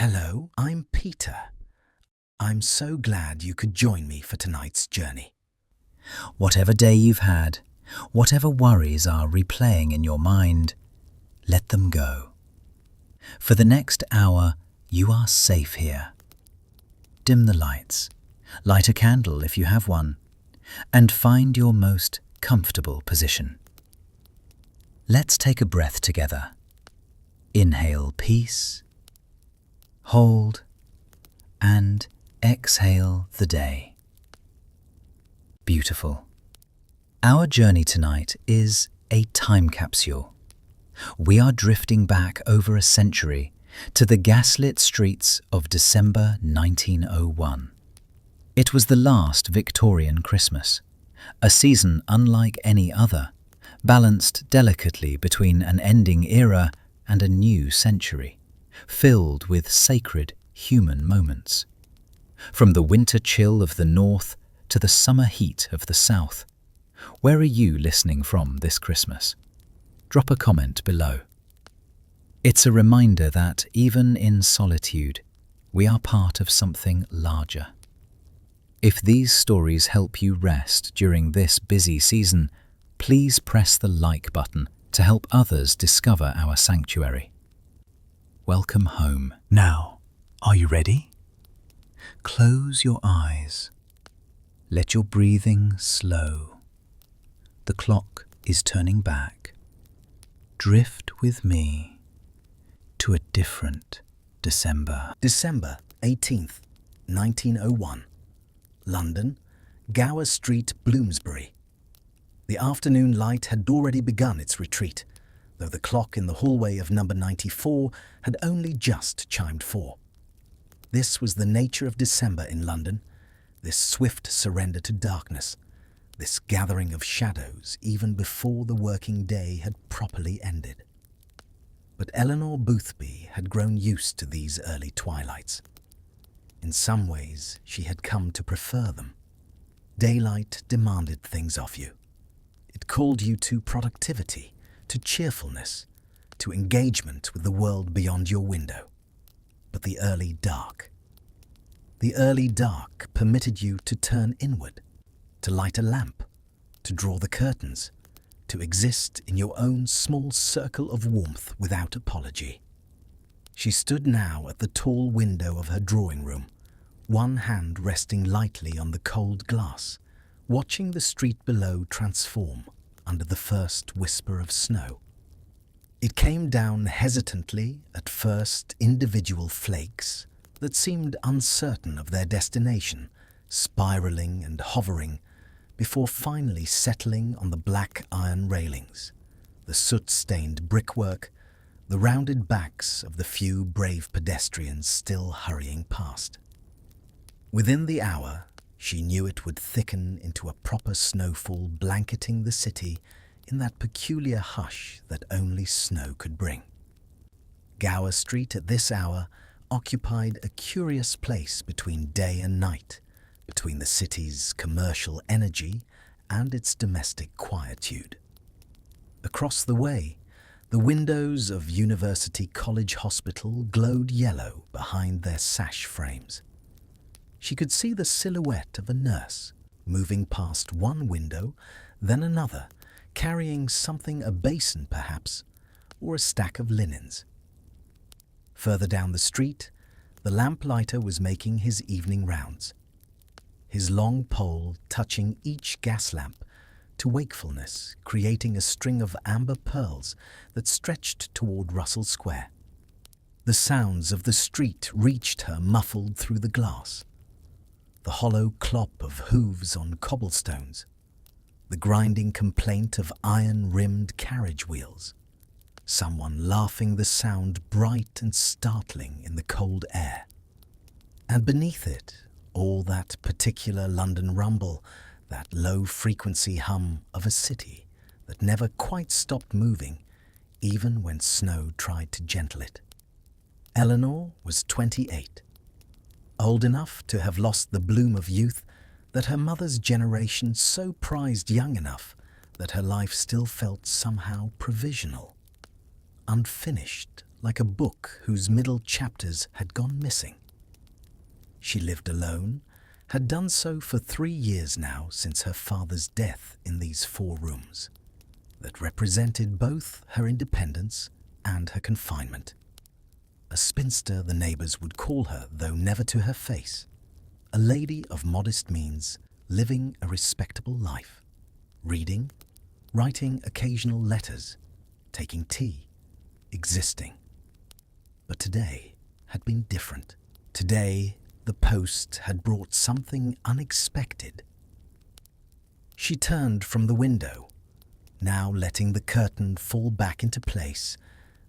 Hello, I'm Peter. I'm so glad you could join me for tonight's journey. Whatever day you've had, whatever worries are replaying in your mind, let them go. For the next hour, you are safe here. Dim the lights, light a candle if you have one, and find your most comfortable position. Let's take a breath together. Inhale peace, hold, and exhale the day. Beautiful. Our journey tonight is a time capsule. We are drifting back over a century to the gaslit streets of December 1901. It was the last Victorian Christmas, a season unlike any other, balanced delicately between an ending era and a new century, filled with sacred human moments. From the winter chill of the north to the summer heat of the south, where are you listening from this Christmas? Drop a comment below. It's a reminder that even in solitude, we are part of something larger. If these stories help you rest during this busy season, please press the like button to help others discover our sanctuary. Welcome home. Now, are you ready? Close your eyes. Let your breathing slow. The clock is turning back. Drift with me to a different December. December 18th, 1901. London, Gower Street, Bloomsbury. The afternoon light had already begun its retreat, though the clock in the hallway of number 94 had only just chimed 4. This was the nature of December in London, this swift surrender to darkness, this gathering of shadows even before the working day had properly ended. But Eleanor Boothby had grown used to these early twilights. In some ways, she had come to prefer them. Daylight demanded things of you. It called you to productivity, to cheerfulness, to engagement with the world beyond your window. But the early dark permitted you to turn inward, to light a lamp, to draw the curtains, to exist in your own small circle of warmth without apology. She stood now at the tall window of her drawing room, one hand resting lightly on the cold glass, watching the street below transform under the first whisper of snow. It came down hesitantly, at first individual flakes that seemed uncertain of their destination, spiraling and hovering, before finally settling on the black iron railings, the soot-stained brickwork, the rounded backs of the few brave pedestrians still hurrying past. Within the hour, she knew it would thicken into a proper snowfall blanketing the city in that peculiar hush that only snow could bring. Gower Street at this hour occupied a curious place between day and night, between the city's commercial energy and its domestic quietude. Across the way, the windows of University College Hospital glowed yellow behind their sash frames. She could see the silhouette of a nurse moving past one window, then another, carrying something, a basin perhaps, or a stack of linens. Further down the street, the lamplighter was making his evening rounds, his long pole touching each gas lamp to wakefulness, creating a string of amber pearls that stretched toward Russell Square. The sounds of the street reached her muffled through the glass. The hollow clop of hooves on cobblestones, the grinding complaint of iron-rimmed carriage wheels, someone laughing, the sound bright and startling in the cold air. And beneath it, all that particular London rumble, that low-frequency hum of a city that never quite stopped moving, even when snow tried to gentle it. Eleanor was 28, old enough to have lost the bloom of youth that her mother's generation so prized, young enough that her life still felt somehow provisional, unfinished, like a book whose middle chapters had gone missing. She lived alone, had done so for 3 years now since her father's death in these 4 rooms that represented both her independence and her confinement. A spinster, the neighbours would call her, though never to her face. A lady of modest means, living a respectable life, reading, writing occasional letters, taking tea, existing. But today had been different. Today, the post had brought something unexpected. She turned from the window, now letting the curtain fall back into place,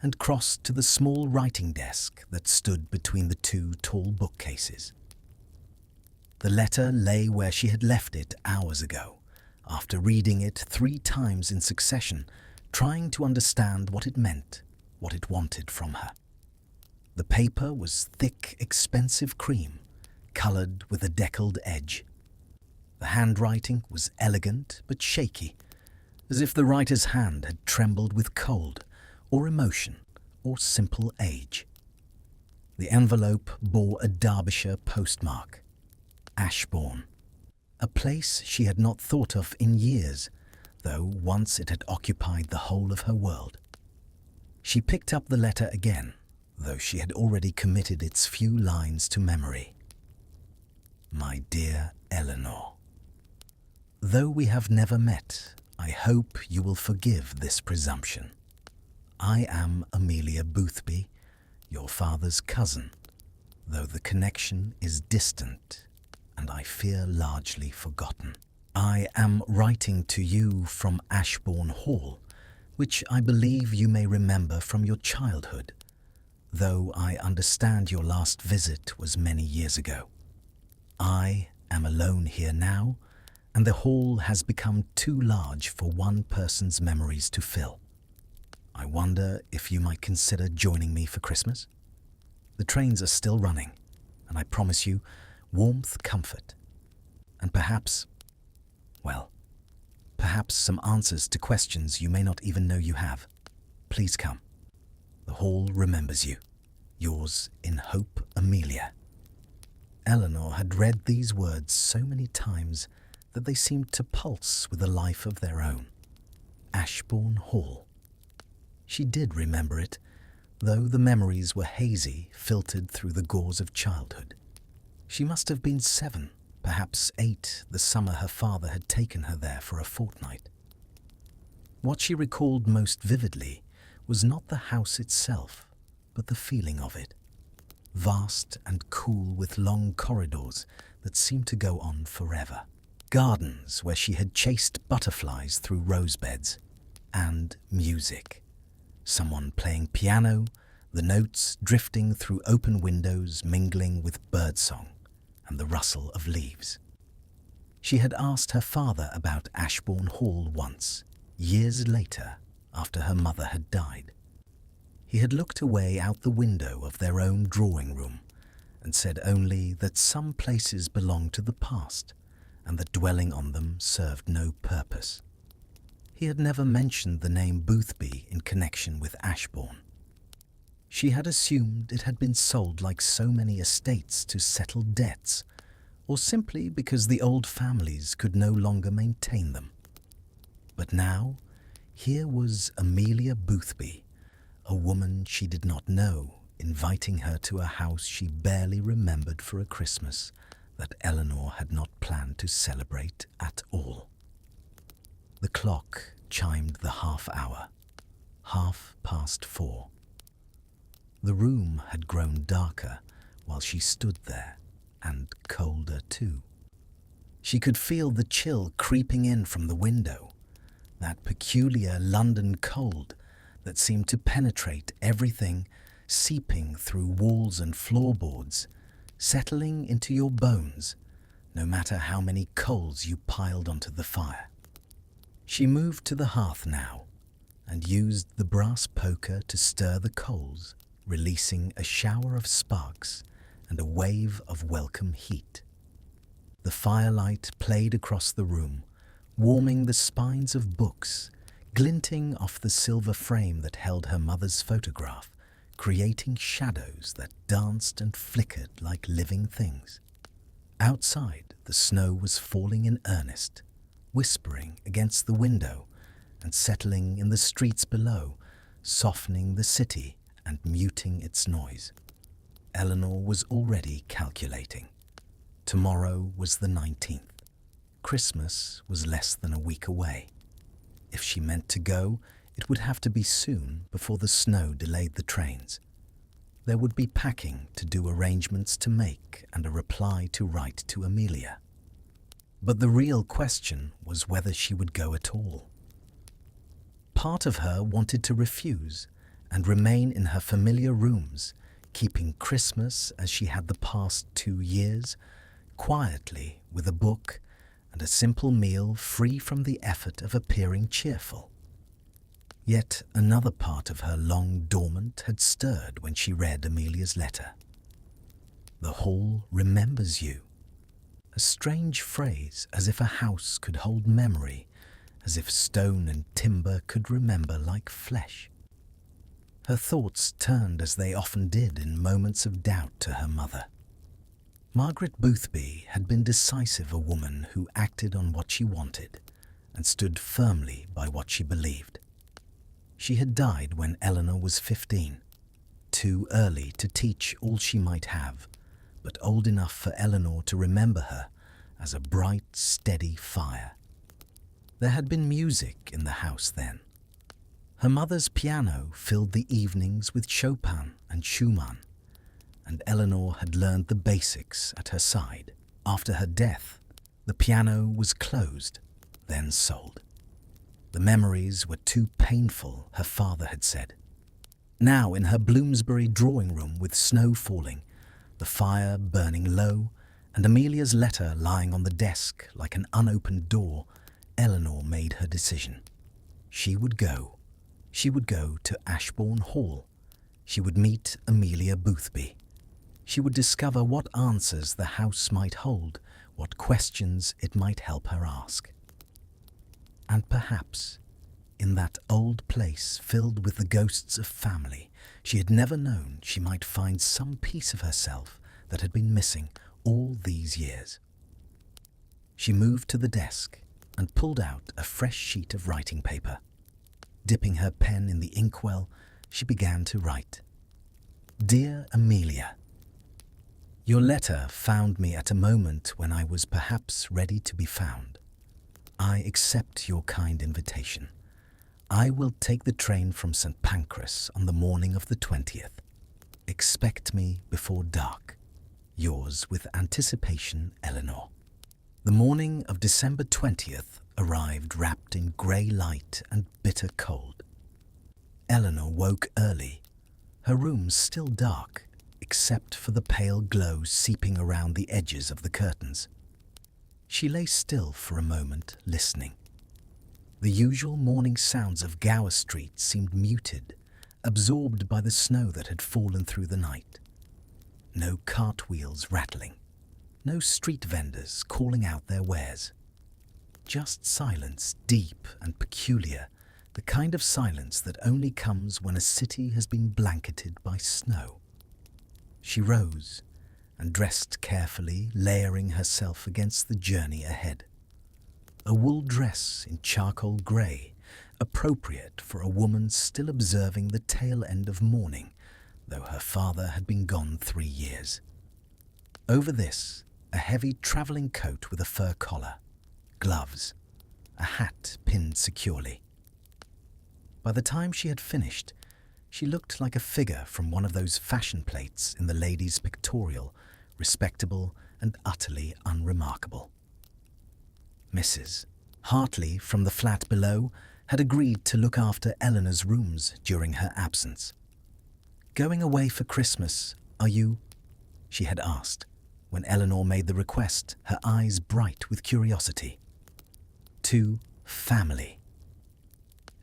and crossed to the small writing desk that stood between the 2 tall bookcases. The letter lay where she had left it hours ago, after reading it 3 times in succession, trying to understand what it meant, what it wanted from her. The paper was thick, expensive cream, coloured with a deckled edge. The handwriting was elegant but shaky, as if the writer's hand had trembled with cold, or emotion, or simple age. The envelope bore a Derbyshire postmark, Ashbourne, a place she had not thought of in years, though once it had occupied the whole of her world. She picked up the letter again, though she had already committed its few lines to memory. My dear Eleanor, though we have never met, I hope you will forgive this presumption. I am Amelia Boothby, your father's cousin, though the connection is distant and I fear largely forgotten. I am writing to you from Ashbourne Hall, which I believe you may remember from your childhood, though I understand your last visit was many years ago. I am alone here now, and the hall has become too large for one person's memories to fill. I wonder if you might consider joining me for Christmas? The trains are still running, and I promise you warmth, comfort, and perhaps some answers to questions you may not even know you have. Please come. The hall remembers you. Yours in hope, Amelia. Eleanor had read these words so many times that they seemed to pulse with a life of their own. Ashbourne Hall. She did remember it, though the memories were hazy, filtered through the gauze of childhood. She must have been 7, perhaps 8, the summer her father had taken her there for a fortnight. What she recalled most vividly was not the house itself, but the feeling of it. Vast and cool, with long corridors that seemed to go on forever. Gardens where she had chased butterflies through rose beds. And music. Someone playing piano, the notes drifting through open windows, mingling with birdsong and the rustle of leaves. She had asked her father about Ashbourne Hall once, years later, after her mother had died. He had looked away out the window of their own drawing room and said only that some places belonged to the past and that dwelling on them served no purpose. He had never mentioned the name Boothby in connection with Ashbourne. She had assumed it had been sold like so many estates to settle debts, or simply because the old families could no longer maintain them. But now, here was Amelia Boothby, a woman she did not know, inviting her to a house she barely remembered for a Christmas that Eleanor had not planned to celebrate at all. The clock chimed the half-hour, 4:30. The room had grown darker while she stood there, and colder too. She could feel the chill creeping in from the window, that peculiar London cold that seemed to penetrate everything, seeping through walls and floorboards, settling into your bones, no matter how many coals you piled onto the fire. She moved to the hearth now, and used the brass poker to stir the coals, releasing a shower of sparks and a wave of welcome heat. The firelight played across the room, warming the spines of books, glinting off the silver frame that held her mother's photograph, creating shadows that danced and flickered like living things. Outside, the snow was falling in earnest, whispering against the window and settling in the streets below, softening the city and muting its noise. Eleanor was already calculating. Tomorrow was the 19th. Christmas was less than a week away. If she meant to go, it would have to be soon before the snow delayed the trains. There would be packing to do, arrangements to make, and a reply to write to Amelia. But the real question was whether she would go at all. Part of her wanted to refuse and remain in her familiar rooms, keeping Christmas as she had the past 2 years, quietly with a book and a simple meal, free from the effort of appearing cheerful. Yet another part of her, long dormant, had stirred when she read Amelia's letter. The hall remembers you. A strange phrase, as if a house could hold memory, as if stone and timber could remember like flesh. Her thoughts turned, as they often did in moments of doubt, to her mother. Margaret Boothby had been decisive, a woman who acted on what she wanted and stood firmly by what she believed. She had died when Eleanor was 15, too early to teach all she might have, but old enough for Eleanor to remember her as a bright, steady fire. There had been music in the house then. Her mother's piano filled the evenings with Chopin and Schumann, and Eleanor had learned the basics at her side. After her death, the piano was closed, then sold. The memories were too painful, her father had said. Now, in her Bloomsbury drawing room with snow falling, the fire burning low, and Amelia's letter lying on the desk like an unopened door, Eleanor made her decision. She would go. She would go to Ashbourne Hall. She would meet Amelia Boothby. She would discover what answers the house might hold, what questions it might help her ask. And perhaps, in that old place filled with the ghosts of family she had never known, she might find some piece of herself that had been missing all these years. She moved to the desk and pulled out a fresh sheet of writing paper. Dipping her pen in the inkwell, she began to write. Dear Amelia, your letter found me at a moment when I was perhaps ready to be found. I accept your kind invitation. I will take the train from St. Pancras on the morning of the 20th. Expect me before dark. Yours with anticipation, Eleanor. The morning of December 20th arrived wrapped in grey light and bitter cold. Eleanor woke early, her room still dark, except for the pale glow seeping around the edges of the curtains. She lay still for a moment, listening. The usual morning sounds of Gower Street seemed muted, absorbed by the snow that had fallen through the night. No cartwheels rattling, no street vendors calling out their wares. Just silence, deep and peculiar, the kind of silence that only comes when a city has been blanketed by snow. She rose and dressed carefully, layering herself against the journey ahead. A wool dress in charcoal grey, appropriate for a woman still observing the tail end of mourning, though her father had been gone 3 years. Over this, a heavy travelling coat with a fur collar, gloves, a hat pinned securely. By the time she had finished, she looked like a figure from one of those fashion plates in the ladies' pictorial, respectable and utterly unremarkable. Mrs. Hartley, from the flat below, had agreed to look after Eleanor's rooms during her absence. "Going away for Christmas, are you?" she had asked, when Eleanor made the request, her eyes bright with curiosity. "To family."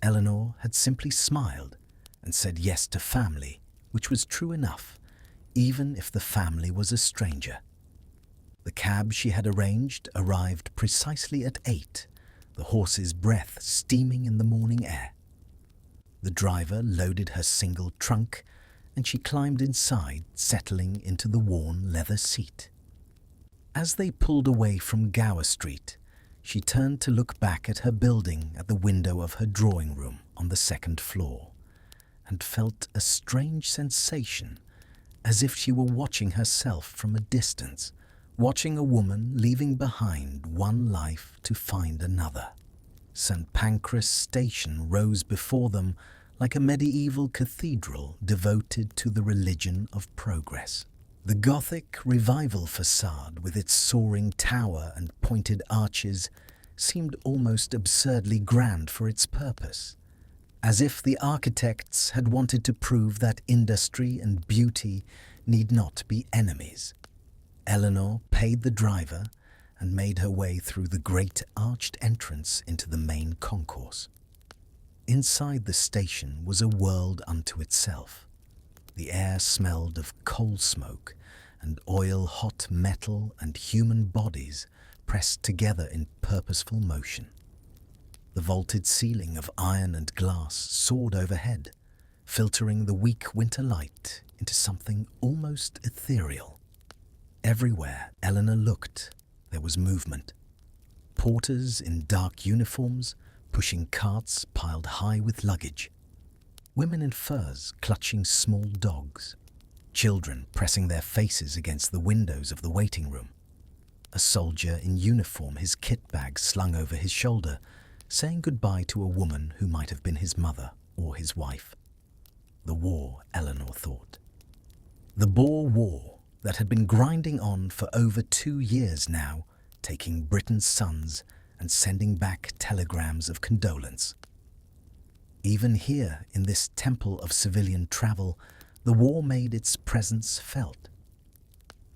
Eleanor had simply smiled and said yes to family, which was true enough, even if the family was a stranger. The cab she had arranged arrived precisely at 8, the horse's breath steaming in the morning air. The driver loaded her single trunk and she climbed inside, settling into the worn leather seat. As they pulled away from Gower Street, she turned to look back at her building at the window of her drawing room on the second floor, and felt a strange sensation, as if she were watching herself from a distance, watching a woman leaving behind one life to find another. St. Pancras Station rose before them like a medieval cathedral devoted to the religion of progress. The Gothic revival facade, with its soaring tower and pointed arches, seemed almost absurdly grand for its purpose, as if the architects had wanted to prove that industry and beauty need not be enemies. Eleanor paid the driver and made her way through the great arched entrance into the main concourse. Inside the station was a world unto itself. The air smelled of coal smoke and oil-hot metal and human bodies pressed together in purposeful motion. The vaulted ceiling of iron and glass soared overhead, filtering the weak winter light into something almost ethereal. Everywhere Eleanor looked, there was movement. Porters in dark uniforms pushing carts piled high with luggage. Women in furs clutching small dogs. Children pressing their faces against the windows of the waiting room. A soldier in uniform, his kit bag slung over his shoulder, saying goodbye to a woman who might have been his mother or his wife. The war, Eleanor thought. The Boer War that had been grinding on for over 2 years now, taking Britain's sons and sending back telegrams of condolence. Even here, in this temple of civilian travel, the war made its presence felt.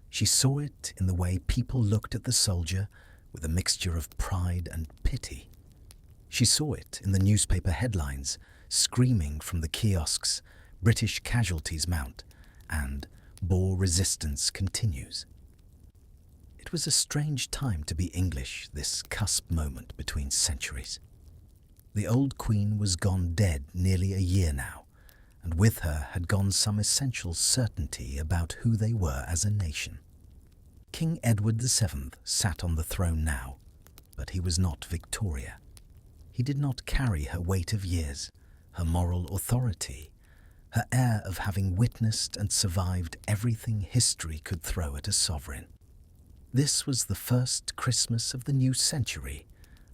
She saw it in the way people looked at the soldier with a mixture of pride and pity. She saw it in the newspaper headlines, screaming from the kiosks, "British casualties mount," and "Boer resistance continues." It was a strange time to be English, this cusp moment between centuries. The old Queen was gone dead nearly a year now, and with her had gone some essential certainty about who they were as a nation. King Edward VII sat on the throne now, but he was not Victoria. He did not carry her weight of years, her moral authority, her air of having witnessed and survived everything history could throw at a sovereign. This was the first Christmas of the new century,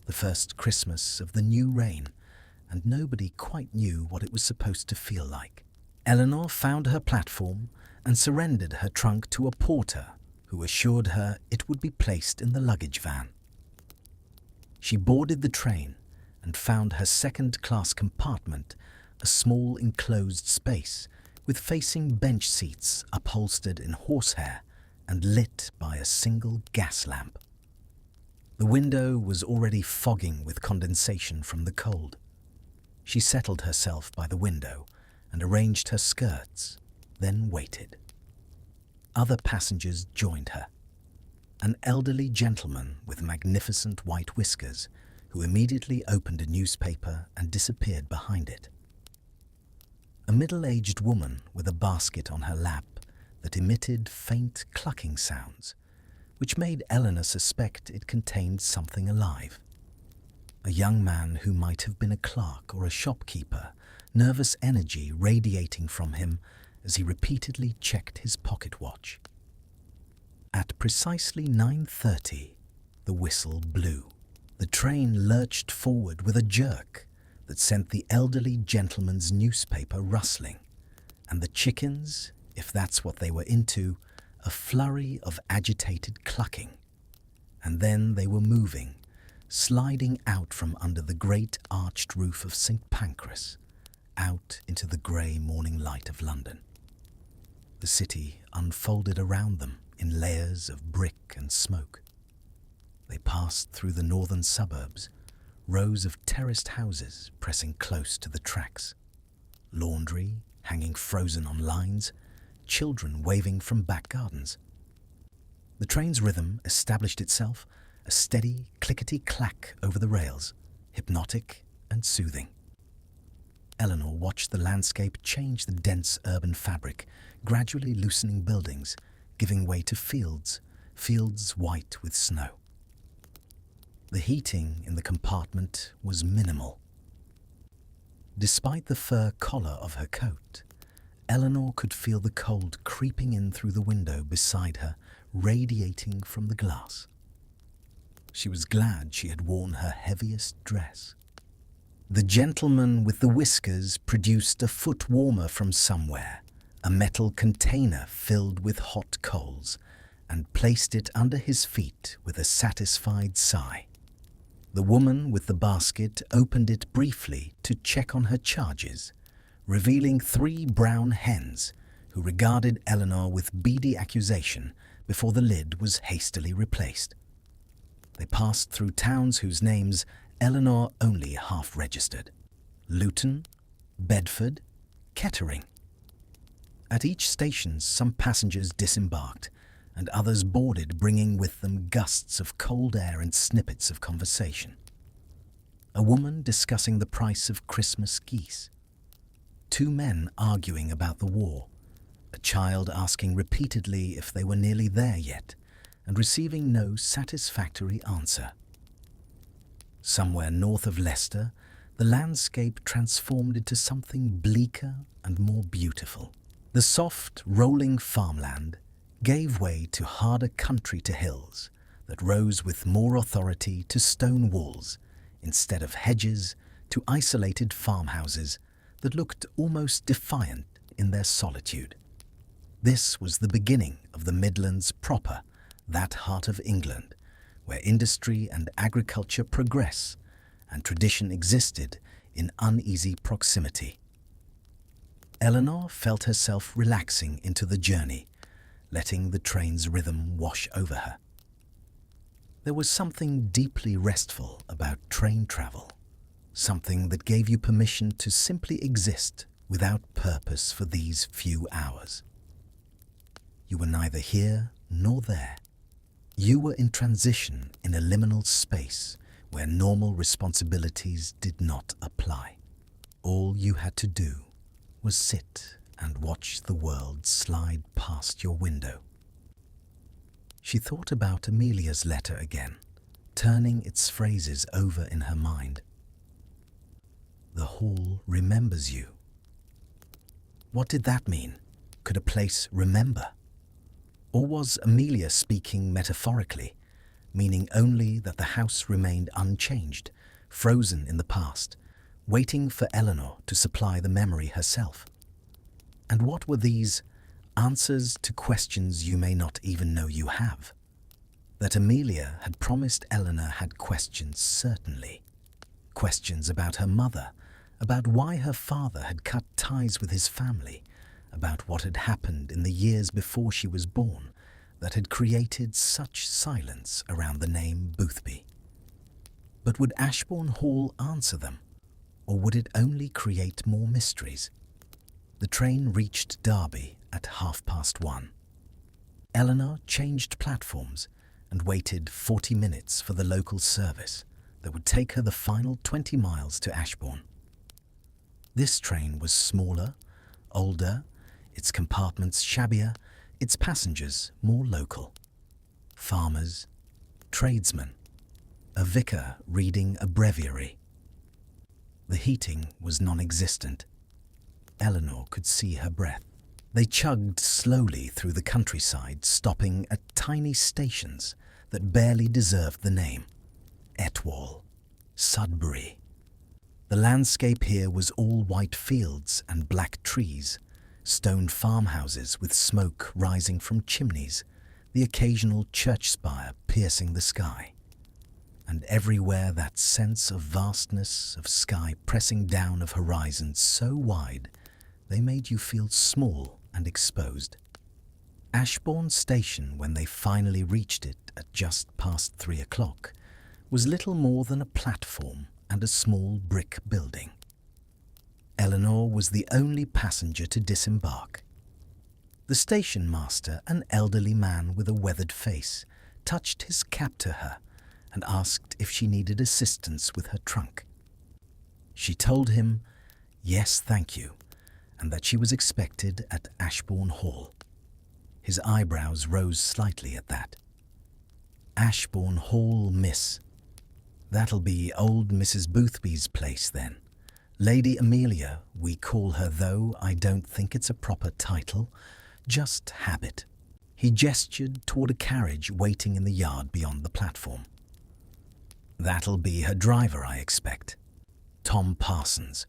the first Christmas of the new reign, and nobody quite knew what it was supposed to feel like. Eleanor found her platform and surrendered her trunk to a porter who assured her it would be placed in the luggage van. She boarded the train and found her second-class compartment, a small enclosed space with facing bench seats upholstered in horsehair and lit by a single gas lamp. The window was already fogging with condensation from the cold. She settled herself by the window and arranged her skirts, then waited. Other passengers joined her. An elderly gentleman with magnificent white whiskers who immediately opened a newspaper and disappeared behind it. A middle-aged woman with a basket on her lap that emitted faint clucking sounds, which made Eleanor suspect it contained something alive. A young man who might have been a clerk or a shopkeeper, nervous energy radiating from him as he repeatedly checked his pocket watch. At precisely 9:30, the whistle blew. The train lurched forward with a jerk that sent the elderly gentleman's newspaper rustling, and the chickens, if that's what they were into, a flurry of agitated clucking. And then they were moving, sliding out from under the great arched roof of St. Pancras, out into the grey morning light of London. The city unfolded around them in layers of brick and smoke. They passed through the northern suburbs, rows of terraced houses pressing close to the tracks, laundry hanging frozen on lines, children waving from back gardens. The train's rhythm established itself, a steady clickety-clack over the rails, hypnotic and soothing. Eleanor watched the landscape change the dense urban fabric, gradually loosening buildings, giving way to fields, fields white with snow. The heating in the compartment was minimal. Despite the fur collar of her coat, Eleanor could feel the cold creeping in through the window beside her, radiating from the glass. She was glad she had worn her heaviest dress. The gentleman with the whiskers produced a foot warmer from somewhere, a metal container filled with hot coals, and placed it under his feet with a satisfied sigh. The woman with the basket opened it briefly to check on her charges, revealing 3 brown hens who regarded Eleanor with beady accusation before the lid was hastily replaced. They passed through towns whose names Eleanor only half registered: Luton, Bedford, Kettering. At each station, some passengers disembarked and others boarded, bringing with them gusts of cold air and snippets of conversation. A woman discussing the price of Christmas geese. 2 men arguing about the war. A child asking repeatedly if they were nearly there yet, and receiving no satisfactory answer. Somewhere north of Leicester, the landscape transformed into something bleaker and more beautiful. The soft, rolling farmland gave way to harder country to hills that rose with more authority to stone walls, instead of hedges to isolated farmhouses that looked almost defiant in their solitude. This was the beginning of the Midlands proper, that heart of England, where industry and agriculture progress and tradition existed in uneasy proximity. Eleanor felt herself relaxing into the journey, letting the train's rhythm wash over her. There was something deeply restful about train travel, something that gave you permission to simply exist without purpose for these few hours. You were neither here nor there. You were in transition in a liminal space where normal responsibilities did not apply. All you had to do was sit and watch the world slide past your window. She thought about Amelia's letter again, turning its phrases over in her mind. The hall remembers you. What did that mean? Could a place remember? Or was Amelia speaking metaphorically, meaning only that the house remained unchanged, frozen in the past, waiting for Eleanor to supply the memory herself? And what were these answers to questions you may not even know you have? That Amelia had promised Eleanor had questions, certainly. Questions about her mother, about why her father had cut ties with his family, about what had happened in the years before she was born that had created such silence around the name Boothby. But would Ashbourne Hall answer them, or would it only create more mysteries? The train reached Derby at 1:30. Eleanor changed platforms and waited 40 minutes for the local service that would take her the final 20 miles to Ashbourne. This train was smaller, older, its compartments shabbier, its passengers more local. Farmers, tradesmen, a vicar reading a breviary. The heating was non-existent. Eleanor could see her breath. They chugged slowly through the countryside, stopping at tiny stations that barely deserved the name. Etwall, Sudbury. The landscape here was all white fields and black trees, stone farmhouses with smoke rising from chimneys, the occasional church spire piercing the sky. And everywhere that sense of vastness, of sky pressing down, of horizons so wide they made you feel small and exposed. Ashbourne Station, when they finally reached it at just past 3 o'clock, was little more than a platform and a small brick building. Eleanor was the only passenger to disembark. The station master, an elderly man with a weathered face, touched his cap to her and asked if she needed assistance with her trunk. She told him, yes, thank you, and that she was expected at Ashbourne Hall. His eyebrows rose slightly at that. Ashbourne Hall, miss. That'll be old Mrs. Boothby's place, then. Lady Amelia, we call her, though I don't think it's a proper title, just habit. He gestured toward a carriage waiting in the yard beyond the platform. That'll be her driver, I expect. Tom Parsons.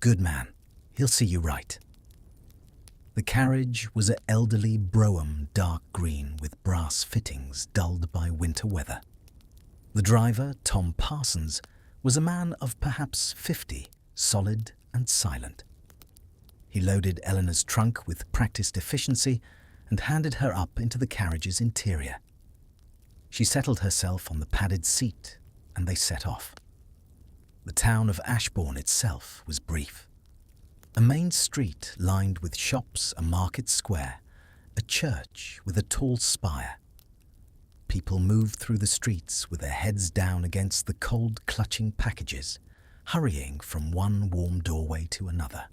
Good man. He'll see you right. The carriage was an elderly brougham, dark green with brass fittings dulled by winter weather. The driver, Tom Parsons, was a man of perhaps 50, solid and silent. He loaded Eleanor's trunk with practiced efficiency and handed her up into the carriage's interior. She settled herself on the padded seat, and they set off. The town of Ashbourne itself was brief. A main street lined with shops, a market square, a church with a tall spire. People moved through the streets with their heads down against the cold, clutching packages, hurrying from one warm doorway to another.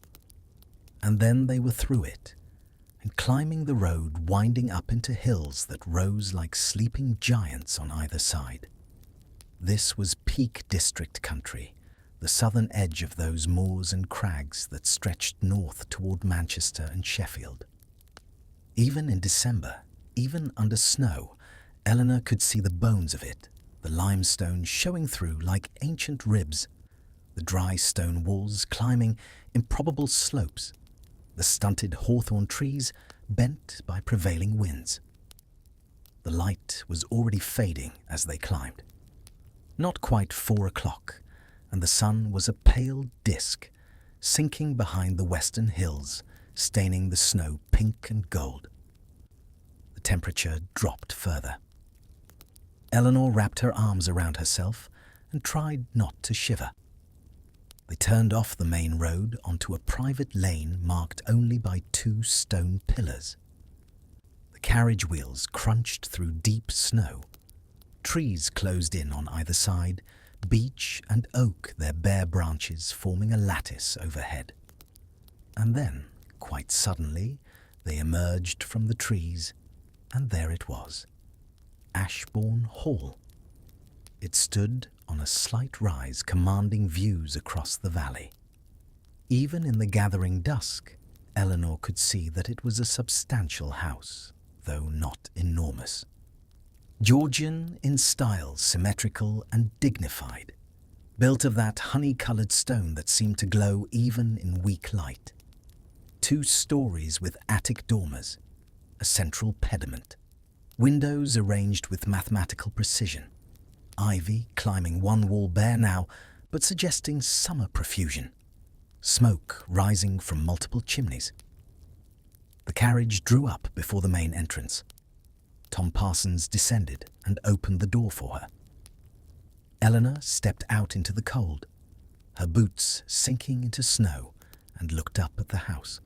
And then they were through it, and climbing the road winding up into hills that rose like sleeping giants on either side. This was Peak District country, the southern edge of those moors and crags that stretched north toward Manchester and Sheffield. Even in December, even under snow, Eleanor could see the bones of it, the limestone showing through like ancient ribs, the dry stone walls climbing improbable slopes, the stunted hawthorn trees bent by prevailing winds. The light was already fading as they climbed. Not quite 4 o'clock, and the sun was a pale disk, sinking behind the western hills, staining the snow pink and gold. The temperature dropped further. Eleanor wrapped her arms around herself and tried not to shiver. They turned off the main road onto a private lane marked only by 2 stone pillars. The carriage wheels crunched through deep snow. Trees closed in on either side, beech and oak, their bare branches forming a lattice overhead. And then, quite suddenly, they emerged from the trees, and there it was, Ashbourne Hall. It stood on a slight rise commanding views across the valley. Even in the gathering dusk, Eleanor could see that it was a substantial house, though not enormous. Georgian in style, symmetrical and dignified, built of that honey-coloured stone that seemed to glow even in weak light. 2 stories with attic dormers, a central pediment, windows arranged with mathematical precision, ivy climbing one wall bare now, but suggesting summer profusion, smoke rising from multiple chimneys. The carriage drew up before the main entrance. Tom Parsons descended and opened the door for her. Eleanor stepped out into the cold, her boots sinking into snow, and looked up at the house.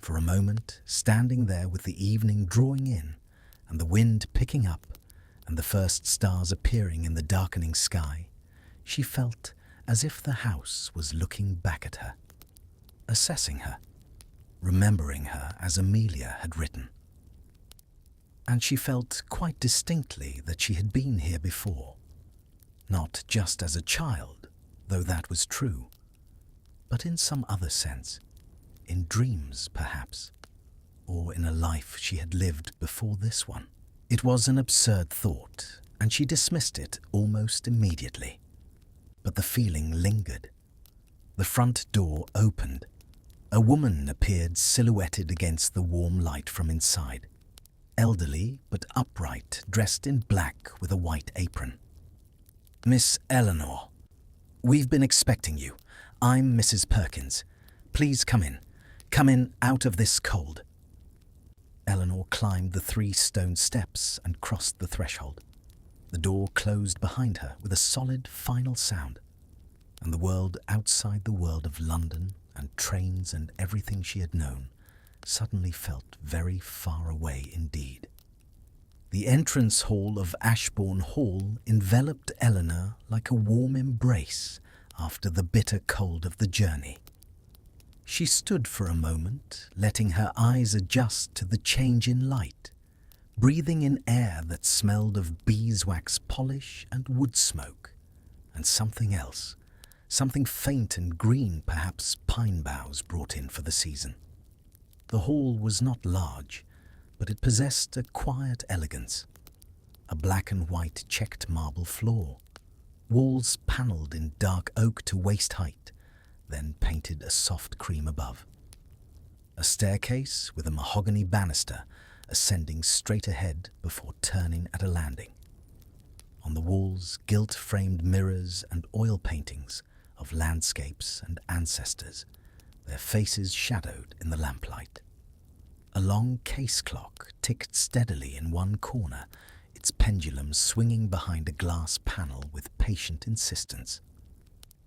For a moment, standing there with the evening drawing in and the wind picking up and the first stars appearing in the darkening sky, she felt as if the house was looking back at her, assessing her, remembering her as Amelia had written. And she felt quite distinctly that she had been here before, not just as a child, though that was true, but in some other sense, in dreams perhaps, or in a life she had lived before this one. It was an absurd thought, and she dismissed it almost immediately. But the feeling lingered. The front door opened. A woman appeared silhouetted against the warm light from inside. Elderly but upright, dressed in black with a white apron. "Miss Eleanor, we've been expecting you. I'm Mrs. Perkins. Please come in. Come in out of this cold." Eleanor climbed the 3 stone steps and crossed the threshold. The door closed behind her with a solid final sound, and the world outside the world of London and trains and everything she had known suddenly felt very far away indeed. The entrance hall of Ashbourne Hall enveloped Eleanor like a warm embrace after the bitter cold of the journey. She stood for a moment, letting her eyes adjust to the change in light, breathing in air that smelled of beeswax polish and wood smoke, and something else, something faint and green, perhaps pine boughs brought in for the season. The hall was not large, but it possessed a quiet elegance. A black and white checked marble floor, walls panelled in dark oak to waist height, then painted a soft cream above. A staircase with a mahogany banister ascending straight ahead before turning at a landing. On the walls, gilt-framed mirrors and oil paintings of landscapes and ancestors, their faces shadowed in the lamplight. A long case clock ticked steadily in one corner, its pendulum swinging behind a glass panel with patient insistence.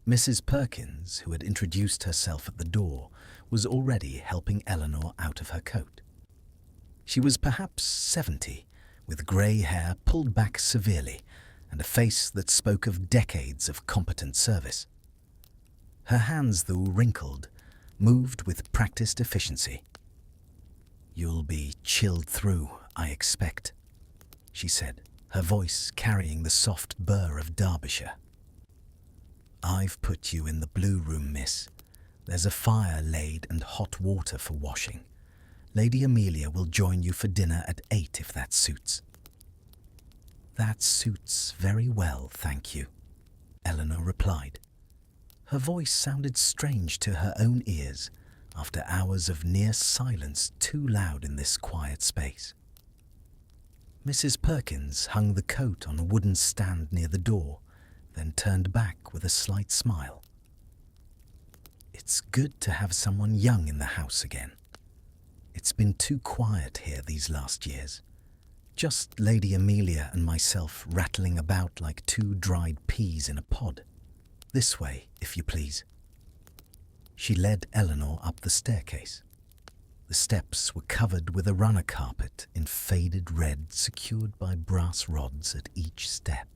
Mrs. Perkins, who had introduced herself at the door, was already helping Eleanor out of her coat. She was perhaps 70, with grey hair pulled back severely and a face that spoke of decades of competent service. Her hands, though wrinkled, moved with practiced efficiency. "You'll be chilled through, I expect," she said, her voice carrying the soft burr of Derbyshire. "I've put you in the blue room, miss. There's a fire laid and hot water for washing. Lady Amelia will join you for dinner at 8 if that suits." "That suits very well, thank you," Eleanor replied. Her voice sounded strange to her own ears after hours of near silence too loud in this quiet space. Mrs. Perkins hung the coat on a wooden stand near the door, then turned back with a slight smile. "It's good to have someone young in the house again. It's been too quiet here these last years. Just Lady Amelia and myself rattling about like two dried peas in a pod. This way, if you please." She led Eleanor up the staircase. The steps were covered with a runner carpet in faded red secured by brass rods at each step.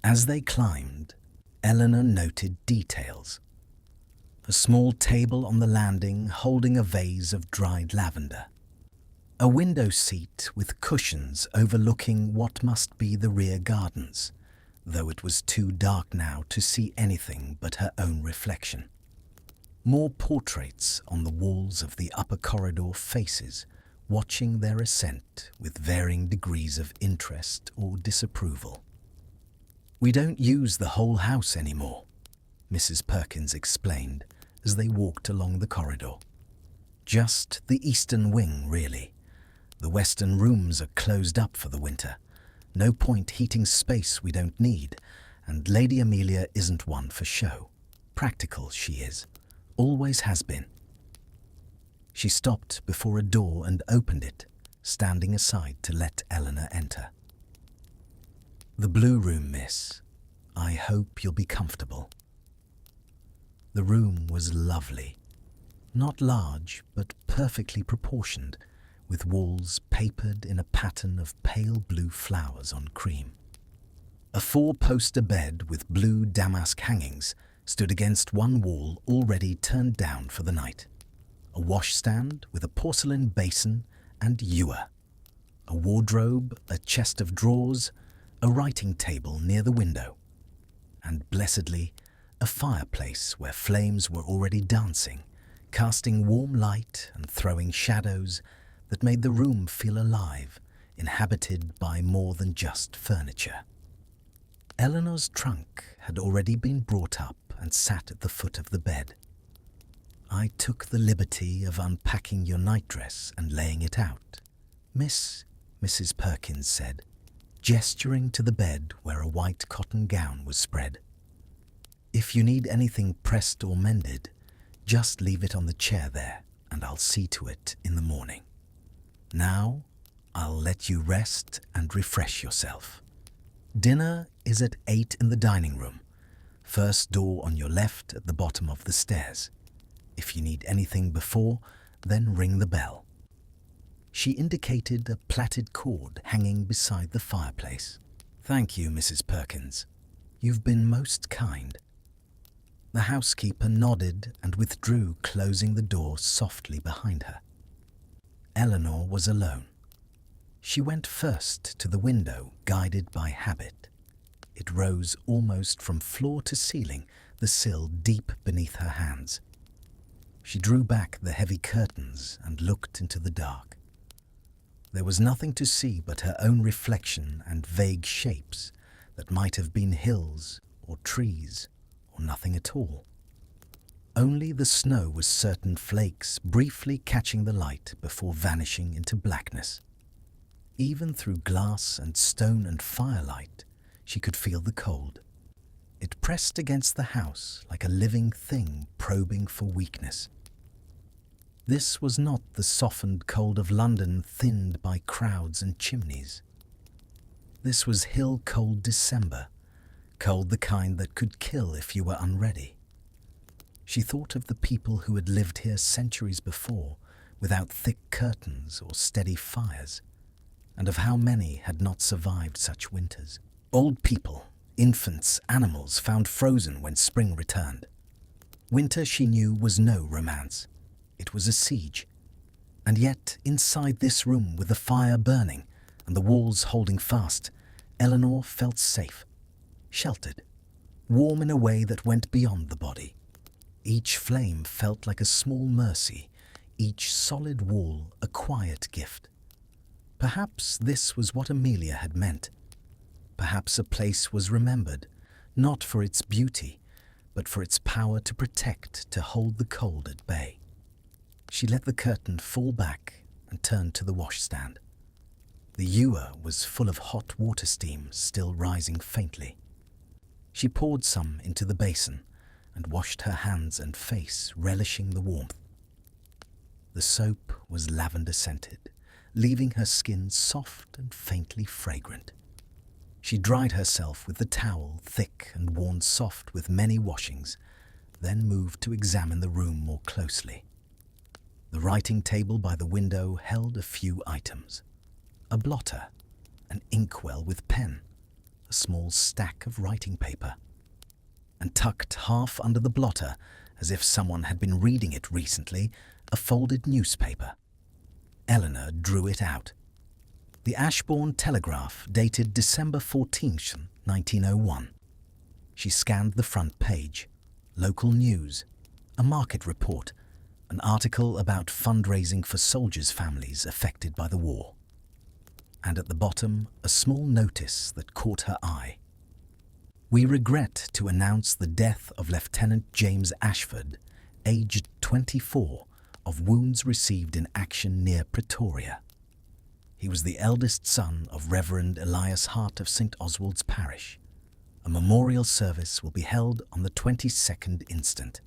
As they climbed, Eleanor noted details. A small table on the landing holding a vase of dried lavender. A window seat with cushions overlooking what must be the rear gardens, though it was too dark now to see anything but her own reflection. More portraits on the walls of the upper corridor faces, watching their ascent with varying degrees of interest or disapproval. "We don't use the whole house anymore," Mrs. Perkins explained as they walked along the corridor. "Just the eastern wing, really. The western rooms are closed up for the winter. No point heating space we don't need, and Lady Amelia isn't one for show. Practical she is. Always has been." She stopped before a door and opened it, standing aside to let Eleanor enter. "The blue room, miss. I hope you'll be comfortable." The room was lovely. Not large, but perfectly proportioned, with walls papered in a pattern of pale blue flowers on cream. A 4-poster bed with blue damask hangings stood against one wall already turned down for the night. A washstand with a porcelain basin and ewer. A wardrobe, a chest of drawers, a writing table near the window. And blessedly, a fireplace where flames were already dancing, casting warm light and throwing shadows that made the room feel alive, inhabited by more than just furniture. Eleanor's trunk had already been brought up and sat at the foot of the bed. "I took the liberty of unpacking your nightdress and laying it out, miss," Mrs. Perkins said, gesturing to the bed where a white cotton gown was spread. "If you need anything pressed or mended, just leave it on the chair there, and I'll see to it in the morning. Now, I'll let you rest and refresh yourself. Dinner is at 8 in the dining room, first door on your left at the bottom of the stairs. If you need anything before, then ring the bell." She indicated a plaited cord hanging beside the fireplace. "Thank you, Mrs. Perkins. You've been most kind." The housekeeper nodded and withdrew, closing the door softly behind her. Eleanor was alone. She went first to the window, guided by habit. It rose almost from floor to ceiling, the sill deep beneath her hands. She drew back the heavy curtains and looked into the dark. There was nothing to see but her own reflection and vague shapes that might have been hills or trees or nothing at all. Only the snow was certain flakes briefly catching the light before vanishing into blackness. Even through glass and stone and firelight, she could feel the cold. It pressed against the house like a living thing probing for weakness. This was not the softened cold of London thinned by crowds and chimneys. This was hill cold December, cold the kind that could kill if you were unready. She thought of the people who had lived here centuries before, without thick curtains or steady fires, and of how many had not survived such winters. Old people, infants, animals found frozen when spring returned. Winter, she knew, was no romance. It was a siege. And yet, inside this room with the fire burning and the walls holding fast, Eleanor felt safe, sheltered, warm in a way that went beyond the body. Each flame felt like a small mercy, each solid wall a quiet gift. Perhaps this was what Amelia had meant. Perhaps a place was remembered, not for its beauty, but for its power to protect, to hold the cold at bay. She let the curtain fall back and turned to the washstand. The ewer was full of hot water steam still rising faintly. She poured some into the basin and washed her hands and face, relishing the warmth. The soap was lavender-scented, leaving her skin soft and faintly fragrant. She dried herself with the towel, thick and worn soft with many washings, then moved to examine the room more closely. The writing table by the window held a few items. A blotter, an inkwell with pen, a small stack of writing paper. And tucked half under the blotter, as if someone had been reading it recently, a folded newspaper. Eleanor drew it out. The Ashbourne Telegraph, dated December 14th, 1901. She scanned the front page. Local news, a market report, an article about fundraising for soldiers' families affected by the war. And at the bottom, a small notice that caught her eye. We regret to announce the death of Lieutenant James Ashford, aged 24, of wounds received in action near Pretoria. He was the eldest son of Reverend Elias Hart of St. Oswald's Parish. A memorial service will be held on the 22nd instant.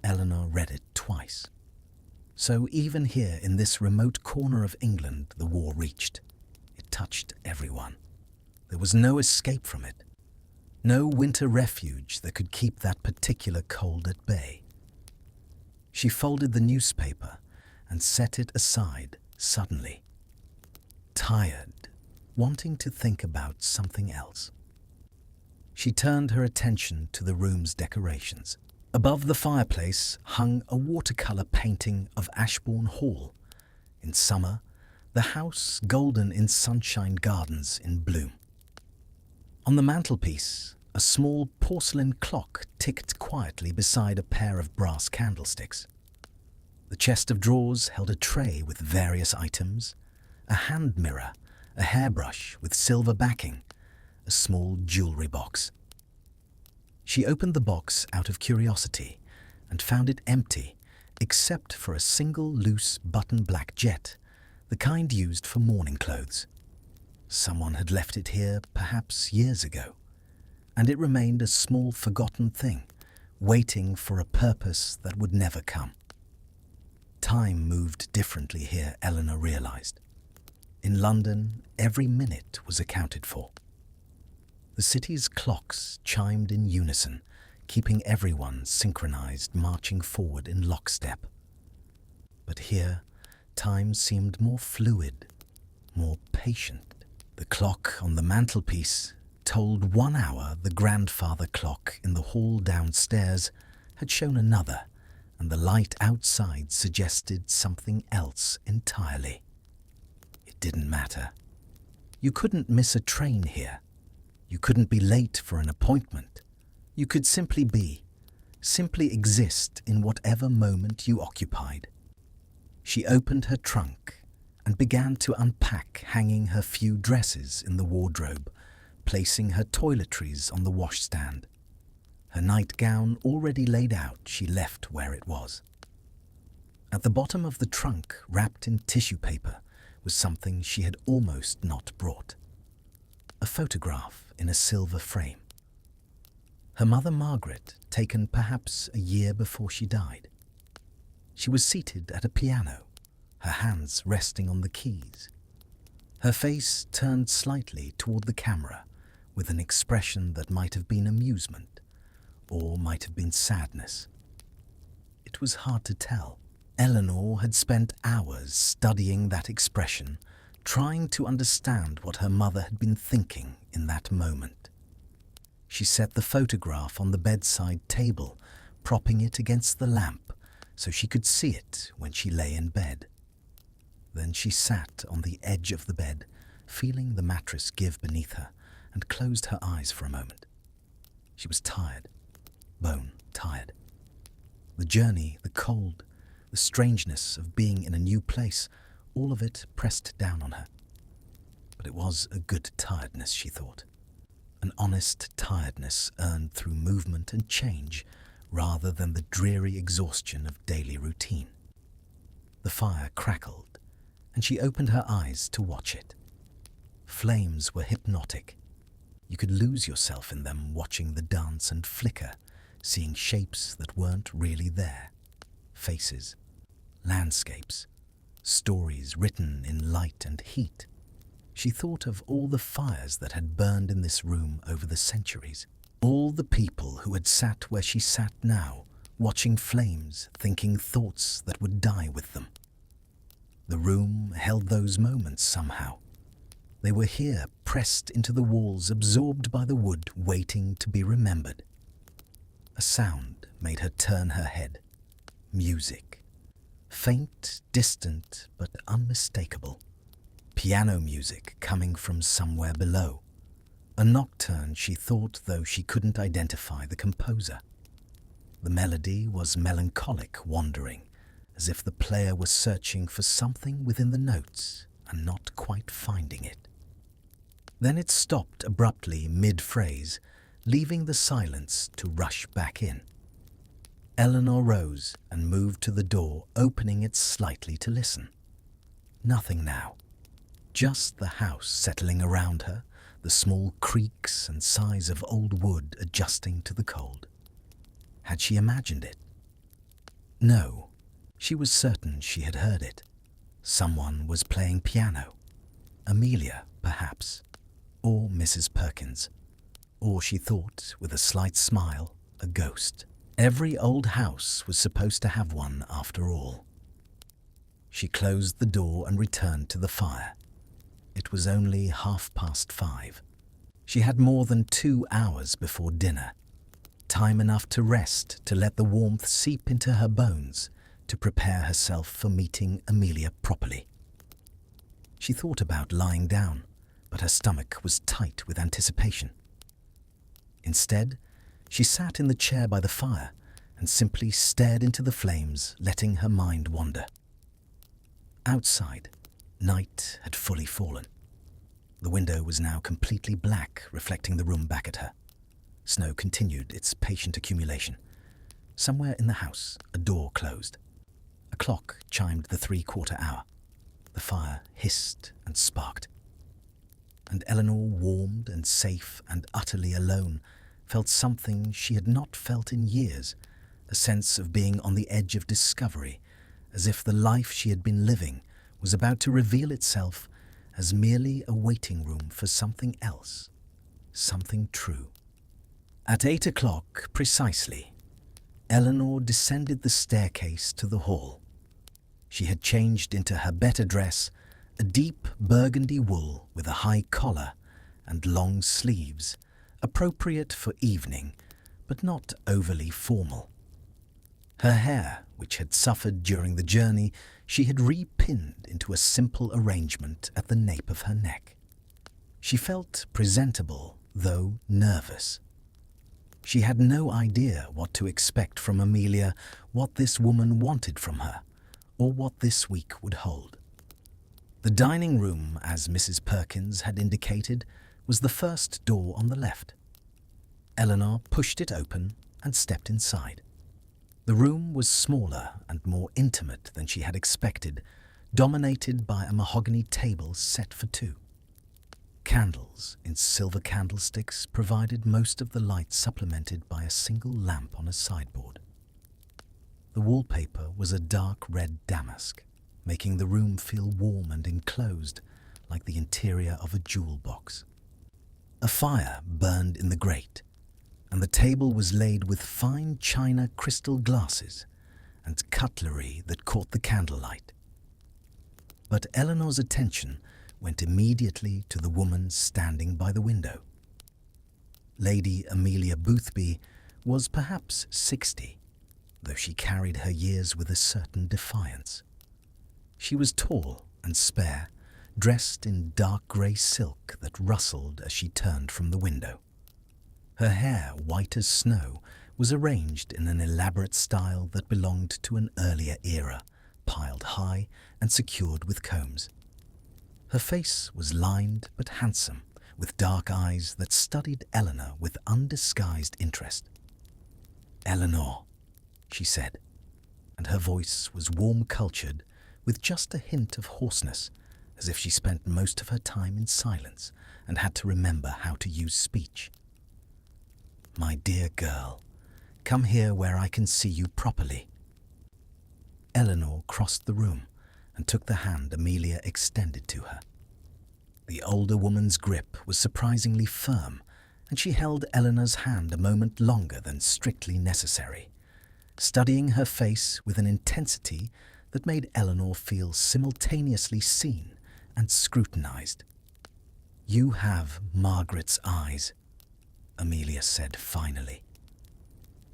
Eleanor read it twice. So even here in this remote corner of England the war reached. It touched everyone. There was no escape from it. No winter refuge that could keep that particular cold at bay. She folded the newspaper and set it aside suddenly. Tired, wanting to think about something else. She turned her attention to the room's decorations. Above the fireplace hung a watercolour painting of Ashbourne Hall. In summer, the house golden in sunshine gardens in bloom. On the mantelpiece, a small porcelain clock ticked quietly beside a pair of brass candlesticks. The chest of drawers held a tray with various items, a hand mirror, a hairbrush with silver backing, a small jewellery box. She opened the box out of curiosity and found it empty, except for a single loose button black jet, the kind used for morning clothes. Someone had left it here perhaps years ago, and it remained a small forgotten thing, waiting for a purpose that would never come. Time moved differently here, Eleanor realized. In London, every minute was accounted for. The city's clocks chimed in unison, keeping everyone synchronized, marching forward in lockstep. But here, time seemed more fluid, more patient. The clock on the mantelpiece told 1 hour the grandfather clock in the hall downstairs had shown another, and the light outside suggested something else entirely. It didn't matter. You couldn't miss a train here. You couldn't be late for an appointment. You could simply be, simply exist in whatever moment you occupied. She opened her trunk and began to unpack, hanging her few dresses in the wardrobe, placing her toiletries on the washstand. Her nightgown already laid out, she left where it was. At the bottom of the trunk, wrapped in tissue paper, was something she had almost not brought. A photograph in a silver frame. Her mother Margaret, taken perhaps a year before she died. She was seated at a piano, her hands resting on the keys. Her face turned slightly toward the camera with an expression that might have been amusement or might have been sadness. It was hard to tell. Eleanor had spent hours studying that expression, trying to understand what her mother had been thinking in that moment. She set the photograph on the bedside table, propping it against the lamp so she could see it when she lay in bed. Then she sat on the edge of the bed, feeling the mattress give beneath her, and closed her eyes for a moment. She was tired, bone tired. The journey, the cold, the strangeness of being in a new place, all of it pressed down on her. But it was a good tiredness, she thought. An honest tiredness earned through movement and change, rather than the dreary exhaustion of daily routine. The fire crackled, and she opened her eyes to watch it. Flames were hypnotic. You could lose yourself in them, watching the dance and flicker, seeing shapes that weren't really there. Faces, landscapes, stories written in light and heat. She thought of all the fires that had burned in this room over the centuries. All the people who had sat where she sat now, watching flames, thinking thoughts that would die with them. The room held those moments somehow. They were here, pressed into the walls, absorbed by the wood, waiting to be remembered. A sound made her turn her head. Music. Faint, distant, but unmistakable. Piano music coming from somewhere below. A nocturne, she thought, though she couldn't identify the composer. The melody was melancholic, wandering, as if the player was searching for something within the notes and not quite finding it. Then it stopped abruptly mid-phrase, leaving the silence to rush back in. Eleanor rose and moved to the door, opening it slightly to listen. Nothing now. Just the house settling around her, the small creaks and sighs of old wood adjusting to the cold. Had she imagined it? No, she was certain she had heard it. Someone was playing piano. Amelia, perhaps, or Mrs. Perkins, or she thought, with a slight smile, a ghost. Every old house was supposed to have one after all. She closed the door and returned to the fire. It was only 5:30. She had more than 2 hours before dinner. Time enough to rest, to let the warmth seep into her bones, to prepare herself for meeting Amelia properly. She thought about lying down, but her stomach was tight with anticipation. Instead, she sat in the chair by the fire and simply stared into the flames, letting her mind wander. Outside, night had fully fallen. The window was now completely black, reflecting the room back at her. Snow continued its patient accumulation. Somewhere in the house, a door closed. A clock chimed the 3/4 hour. The fire hissed and sparked. And Eleanor, warmed and safe and utterly alone, felt something she had not felt in years, a sense of being on the edge of discovery, as if the life she had been living was about to reveal itself as merely a waiting room for something else, something true. At 8 o'clock precisely, Eleanor descended the staircase to the hall. She had changed into her better dress, a deep burgundy wool with a high collar and long sleeves, appropriate for evening, but not overly formal. Her hair, which had suffered during the journey, she had re-pinned into a simple arrangement at the nape of her neck. She felt presentable, though nervous. She had no idea what to expect from Amelia, what this woman wanted from her, or what this week would hold. The dining room, as Mrs. Perkins had indicated, was the first door on the left. Eleanor pushed it open and stepped inside. The room was smaller and more intimate than she had expected, dominated by a mahogany table set for two. Candles in silver candlesticks provided most of the light, supplemented by a single lamp on a sideboard. The wallpaper was a dark red damask, making the room feel warm and enclosed, like the interior of a jewel box. A fire burned in the grate, and the table was laid with fine china crystal glasses and cutlery that caught the candlelight. But Eleanor's attention went immediately to the woman standing by the window. Lady Amelia Boothby was perhaps 60, though she carried her years with a certain defiance. She was tall and spare, dressed in dark grey silk that rustled as she turned from the window. Her hair, white as snow, was arranged in an elaborate style that belonged to an earlier era, piled high and secured with combs. Her face was lined but handsome, with dark eyes that studied Eleanor with undisguised interest. "Eleanor," she said, and her voice was warm-cultured, with just a hint of hoarseness, as if she spent most of her time in silence and had to remember how to use speech. "My dear girl, come here where I can see you properly." Eleanor crossed the room and took the hand Amelia extended to her. The older woman's grip was surprisingly firm, and she held Eleanor's hand a moment longer than strictly necessary, studying her face with an intensity that made Eleanor feel simultaneously seen and scrutinized. "You have Margaret's eyes," Amelia said finally.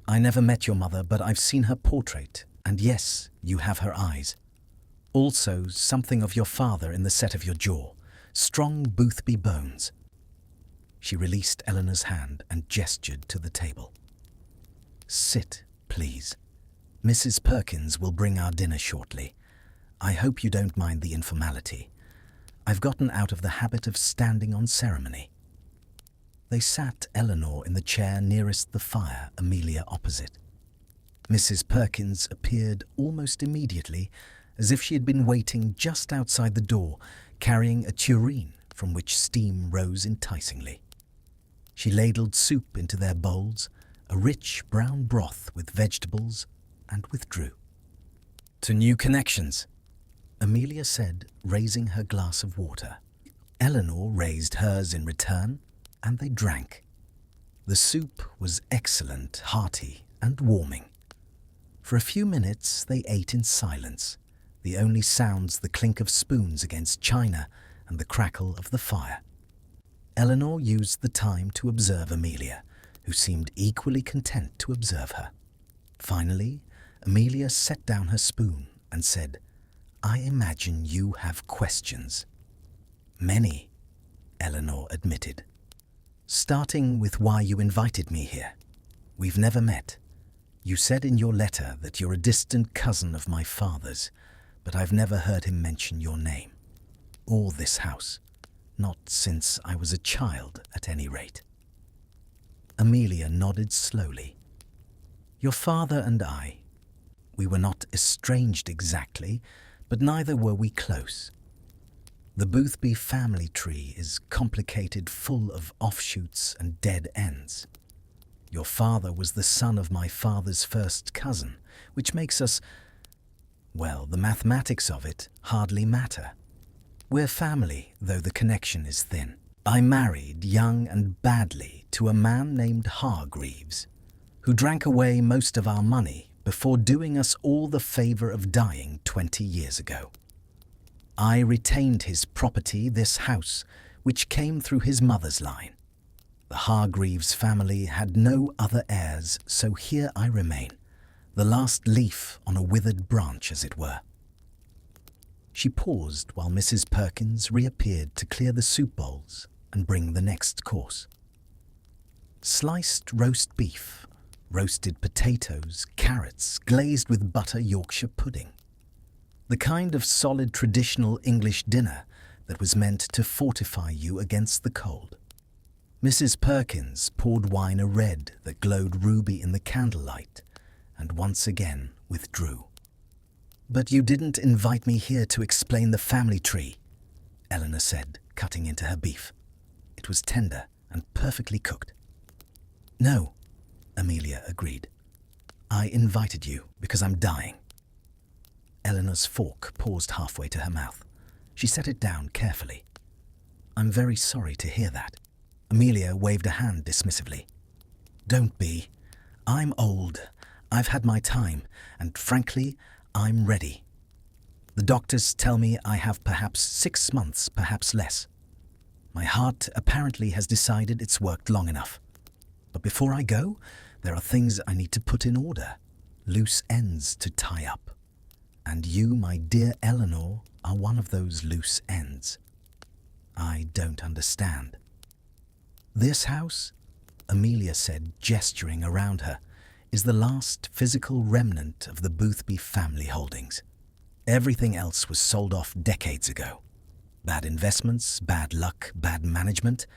"I never met your mother, but I've seen her portrait, and yes, you have her eyes. Also, something of your father in the set of your jaw, strong Boothby bones." She released Eleanor's hand and gestured to the table. "Sit, please. Mrs. Perkins will bring our dinner shortly. I hope you don't mind the informality. I've gotten out of the habit of standing on ceremony." They sat Eleanor in the chair nearest the fire, Amelia opposite. Mrs. Perkins appeared almost immediately, as if she had been waiting just outside the door, carrying a tureen from which steam rose enticingly. She ladled soup into their bowls, a rich brown broth with vegetables, and withdrew. "To new connections," Amelia said, raising her glass of water. Eleanor raised hers in return, and they drank. The soup was excellent, hearty, and warming. For a few minutes they ate in silence, the only sounds the clink of spoons against china and the crackle of the fire. Eleanor used the time to observe Amelia, who seemed equally content to observe her. Finally, Amelia set down her spoon and said, "I imagine you have questions." "Many," Eleanor admitted. "Starting with why you invited me here. We've never met. You said in your letter that you're a distant cousin of my father's, but I've never heard him mention your name, or this house, not since I was a child at any rate." Amelia nodded slowly. "Your father and I, we were not estranged exactly, but neither were we close. The Boothby family tree is complicated, full of offshoots and dead ends. Your father was the son of my father's first cousin, which makes us, well, the mathematics of it hardly matter. We're family, though the connection is thin. I married young and badly to a man named Hargreaves, who drank away most of our money before doing us all the favour of dying 20 years ago. I retained his property, this house, which came through his mother's line. The Hargreaves family had no other heirs, so here I remain, the last leaf on a withered branch, as it were. She paused while Mrs. Perkins reappeared to clear the soup bowls and bring the next course. Sliced roast beef, roasted potatoes, carrots, glazed with butter Yorkshire pudding. The kind of solid traditional English dinner that was meant to fortify you against the cold. Mrs. Perkins poured wine a red that glowed ruby in the candlelight and once again withdrew. "But you didn't invite me here to explain the family tree," Eleanor said, cutting into her beef. It was tender and perfectly cooked. "No," Amelia agreed. "I invited you because I'm dying." Eleanor's fork paused halfway to her mouth. She set it down carefully. "I'm very sorry to hear that." Amelia waved a hand dismissively. "Don't be. I'm old. I've had my time, and frankly, I'm ready. The doctors tell me I have perhaps 6 months, perhaps less. My heart apparently has decided it's worked long enough. But before I go, there are things I need to put in order, loose ends to tie up. And you, my dear Eleanor, are one of those loose ends. I don't understand." "This house," Amelia said, gesturing around her, "is the last physical remnant of the Boothby family holdings. Everything else was sold off decades ago. Bad investments, bad luck, bad management.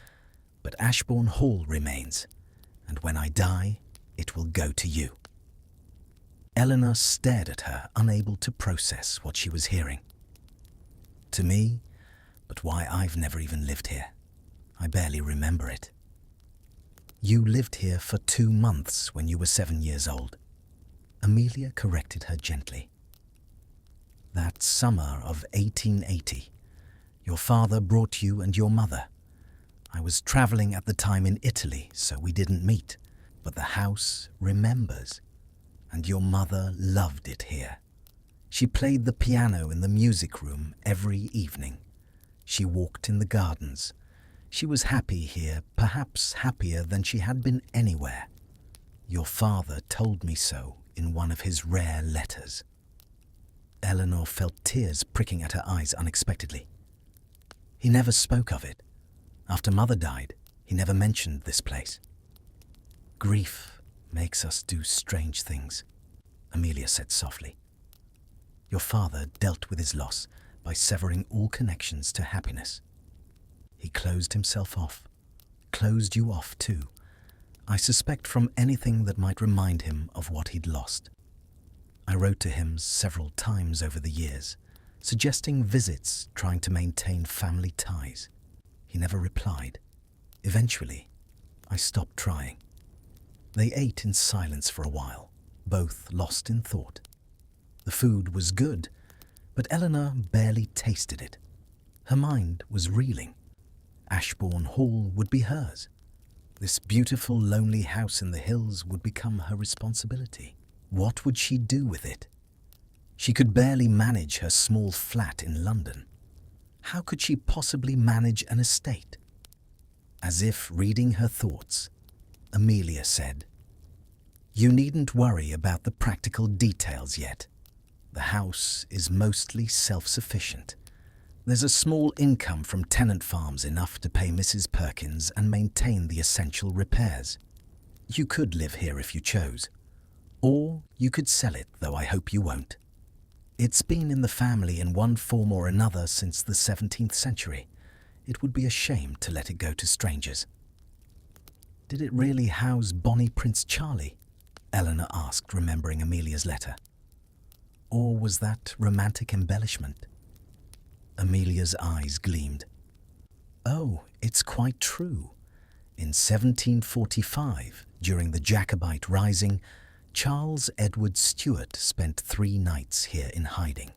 But Ashbourne Hall remains, and when I die, it will go to you." Eleanor stared at her, unable to process what she was hearing. "To me? But why, I've never even lived here. I barely remember it." "You lived here for 2 months when you were 7 years old," Amelia corrected her gently. "That summer of 1880, your father brought you and your mother. I was traveling at the time in Italy, so we didn't meet, but the house remembers, and your mother loved it here. She played the piano in the music room every evening. She walked in the gardens. She was happy here, perhaps happier than she had been anywhere. Your father told me so in one of his rare letters." Eleanor felt tears pricking at her eyes unexpectedly. "He never spoke of it. After Mother died, he never mentioned this place." "Grief makes us do strange things," Amelia said softly. "Your father dealt with his loss by severing all connections to happiness. He closed himself off, closed you off too, I suspect from anything that might remind him of what he'd lost. I wrote to him several times over the years, suggesting visits, trying to maintain family ties. He never replied. Eventually, I stopped trying. They ate in silence for a while, both lost in thought. The food was good, but Eleanor barely tasted it. Her mind was reeling. Ashbourne Hall would be hers. This beautiful, lonely house in the hills would become her responsibility. What would she do with it? She could barely manage her small flat in London. How could she possibly manage an estate? As if reading her thoughts, Amelia said, "You needn't worry about the practical details yet. The house is mostly self-sufficient. There's a small income from tenant farms, enough to pay Mrs. Perkins and maintain the essential repairs. You could live here if you chose. Or you could sell it, though I hope you won't. It's been in the family in one form or another since the 17th century. It would be a shame to let it go to strangers." "Did it really house bonny Prince Charlie?" Eleanor asked, remembering Amelia's letter. "Or was that romantic embellishment?" Amelia's eyes gleamed. "Oh, it's quite true. In 1745, during the Jacobite Rising, Charles Edward Stuart spent 3 nights here in hiding.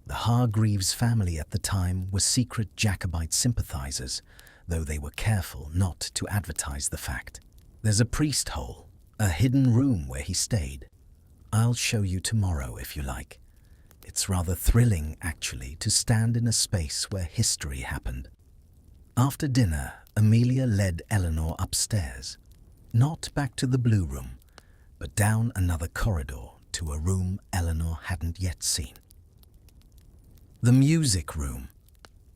The Hargreaves family at the time were secret Jacobite sympathizers, though they were careful not to advertise the fact. There's a priest hole, a hidden room where he stayed. I'll show you tomorrow if you like. It's rather thrilling, actually, to stand in a space where history happened." After dinner, Amelia led Eleanor upstairs, not back to the blue room, but down another corridor to a room Eleanor hadn't yet seen. "The music room,"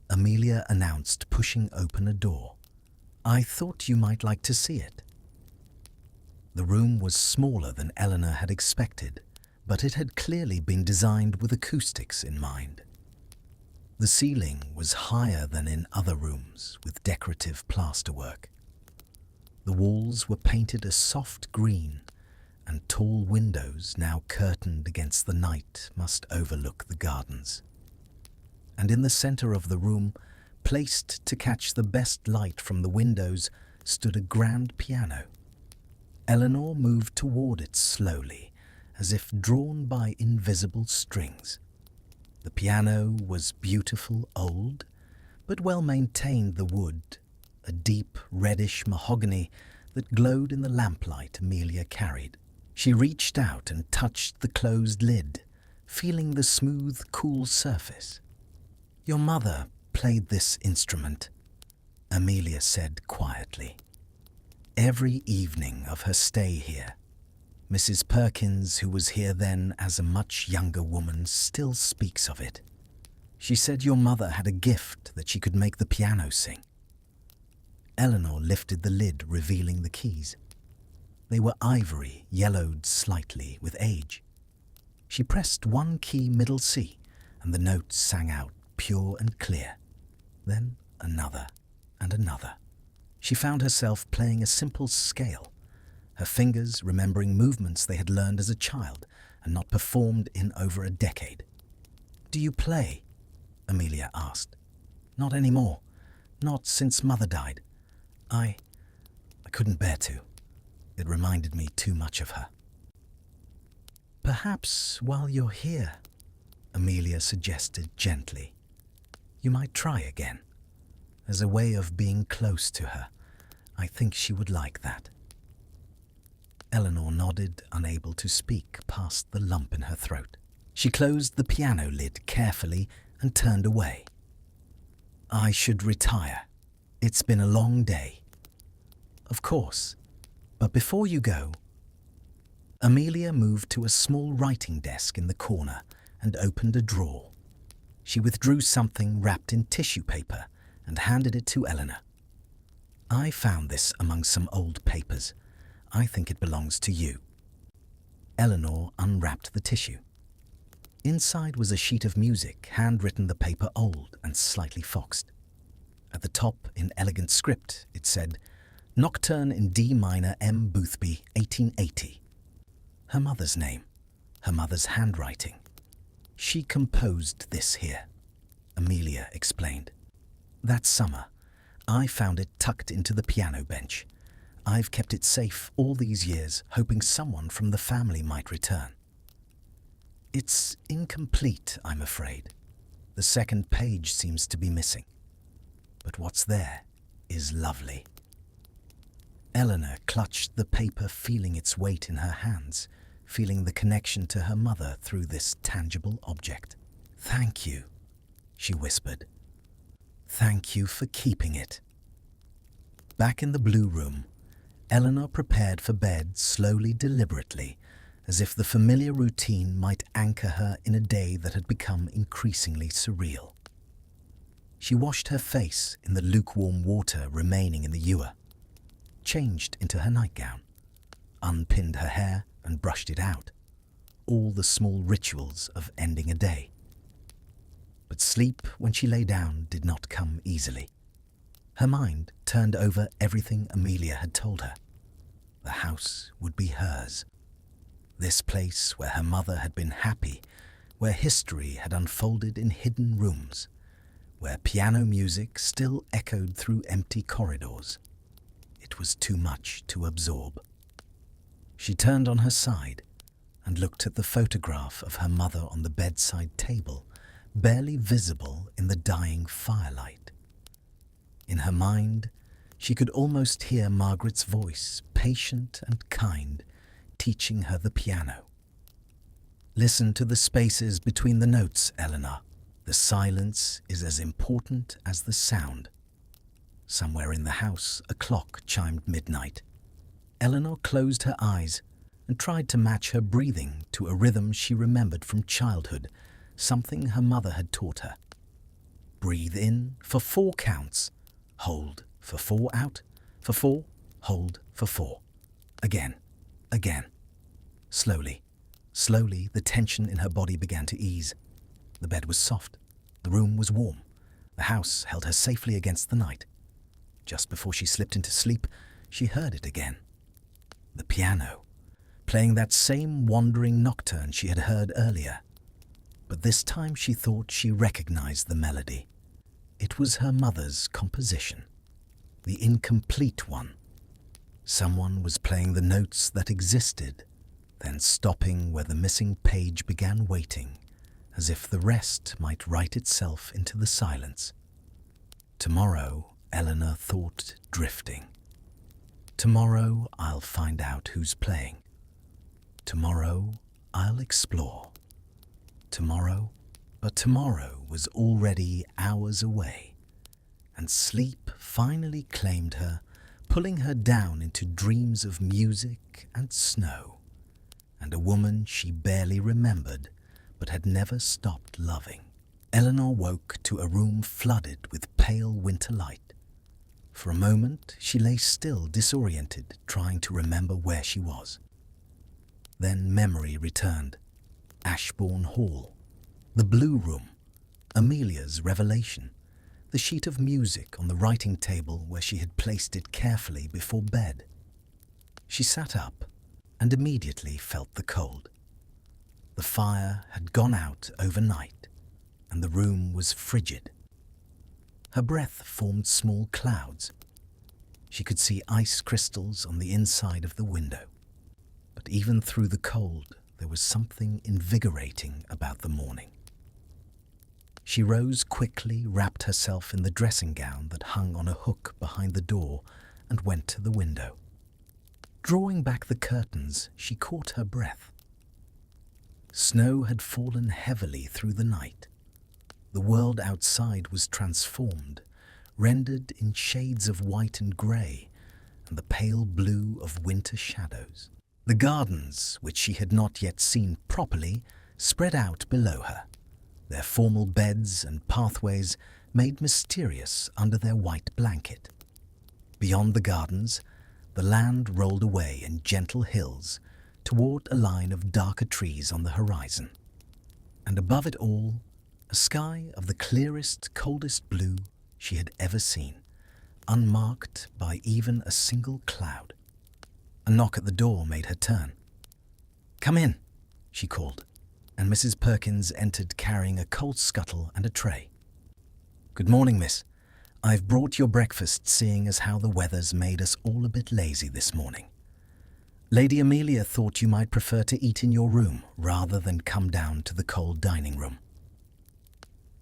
Amelia announced, pushing open a door. "I thought you might like to see it." The room was smaller than Eleanor had expected, but it had clearly been designed with acoustics in mind. The ceiling was higher than in other rooms with decorative plasterwork. The walls were painted a soft green, and tall windows, now curtained against the night, must overlook the gardens. And in the center of the room, placed to catch the best light from the windows, stood a grand piano. Eleanor moved toward it slowly, as if drawn by invisible strings. The piano was beautiful old, but well-maintained. The wood, a deep reddish mahogany that glowed in the lamplight Amelia carried. She reached out and touched the closed lid, feeling the smooth, cool surface. "Your mother played this instrument," Amelia said quietly. "Every evening of her stay here. Mrs. Perkins, who was here then as a much younger woman, still speaks of it. She said your mother had a gift that she could make the piano sing." Eleanor lifted the lid, revealing the keys. They were ivory, yellowed slightly with age. She pressed one key, middle C, and the notes sang out pure and clear. Then another and another. She found herself playing a simple scale, her fingers remembering movements they had learned as a child and not performed in over a decade. "Do you play?" Amelia asked. "Not anymore. Not since Mother died. I couldn't bear to. It reminded me too much of her." "Perhaps while you're here," Amelia suggested gently, "you might try again. As a way of being close to her. I think she would like that." Eleanor nodded, unable to speak past the lump in her throat. She closed the piano lid carefully and turned away. "I should retire. It's been a long day." "Of course. But before you go..." Amelia moved to a small writing desk in the corner and opened a drawer. She withdrew something wrapped in tissue paper and handed it to Eleanor. "I found this among some old papers. I think it belongs to you." Eleanor unwrapped the tissue. Inside was a sheet of music, handwritten, the paper old and slightly foxed. At the top, in elegant script, it said, "Nocturne in D minor, M. Boothby, 1880. Her mother's name, her mother's handwriting. "She composed this here," Amelia explained. "That summer, I found it tucked into the piano bench. I've kept it safe all these years, hoping someone from the family might return. It's incomplete, I'm afraid. The second page seems to be missing. But what's there is lovely." Eleanor clutched the paper, feeling its weight in her hands, feeling the connection to her mother through this tangible object. "Thank you," she whispered. "Thank you for keeping it." Back in the blue room, Eleanor prepared for bed slowly, deliberately, as if the familiar routine might anchor her in a day that had become increasingly surreal. She washed her face in the lukewarm water remaining in the ewer, changed into her nightgown, unpinned her hair and brushed it out, all the small rituals of ending a day. But sleep, when she lay down, did not come easily. Her mind turned over everything Amelia had told her. The house would be hers. This place where her mother had been happy, where history had unfolded in hidden rooms, where piano music still echoed through empty corridors. It was too much to absorb. She turned on her side and looked at the photograph of her mother on the bedside table, barely visible in the dying firelight. In her mind, she could almost hear Margaret's voice, patient and kind, teaching her the piano. "Listen to the spaces between the notes, Eleanor. The silence is as important as the sound." Somewhere in the house, a clock chimed midnight. Eleanor closed her eyes and tried to match her breathing to a rhythm she remembered from childhood, something her mother had taught her. Breathe in for 4 counts, hold for 4 out, for 4, hold for 4. Again, again. Slowly, slowly, the tension in her body began to ease. The bed was soft, the room was warm, the house held her safely against the night. Just before she slipped into sleep, she heard it again. The piano, playing that same wandering nocturne she had heard earlier. But this time she thought she recognized the melody. It was her mother's composition, the incomplete one. Someone was playing the notes that existed, then stopping where the missing page began waiting, as if the rest might write itself into the silence. Tomorrow, Eleanor thought, drifting. Tomorrow I'll find out who's playing. Tomorrow I'll explore. Tomorrow, but tomorrow was already hours away, and sleep finally claimed her, pulling her down into dreams of music and snow, and a woman she barely remembered but had never stopped loving. Eleanor woke to a room flooded with pale winter light. For a moment she lay still, disoriented, trying to remember where she was. Then memory returned. Ashbourne Hall, the blue room, Amelia's revelation, the sheet of music on the writing table where she had placed it carefully before bed. She sat up and immediately felt the cold. The fire had gone out overnight, and the room was frigid. Her breath formed small clouds. She could see ice crystals on the inside of the window. But even through the cold, there was something invigorating about the morning. She rose quickly, wrapped herself in the dressing gown that hung on a hook behind the door, and went to the window. Drawing back the curtains, she caught her breath. Snow had fallen heavily through the night. The world outside was transformed, rendered in shades of white and grey, and the pale blue of winter shadows. The gardens, which she had not yet seen properly, spread out below her, their formal beds and pathways made mysterious under their white blanket. Beyond the gardens, the land rolled away in gentle hills toward a line of darker trees on the horizon. And above it all, a sky of the clearest, coldest blue she had ever seen, unmarked by even a single cloud. A knock at the door made her turn. "Come in," she called, and Mrs. Perkins entered carrying a coal scuttle and a tray. "Good morning, miss. I've brought your breakfast, seeing as how the weather's made us all a bit lazy this morning. Lady Amelia thought you might prefer to eat in your room rather than come down to the cold dining room."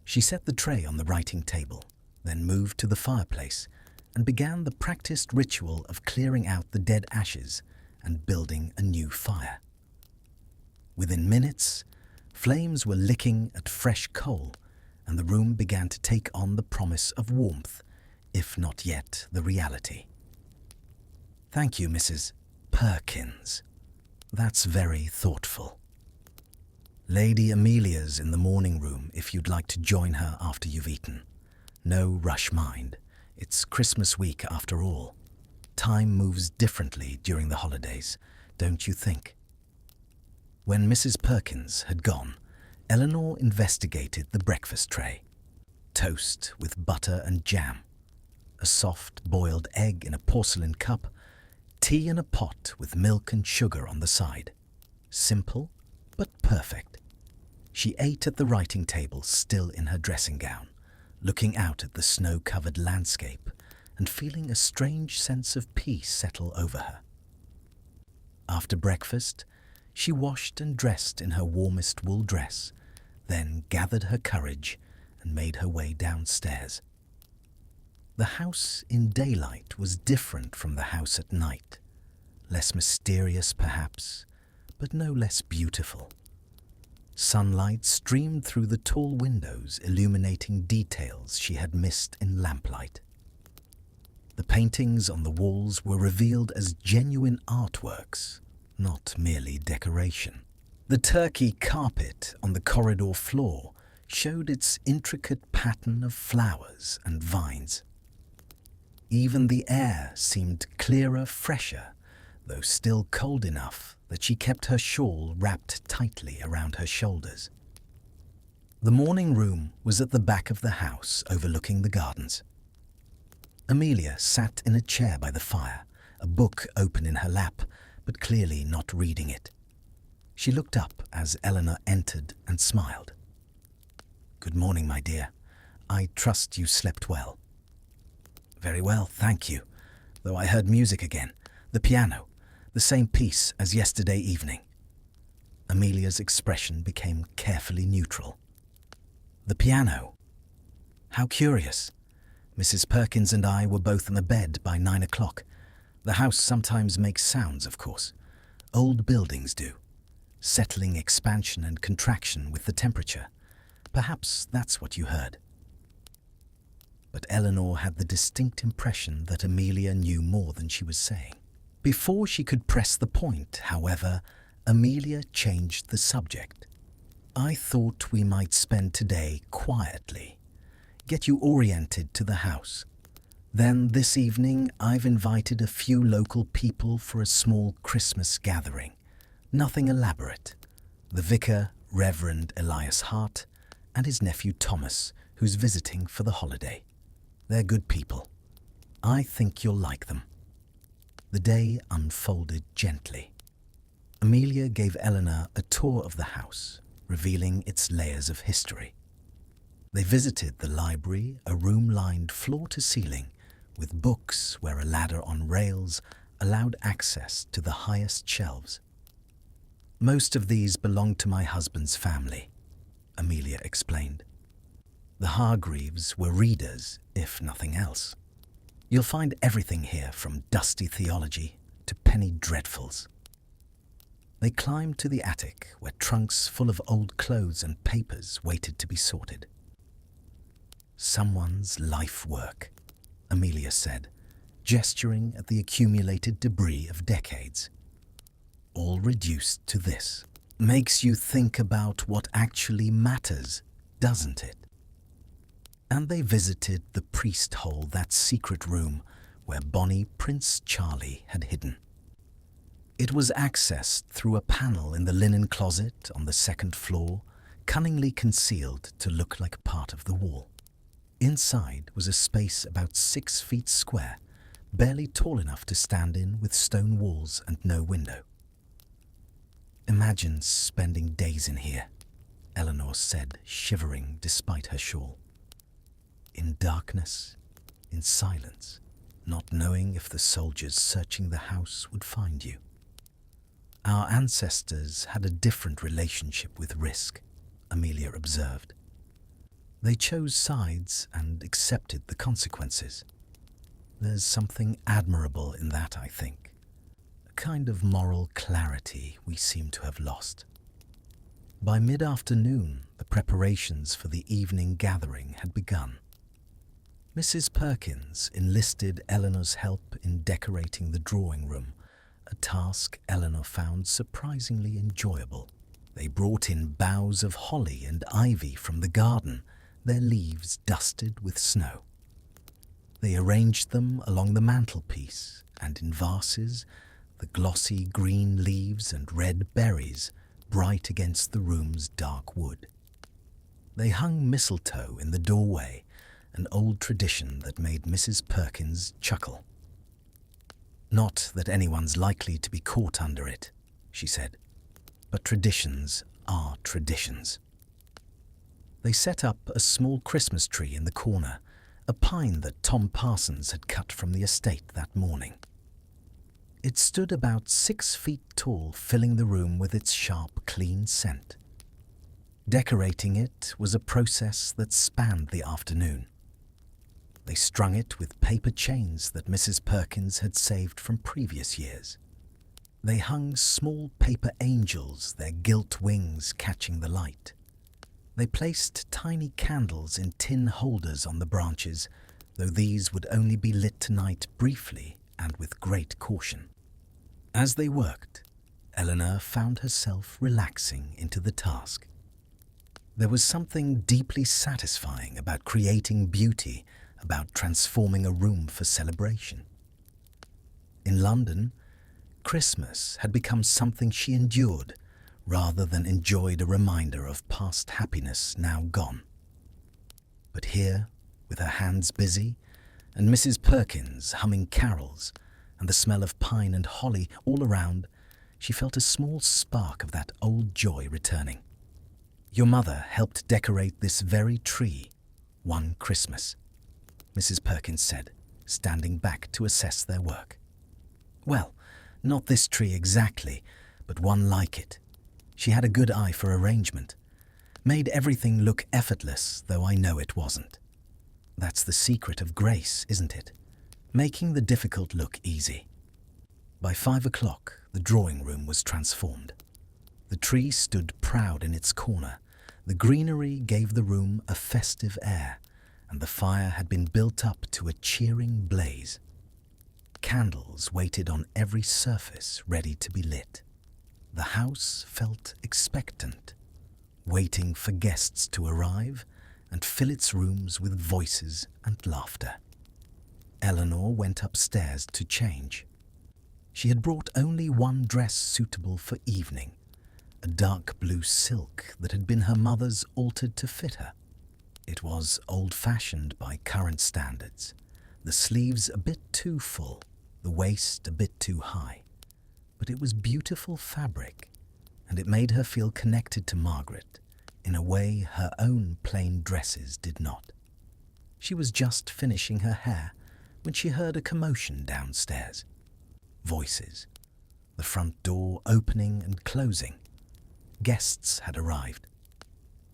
She set the tray on the writing table, then moved to the fireplace and began the practiced ritual of clearing out the dead ashes and building a new fire. Within minutes, flames were licking at fresh coal, and the room began to take on the promise of warmth, if not yet the reality. "Thank you, Mrs. Perkins. That's very thoughtful. Lady Amelia's in the morning room if you'd like to join her after you've eaten. No rush, mind. It's Christmas week after all. Time moves differently during the holidays, don't you think?" When Mrs. Perkins had gone, Eleanor investigated the breakfast tray. Toast with butter and jam, a soft boiled egg in a porcelain cup, tea in a pot with milk and sugar on the side. Simple, but perfect. She ate at the writing table, still in her dressing gown, looking out at the snow-covered landscape and feeling a strange sense of peace settle over her. After breakfast, she washed and dressed in her warmest wool dress, then gathered her courage and made her way downstairs. The house in daylight was different from the house at night, less mysterious perhaps, but no less beautiful. Sunlight streamed through the tall windows, illuminating details she had missed in lamplight. paintings on the walls were revealed as genuine artworks, not merely decoration. The turkey carpet on the corridor floor showed its intricate pattern of flowers and vines. Even the air seemed clearer, fresher, though still cold enough that she kept her shawl wrapped tightly around her shoulders. The morning room was at the back of the house, overlooking the gardens. Amelia sat in a chair by the fire, a book open in her lap, but clearly not reading it. She looked up as Eleanor entered and smiled. "Good morning, my dear. I trust you slept well." "Very well, thank you, though I heard music again. The piano, the same piece as yesterday evening." Amelia's expression became carefully neutral. "The piano? How curious. Mrs. Perkins and I were both in the bed by 9 o'clock. The house sometimes makes sounds, of course. Old buildings do. Settling expansion and contraction with the temperature. Perhaps that's what you heard." But Eleanor had the distinct impression that Amelia knew more than she was saying. Before she could press the point, however, Amelia changed the subject. "I thought we might spend today quietly, get you oriented to the house. Then this evening I've invited a few local people for a small Christmas gathering. Nothing elaborate. The vicar, Reverend Elias Hart, and his nephew Thomas, who's visiting for the holiday. They're good people. I think you'll like them." The day unfolded gently. Amelia gave Eleanor a tour of the house, revealing its layers of history. They visited the library, a room lined floor to ceiling, with books where a ladder on rails allowed access to the highest shelves. "Most of these belong to my husband's family," Amelia explained. "The Hargreaves were readers, if nothing else. You'll find everything here from dusty theology to penny dreadfuls." They climbed to the attic, where trunks full of old clothes and papers waited to be sorted. "Someone's life work," Amelia said, gesturing at the accumulated debris of decades. "All reduced to this. Makes you think about what actually matters, doesn't it?" And they visited the priest hole, that secret room where Bonnie Prince Charlie had hidden. It was accessed through a panel in the linen closet on the second floor, cunningly concealed to look like part of the wall. Inside was a space about 6 feet square, barely tall enough to stand in, with stone walls and no window. "Imagine spending days in here," Eleanor said, shivering despite her shawl. "In darkness, in silence, not knowing if the soldiers searching the house would find you. Our ancestors had a different relationship with risk," Amelia observed. "They chose sides and accepted the consequences. There's something admirable in that, I think. A kind of moral clarity we seem to have lost." By mid-afternoon, the preparations for the evening gathering had begun. Mrs. Perkins enlisted Eleanor's help in decorating the drawing room, a task Eleanor found surprisingly enjoyable. They brought in boughs of holly and ivy from the garden, their leaves dusted with snow. They arranged them along the mantelpiece, and in vases, the glossy green leaves and red berries bright against the room's dark wood. They hung mistletoe in the doorway, an old tradition that made Mrs. Perkins chuckle. "Not that anyone's likely to be caught under it," she said, "but traditions are traditions." They set up a small Christmas tree in the corner, a pine that Tom Parsons had cut from the estate that morning. It stood about 6 feet tall, filling the room with its sharp, clean scent. Decorating it was a process that spanned the afternoon. They strung it with paper chains that Mrs. Perkins had saved from previous years. They hung small paper angels, their gilt wings catching the light. They placed tiny candles in tin holders on the branches, though these would only be lit tonight briefly and with great caution. As they worked, Eleanor found herself relaxing into the task. There was something deeply satisfying about creating beauty, about transforming a room for celebration. In London, Christmas had become something she endured rather than enjoyed, a reminder of past happiness now gone. But here, with her hands busy, and Mrs. Perkins humming carols, and the smell of pine and holly all around, she felt a small spark of that old joy returning. "Your mother helped decorate this very tree one Christmas," Mrs. Perkins said, standing back to assess their work. "Well, not this tree exactly, but one like it. She had a good eye for arrangement. Made everything look effortless, though I know it wasn't. That's the secret of grace, isn't it? Making the difficult look easy." By 5 o'clock, the drawing room was transformed. The tree stood proud in its corner. The greenery gave the room a festive air, and the fire had been built up to a cheering blaze. Candles waited on every surface, ready to be lit. The house felt expectant, waiting for guests to arrive and fill its rooms with voices and laughter. Eleanor went upstairs to change. She had brought only one dress suitable for evening, a dark blue silk that had been her mother's altered to fit her. It was old-fashioned by current standards, the sleeves a bit too full, the waist a bit too high. But it was beautiful fabric, and it made her feel connected to Margaret in a way her own plain dresses did not. She was just finishing her hair when she heard a commotion downstairs. Voices, the front door opening and closing. Guests had arrived.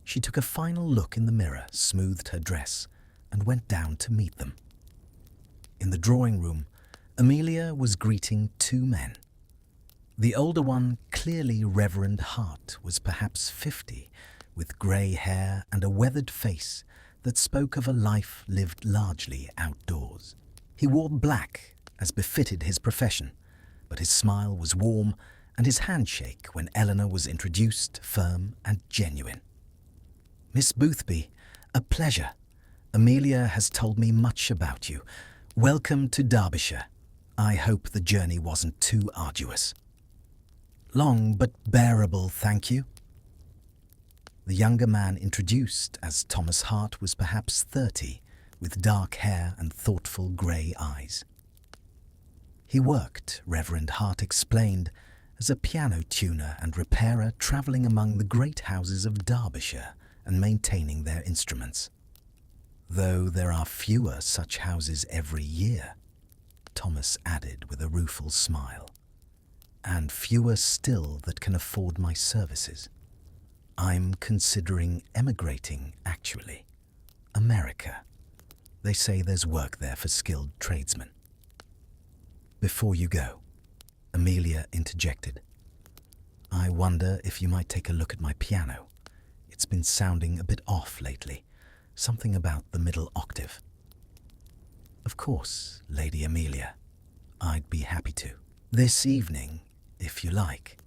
She took a final look in the mirror, smoothed her dress, and went down to meet them. In the drawing room, Amelia was greeting 2 men. The older one, clearly Reverend Hart, was perhaps 50, with grey hair and a weathered face that spoke of a life lived largely outdoors. He wore black, as befitted his profession, but his smile was warm and his handshake when Eleanor was introduced firm and genuine. "Miss Boothby, a pleasure. Amelia has told me much about you. Welcome to Derbyshire. I hope the journey wasn't too arduous." "Long but bearable, thank you." The younger man introduced as Thomas Hart was perhaps 30, with dark hair and thoughtful grey eyes. He worked, Reverend Hart explained, as a piano tuner and repairer travelling among the great houses of Derbyshire and maintaining their instruments. "Though there are fewer such houses every year," Thomas added with a rueful smile, "and fewer still that can afford my services. I'm considering emigrating, actually. America. They say there's work there for skilled tradesmen." "Before you go," Amelia interjected, "I wonder if you might take a look at my piano. It's been sounding a bit off lately, something about the middle octave." "Of course, Lady Amelia. I'd be happy to. This evening, if you like."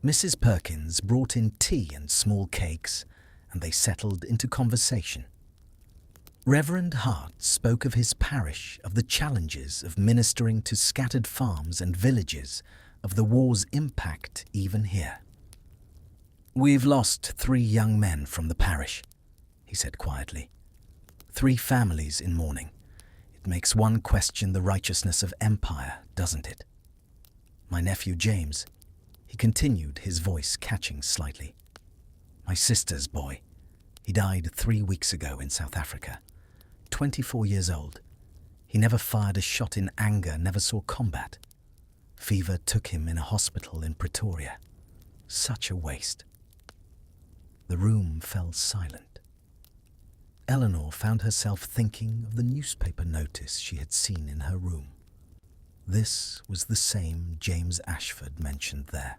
Mrs. Perkins brought in tea and small cakes, and they settled into conversation. Reverend Hart spoke of his parish, of the challenges of ministering to scattered farms and villages, of the war's impact even here. "We've lost 3 young men from the parish," he said quietly. 3 families in mourning. It makes one question the righteousness of empire, doesn't it? My nephew James," he continued, his voice catching slightly. "My sister's boy. He died 3 weeks ago in South Africa. 24 years old. He never fired a shot in anger, never saw combat. Fever took him in a hospital in Pretoria. Such a waste." The room fell silent. Eleanor found herself thinking of the newspaper notice she had seen in her room. This was the same James Ashford mentioned there.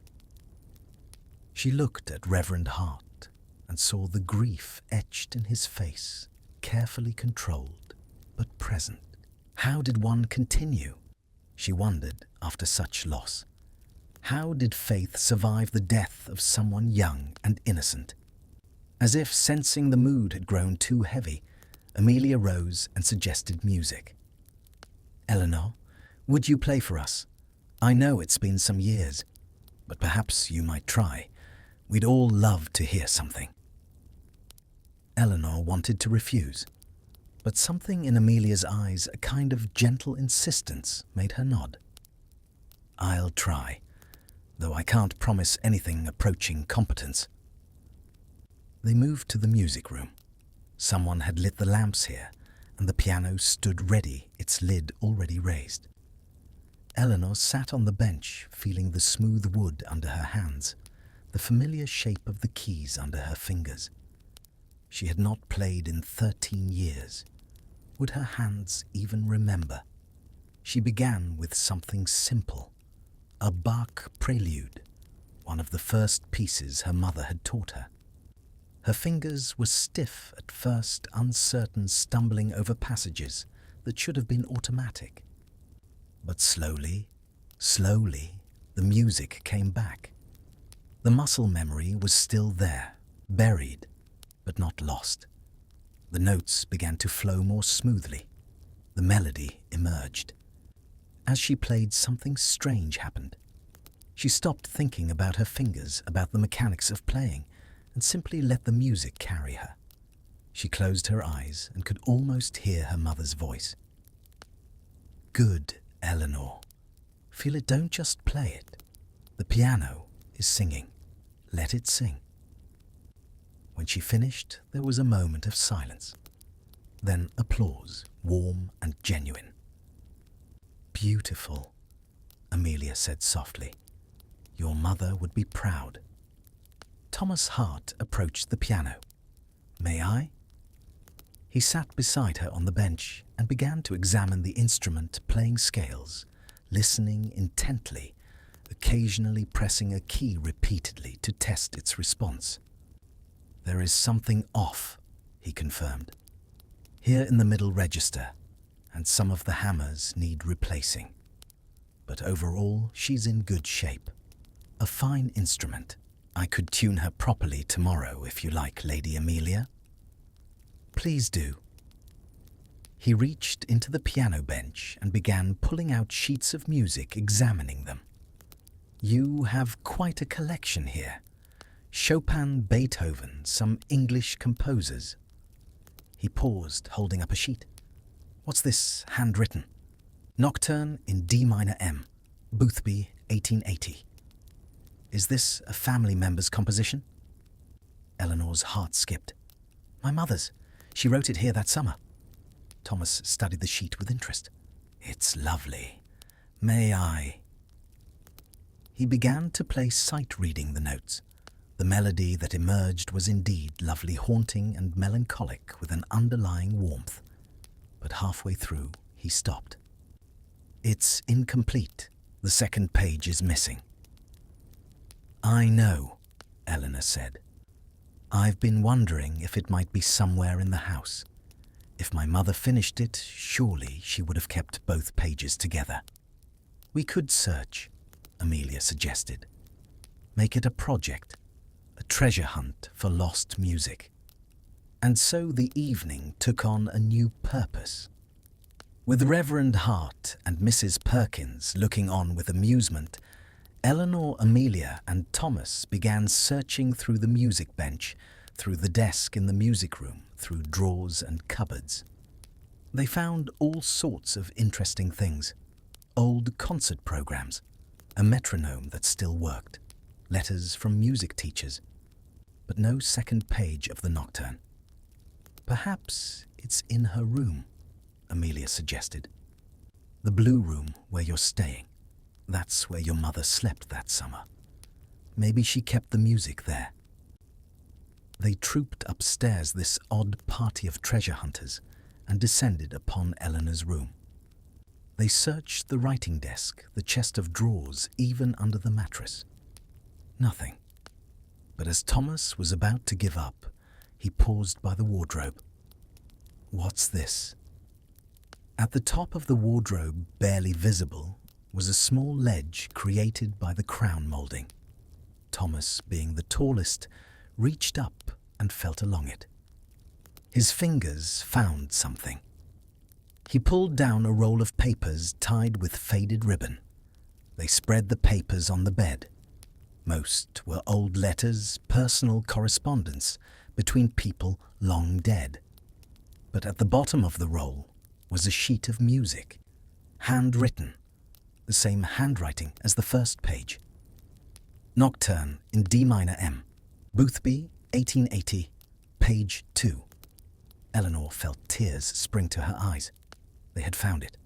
She looked at Reverend Hart and saw the grief etched in his face, carefully controlled, but present. How did one continue? She wondered after such loss. How did Faith survive the death of someone young and innocent? As if sensing the mood had grown too heavy, Amelia rose and suggested music. "Eleanor, would you play for us? I know it's been some years, but perhaps you might try. We'd all love to hear something." Eleanor wanted to refuse, but something in Amelia's eyes, a kind of gentle insistence, made her nod. "I'll try, though I can't promise anything approaching competence." They moved to the music room. Someone had lit the lamps here, and the piano stood ready, its lid already raised. Eleanor sat on the bench, feeling the smooth wood under her hands, the familiar shape of the keys under her fingers. She had not played in 13 years. Would her hands even remember? She began with something simple, a Bach prelude, one of the first pieces her mother had taught her. Her fingers were stiff at first, uncertain, stumbling over passages that should have been automatic. But slowly, the music came back. The muscle memory was still there, buried, but not lost. The notes began to flow more smoothly. The melody emerged. As she played, something strange happened. She stopped thinking about her fingers, about the mechanics of playing, and simply let the music carry her. She closed her eyes and could almost hear her mother's voice. "Good, Eleanor. Feel it, don't just play it. The piano is singing. Let it sing." When she finished, there was a moment of silence. Then applause, warm and genuine. "Beautiful," Amelia said softly. "Your mother would be proud." Thomas Hart approached the piano. "May I?" He sat beside her on the bench and began to examine the instrument, playing scales, listening intently, occasionally pressing a key repeatedly to test its response. "There is something off," he confirmed. "Here in the middle register, and some of the hammers need replacing. But overall, she's in good shape. A fine instrument. I could tune her properly tomorrow if you like, Lady Amelia." "Please do." He reached into the piano bench and began pulling out sheets of music, examining them. "You have quite a collection here. Chopin, Beethoven, some English composers." He paused, holding up a sheet. "What's this, handwritten? Nocturne in D minor M, Boothby, 1880. Is this a family member's composition?" Eleanor's heart skipped. "My mother's. She wrote it here that summer." Thomas studied the sheet with interest. "It's lovely. May I?" He began to play sight-reading the notes. The melody that emerged was indeed lovely, haunting and melancholic with an underlying warmth. But halfway through, he stopped. "It's incomplete. The second page is missing." "I know," Eleanor said. "I've been wondering if it might be somewhere in the house. If my mother finished it, surely she would have kept both pages together." "We could search," Amelia suggested. "Make it a project, a treasure hunt for lost music." And so the evening took on a new purpose. With Reverend Hart and Mrs. Perkins looking on with amusement, Eleanor, Amelia and Thomas began searching through the music bench, through the desk in the music room, through drawers and cupboards. They found all sorts of interesting things. Old concert programs, a metronome that still worked, letters from music teachers, but no second page of the nocturne. "Perhaps it's in her room," Amelia suggested. "The blue room where you're staying. That's where your mother slept that summer. Maybe she kept the music there." They trooped upstairs, this odd party of treasure hunters, and descended upon Eleanor's room. They searched the writing desk, the chest of drawers, even under the mattress. Nothing. But as Thomas was about to give up, he paused by the wardrobe. "What's this?" At the top of the wardrobe, barely visible, was a small ledge created by the crown moulding. Thomas, being the tallest, reached up and felt along it. His fingers found something. He pulled down a roll of papers tied with faded ribbon. They spread the papers on the bed. Most were old letters, personal correspondence between people long dead. But at the bottom of the roll was a sheet of music, handwritten, the same handwriting as the first page. Nocturne in D minor M, Boothby, 1880, page 2. Eleanor felt tears spring to her eyes. They had found it.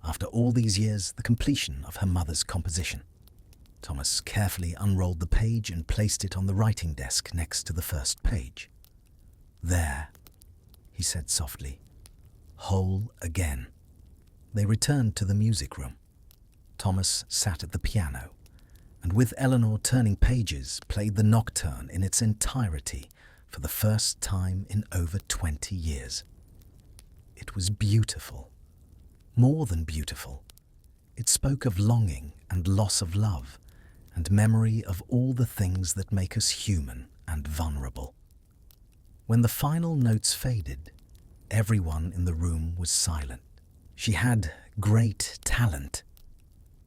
After all these years, the completion of her mother's composition. Thomas carefully unrolled the page and placed it on the writing desk next to the first page. There, he said softly, whole again. They returned to the music room. Thomas sat at the piano, and with Eleanor turning pages, played the Nocturne in its entirety for the first time in over 20 years. It was beautiful, more than beautiful. It spoke of longing and loss of love, and memory of all the things that make us human and vulnerable. When the final notes faded, everyone in the room was silent. She had great talent,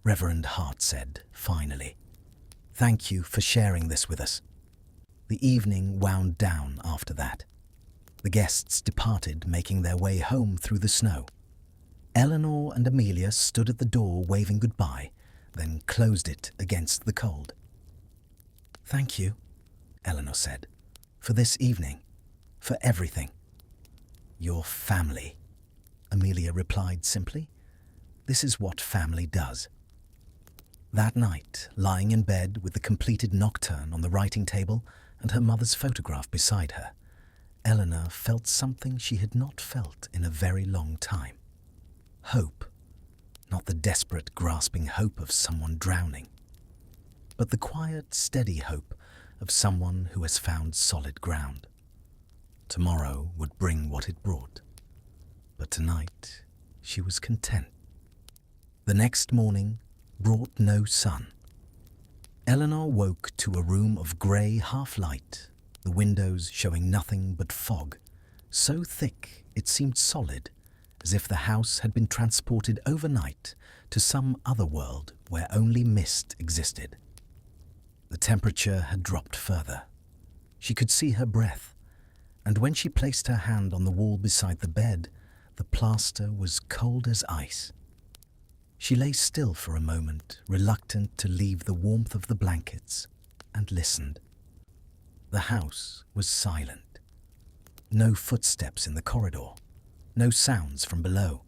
Reverend Hart said, finally. Thank you for sharing this with us. The evening wound down after that. The guests departed, making their way home through the snow. Eleanor and Amelia stood at the door waving goodbye, then closed it against the cold. Thank you, Eleanor said, for this evening, for everything. Your family, Amelia replied simply. This is what family does. That night, lying in bed with the completed Nocturne on the writing table and her mother's photograph beside her, Eleanor felt something she had not felt in a very long time. Hope, not the desperate, grasping hope of someone drowning, but the quiet, steady hope of someone who has found solid ground. Tomorrow would bring what it brought, but tonight she was content. The next morning brought no sun. Eleanor woke to a room of grey half-light, the windows showing nothing but fog, so thick it seemed solid, as if the house had been transported overnight to some other world where only mist existed. The temperature had dropped further. She could see her breath, and when she placed her hand on the wall beside the bed, the plaster was cold as ice. She lay still for a moment, reluctant to leave the warmth of the blankets, and listened. The house was silent. No footsteps in the corridor, no sounds from below.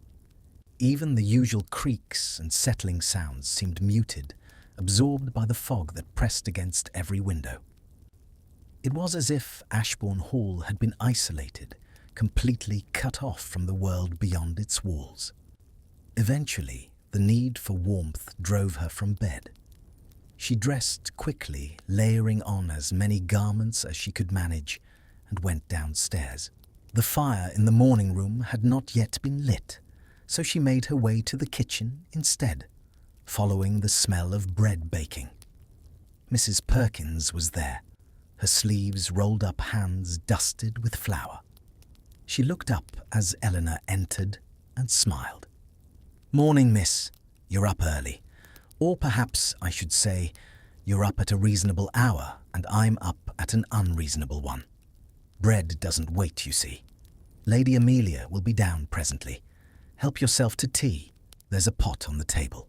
Even the usual creaks and settling sounds seemed muted, absorbed by the fog that pressed against every window. It was as if Ashbourne Hall had been isolated, completely cut off from the world beyond its walls. Eventually, the need for warmth drove her from bed. She dressed quickly, layering on as many garments as she could manage, and went downstairs. The fire in the morning room had not yet been lit, so she made her way to the kitchen instead, following the smell of bread baking. Mrs. Perkins was there, her sleeves rolled up, hands dusted with flour. She looked up as Eleanor entered and smiled. "Morning, miss. You're up early. Or perhaps I should say, you're up at a reasonable hour and I'm up at an unreasonable one. Bread doesn't wait, you see. Lady Amelia will be down presently. Help yourself to tea. There's a pot on the table."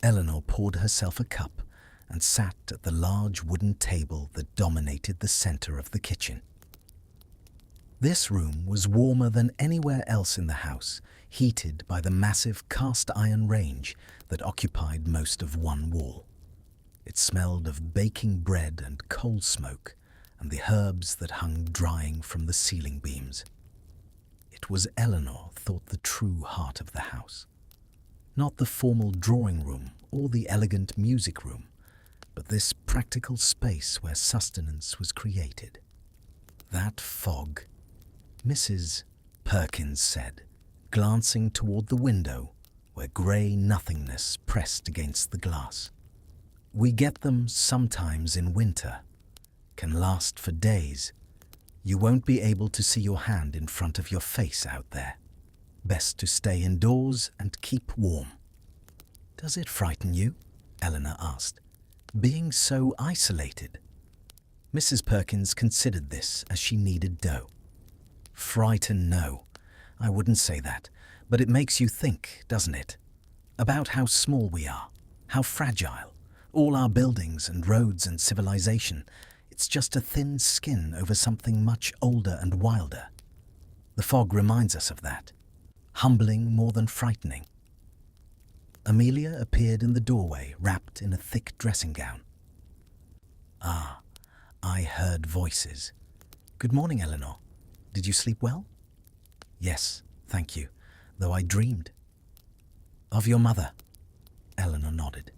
Eleanor poured herself a cup and sat at the large wooden table that dominated the center of the kitchen. This room was warmer than anywhere else in the house, heated by the massive cast-iron range that occupied most of one wall. It smelled of baking bread and coal smoke and the herbs that hung drying from the ceiling beams. It was, Eleanor thought, the true heart of the house. Not the formal drawing room or the elegant music room, but this practical space where sustenance was created. That fog, Mrs. Perkins said, glancing toward the window where grey nothingness pressed against the glass. We get them sometimes in winter, can last for days. You won't be able to see your hand in front of your face out there. Best to stay indoors and keep warm. Does it frighten you? Eleanor asked. Being so isolated. Mrs. Perkins considered this as she kneaded dough. Frighten, no. I wouldn't say that, but it makes you think, doesn't it? About how small we are, how fragile. All our buildings and roads and civilization, it's just a thin skin over something much older and wilder. The fog reminds us of that. Humbling more than frightening. Amelia appeared in the doorway, wrapped in a thick dressing gown. Ah, I heard voices. Good morning, Eleanor. Did you sleep well? Yes, thank you, though I dreamed. Of your mother? Eleanor nodded.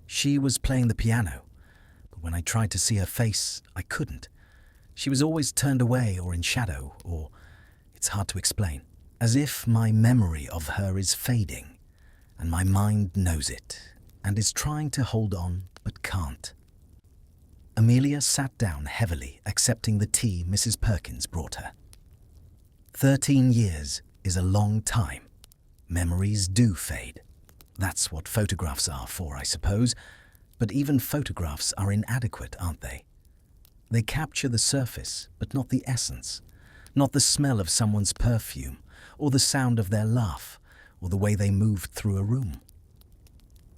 She was playing the piano, but when I tried to see her face, I couldn't. She was always turned away or in shadow, or it's hard to explain. As if my memory of her is fading, and my mind knows it, and is trying to hold on, but can't. Amelia sat down heavily, accepting the tea Mrs. Perkins brought her. 13 years is a long time. Memories do fade. That's what photographs are for, I suppose, but even photographs are inadequate, aren't they? They capture the surface, but not the essence, not the smell of someone's perfume, or the sound of their laugh, or the way they moved through a room.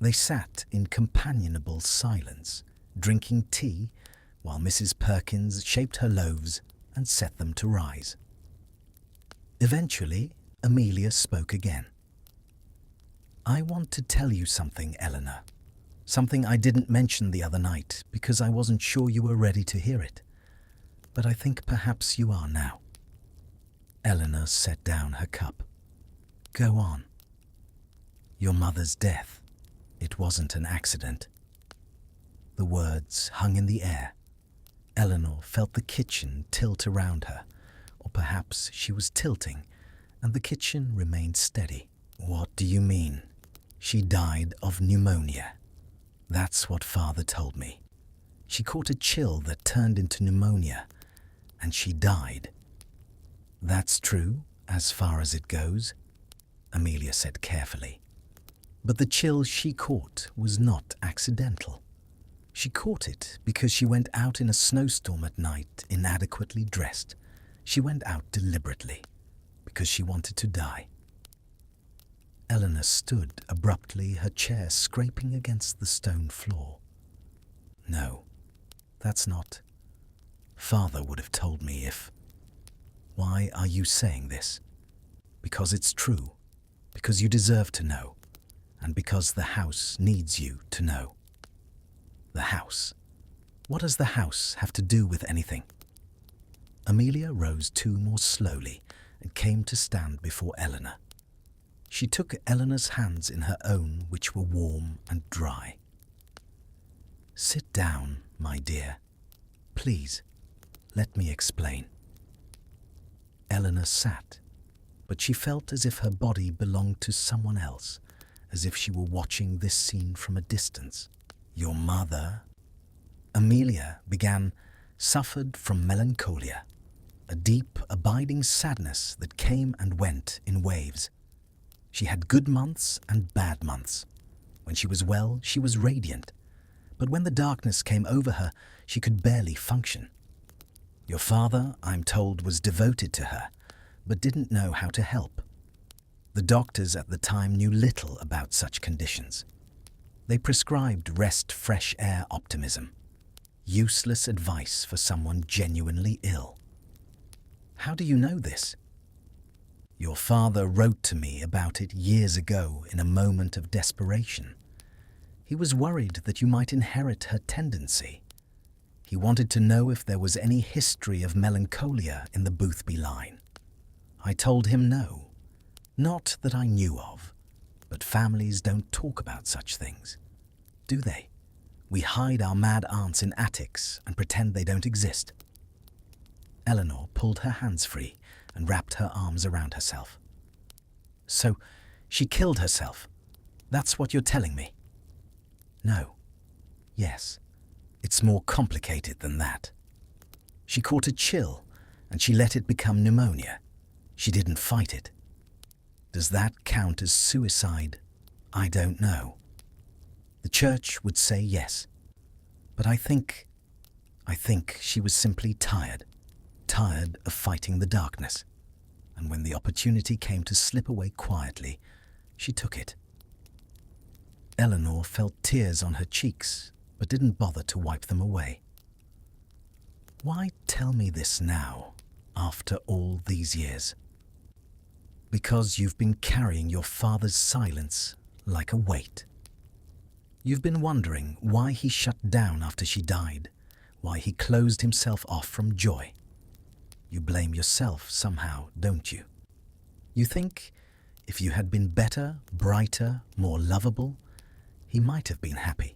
They sat in companionable silence, drinking tea, while Mrs. Perkins shaped her loaves and set them to rise. Eventually, Amelia spoke again. I want to tell you something, Eleanor. Something I didn't mention the other night because I wasn't sure you were ready to hear it. But I think perhaps you are now. Eleanor set down her cup. Go on. Your mother's death. It wasn't an accident. The words hung in the air. Eleanor felt the kitchen tilt around her, or perhaps she was tilting, and the kitchen remained steady. What do you mean? She died of pneumonia. That's what Father told me. She caught a chill that turned into pneumonia, and she died. That's true, as far as it goes, Amelia said carefully. But the chill she caught was not accidental. She caught it because she went out in a snowstorm at night, inadequately dressed. She went out deliberately, because she wanted to die. Eleanor stood abruptly, her chair scraping against the stone floor. No, that's not. Father would have told me if... Why are you saying this? Because it's true, because you deserve to know, and because the house needs you to know. The house. What does the house have to do with anything? Amelia rose too more slowly and came to stand before Eleanor. She took Eleanor's hands in her own, which were warm and dry. Sit down, my dear. Please, let me explain. Eleanor sat, but she felt as if her body belonged to someone else, as if she were watching this scene from a distance. Your mother, Amelia began, suffered from melancholia, a deep, abiding sadness that came and went in waves. She had good months and bad months. When she was well, she was radiant, but when the darkness came over her, she could barely function. Your father, I'm told, was devoted to her, but didn't know how to help. The doctors at the time knew little about such conditions. They prescribed rest, fresh air optimism. Useless advice for someone genuinely ill. How do you know this? Your father wrote to me about it years ago in a moment of desperation. He was worried that you might inherit her tendency. He wanted to know if there was any history of melancholia in the Boothby line. I told him no. Not that I knew of, but families don't talk about such things, do they? We hide our mad aunts in attics and pretend they don't exist. Eleanor pulled her hands free and wrapped her arms around herself. So, she killed herself. That's what you're telling me? No. Yes. It's more complicated than that. She caught a chill, and she let it become pneumonia. She didn't fight it. Does that count as suicide? I don't know. The church would say yes. But I think she was simply tired of fighting the darkness. And when the opportunity came to slip away quietly, she took it. Eleanor felt tears on her cheeks, but didn't bother to wipe them away. Why tell me this now, after all these years? Because you've been carrying your father's silence like a weight. You've been wondering why he shut down after she died, why he closed himself off from joy. You blame yourself somehow, don't you? You think if you had been better, brighter, more lovable, he might have been happy.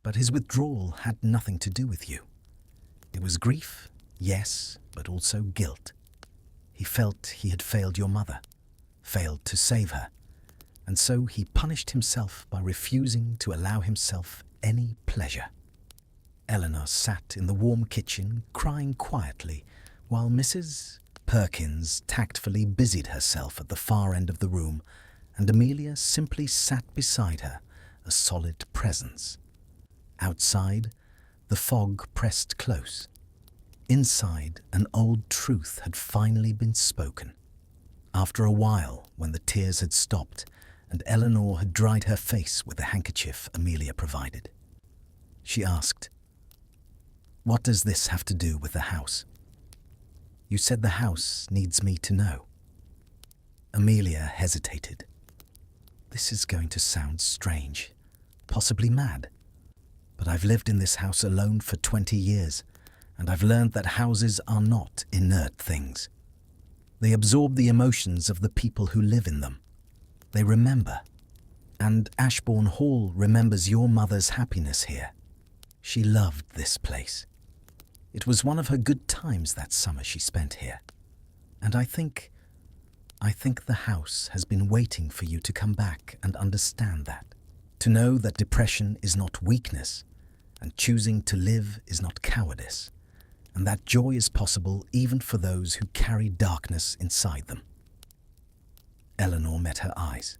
But his withdrawal had nothing to do with you. It was grief, yes, but also guilt. He felt he had failed your mother, failed to save her, and so he punished himself by refusing to allow himself any pleasure. Eleanor sat in the warm kitchen, crying quietly, while Mrs. Perkins tactfully busied herself at the far end of the room, and Amelia simply sat beside her, a solid presence. Outside, the fog pressed close. Inside, an old truth had finally been spoken. After a while, when the tears had stopped, and Eleanor had dried her face with the handkerchief Amelia provided, she asked, "What does this have to do with the house?" "You said the house needs me to know." Amelia hesitated. This is going to sound strange, possibly mad, but I've lived in this house alone for 20 years, and I've learned that houses are not inert things. They absorb the emotions of the people who live in them. They remember. And Ashbourne Hall remembers your mother's happiness here. She loved this place. It was one of her good times that summer she spent here. And I think the house has been waiting for you to come back and understand that. To know that depression is not weakness, and choosing to live is not cowardice, and that joy is possible even for those who carry darkness inside them. Eleanor met her eyes.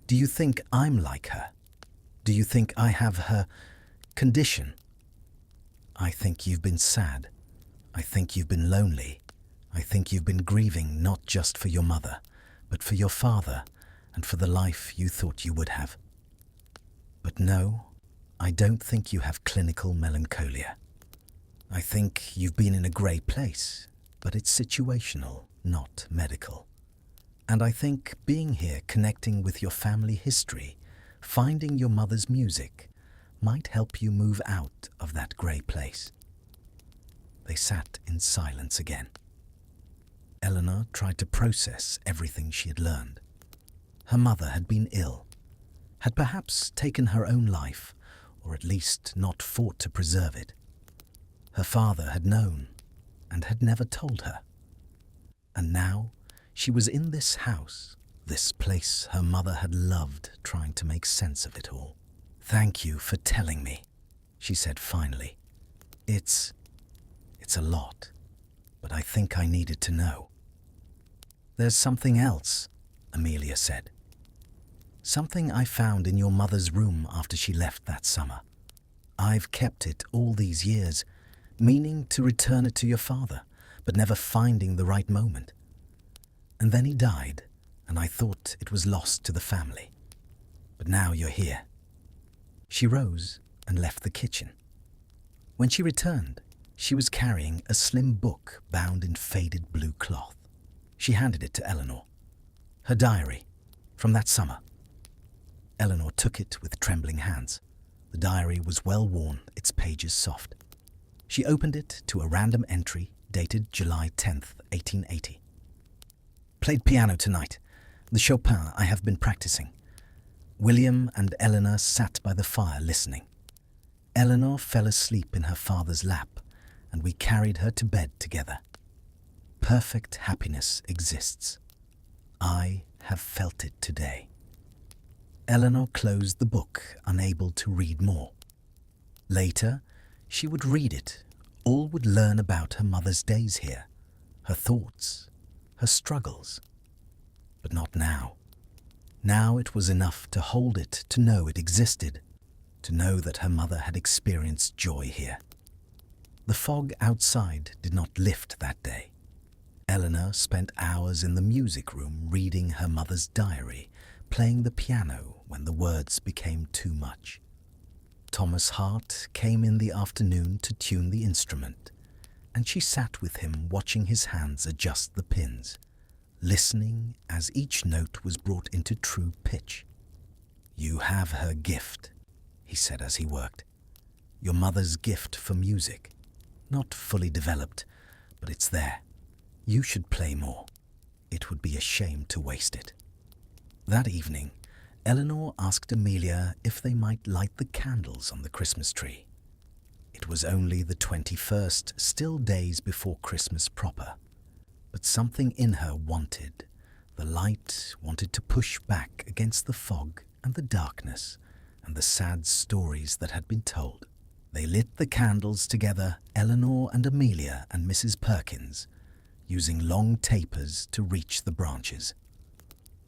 Do you think I'm like her? Do you think I have her condition? I think you've been sad. I think you've been lonely. I think you've been grieving not just for your mother, but for your father and for the life you thought you would have. But no, I don't think you have clinical melancholia. I think you've been in a grey place, but it's situational, not medical. And I think being here, connecting with your family history, finding your mother's music, might help you move out of that grey place. They sat in silence again. Eleanor tried to process everything she had learned. Her mother had been ill, had perhaps taken her own life, or at least not fought to preserve it. Her father had known and had never told her. And now she was in this house, this place her mother had loved, trying to make sense of it all. "Thank you for telling me," she said finally. It's a lot, but I think I needed to know." "There's something else," Amelia said. "Something I found in your mother's room after she left that summer. I've kept it all these years, meaning to return it to your father, but never finding the right moment. And then he died, and I thought it was lost to the family. But now you're here." She rose and left the kitchen. When she returned, she was carrying a slim book bound in faded blue cloth. She handed it to Eleanor. Her diary, from that summer. Eleanor took it with trembling hands. The diary was well worn, its pages soft. She opened it to a random entry dated July 10th, 1880. "Played piano tonight, the Chopin I have been practicing. William and Eleanor sat by the fire listening. Eleanor fell asleep in her father's lap, and we carried her to bed together. Perfect happiness exists. I have felt it today. Eleanor closed the book, unable to read more. Later, she would read it. All would learn about her mother's days here, her thoughts, her struggles. But not now. Now it was enough to hold it, to know it existed, to know that her mother had experienced joy here. The fog outside did not lift that day. Eleanor spent hours in the music room reading her mother's diary, playing the piano when the words became too much. Thomas Hart came in the afternoon to tune the instrument, and she sat with him watching his hands adjust the pins, listening as each note was brought into true pitch. "You have her gift," he said as he worked. "Your mother's gift for music. Not fully developed, but it's there. You should play more. It would be a shame to waste it." That evening, Eleanor asked Amelia if they might light the candles on the Christmas tree. It was only the 21st, still days before Christmas proper. But something in her wanted. The light wanted to push back against the fog and the darkness and the sad stories that had been told. They lit the candles together, Eleanor and Amelia and Mrs. Perkins, using long tapers to reach the branches.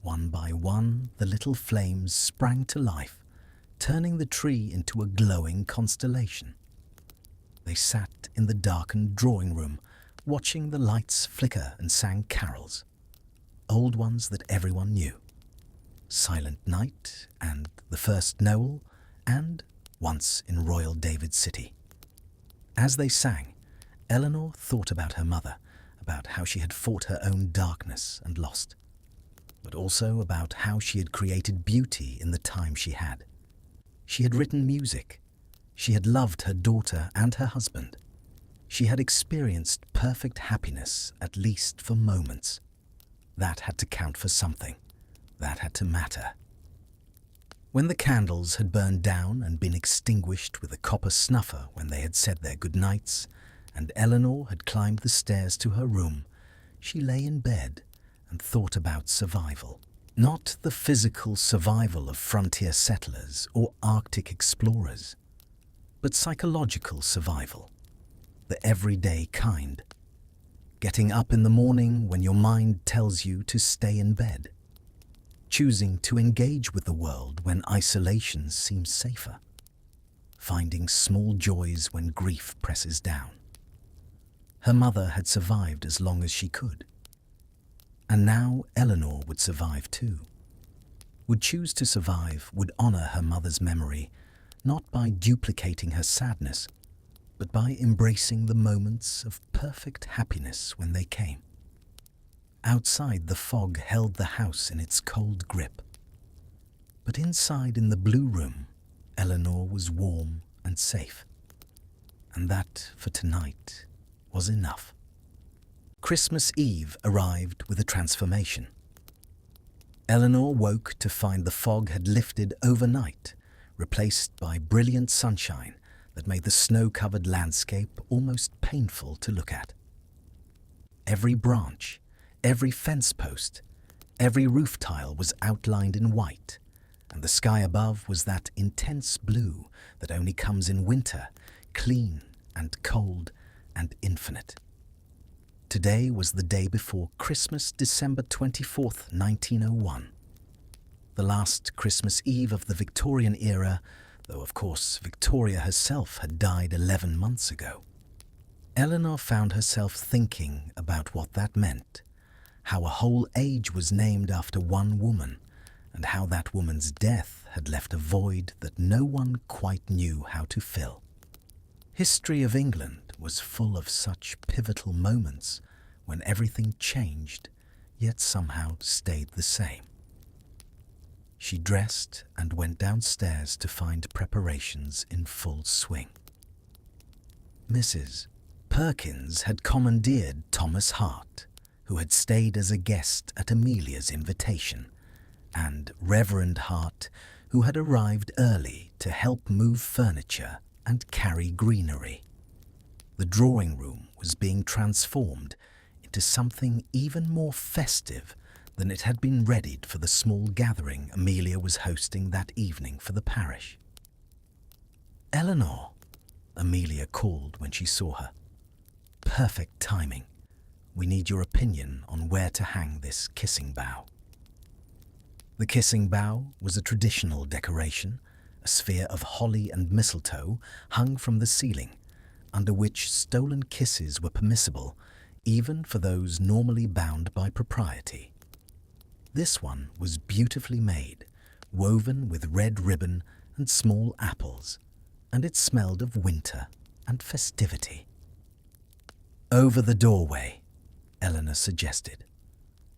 One by one, the little flames sprang to life, turning the tree into a glowing constellation. They sat in the darkened drawing room, watching the lights flicker and sang carols, old ones that everyone knew. Silent Night and The First Noel and Once in Royal David City. As they sang, Eleanor thought about her mother, about how she had fought her own darkness and lost, but also about how she had created beauty in the time she had. She had written music. She had loved her daughter and her husband. She had experienced perfect happiness, at least for moments. That had to count for something. That had to matter. When the candles had burned down and been extinguished with a copper snuffer when they had said their goodnights, and Eleanor had climbed the stairs to her room, she lay in bed and thought about survival. Not the physical survival of frontier settlers or Arctic explorers, but psychological survival, the everyday kind. Getting up in the morning when your mind tells you to stay in bed. Choosing to engage with the world when isolation seems safer. Finding small joys when grief presses down. Her mother had survived as long as she could. And now Eleanor would survive too. Would choose to survive, would honor her mother's memory, not by duplicating her sadness, but by embracing the moments of perfect happiness when they came. Outside, the fog held the house in its cold grip. But inside in the blue room, Eleanor was warm and safe. And that, for tonight, was enough. Christmas Eve arrived with a transformation. Eleanor woke to find the fog had lifted overnight, replaced by brilliant sunshine that made the snow-covered landscape almost painful to look at. Every branch, every fence post, every roof tile was outlined in white, and the sky above was that intense blue that only comes in winter, clean and cold and infinite. Today was the day before Christmas, December 24th, 1901. The last Christmas Eve of the Victorian era, though of course Victoria herself had died 11 months ago. Eleanor found herself thinking about what that meant, how a whole age was named after one woman, and how that woman's death had left a void that no one quite knew how to fill. History of England was full of such pivotal moments when everything changed, yet somehow stayed the same. She dressed and went downstairs to find preparations in full swing. Mrs. Perkins had commandeered Thomas Hart, who had stayed as a guest at Amelia's invitation, and Reverend Hart, who had arrived early to help move furniture and carry greenery. The drawing room was being transformed into something even more festive than it had been readied for the small gathering Amelia was hosting that evening for the parish. "Eleanor," Amelia called when she saw her. "Perfect timing. We need your opinion on where to hang this kissing bough." The kissing bough was a traditional decoration, a sphere of holly and mistletoe hung from the ceiling, under which stolen kisses were permissible, even for those normally bound by propriety. This one was beautifully made, woven with red ribbon and small apples, and it smelled of winter and festivity. "Over the doorway," Eleanor suggested.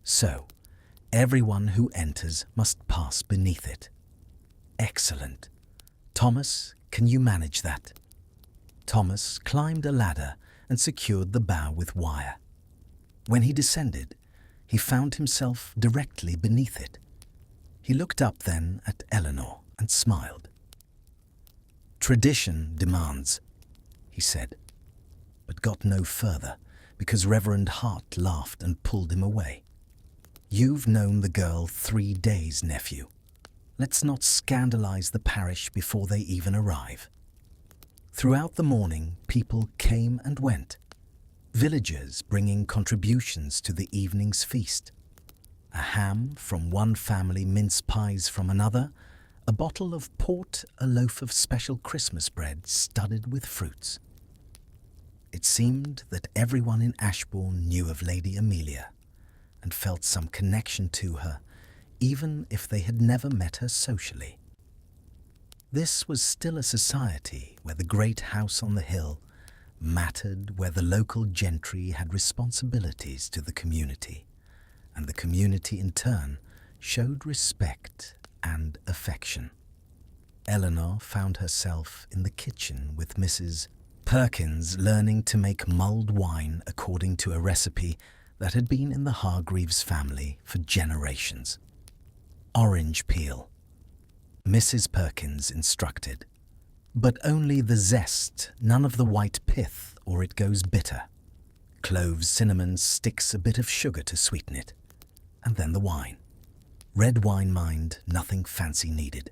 "So, everyone who enters must pass beneath it." "Excellent. Thomas, can you manage that?" Thomas climbed a ladder and secured the bough with wire. When he descended, he found himself directly beneath it. He looked up then at Eleanor and smiled. "Tradition demands," he said, but got no further because Reverend Hart laughed and pulled him away. "You've known the girl 3 days, nephew. Let's not scandalize the parish before they even arrive." Throughout the morning, people came and went, villagers bringing contributions to the evening's feast. A ham from one family, mince pies from another, a bottle of port, a loaf of special Christmas bread studded with fruits. It seemed that everyone in Ashbourne knew of Lady Amelia and felt some connection to her, even if they had never met her socially. This was still a society where the great house on the hill mattered, where the local gentry had responsibilities to the community, and the community in turn showed respect and affection. Eleanor found herself in the kitchen with Mrs. Perkins learning to make mulled wine according to a recipe that had been in the Hargreaves family for generations. "Orange peel," Mrs. Perkins instructed, "but only the zest, none of the white pith, or it goes bitter. Cloves, cinnamon, sticks, a bit of sugar to sweeten it, and then the wine. Red wine, mind, nothing fancy needed.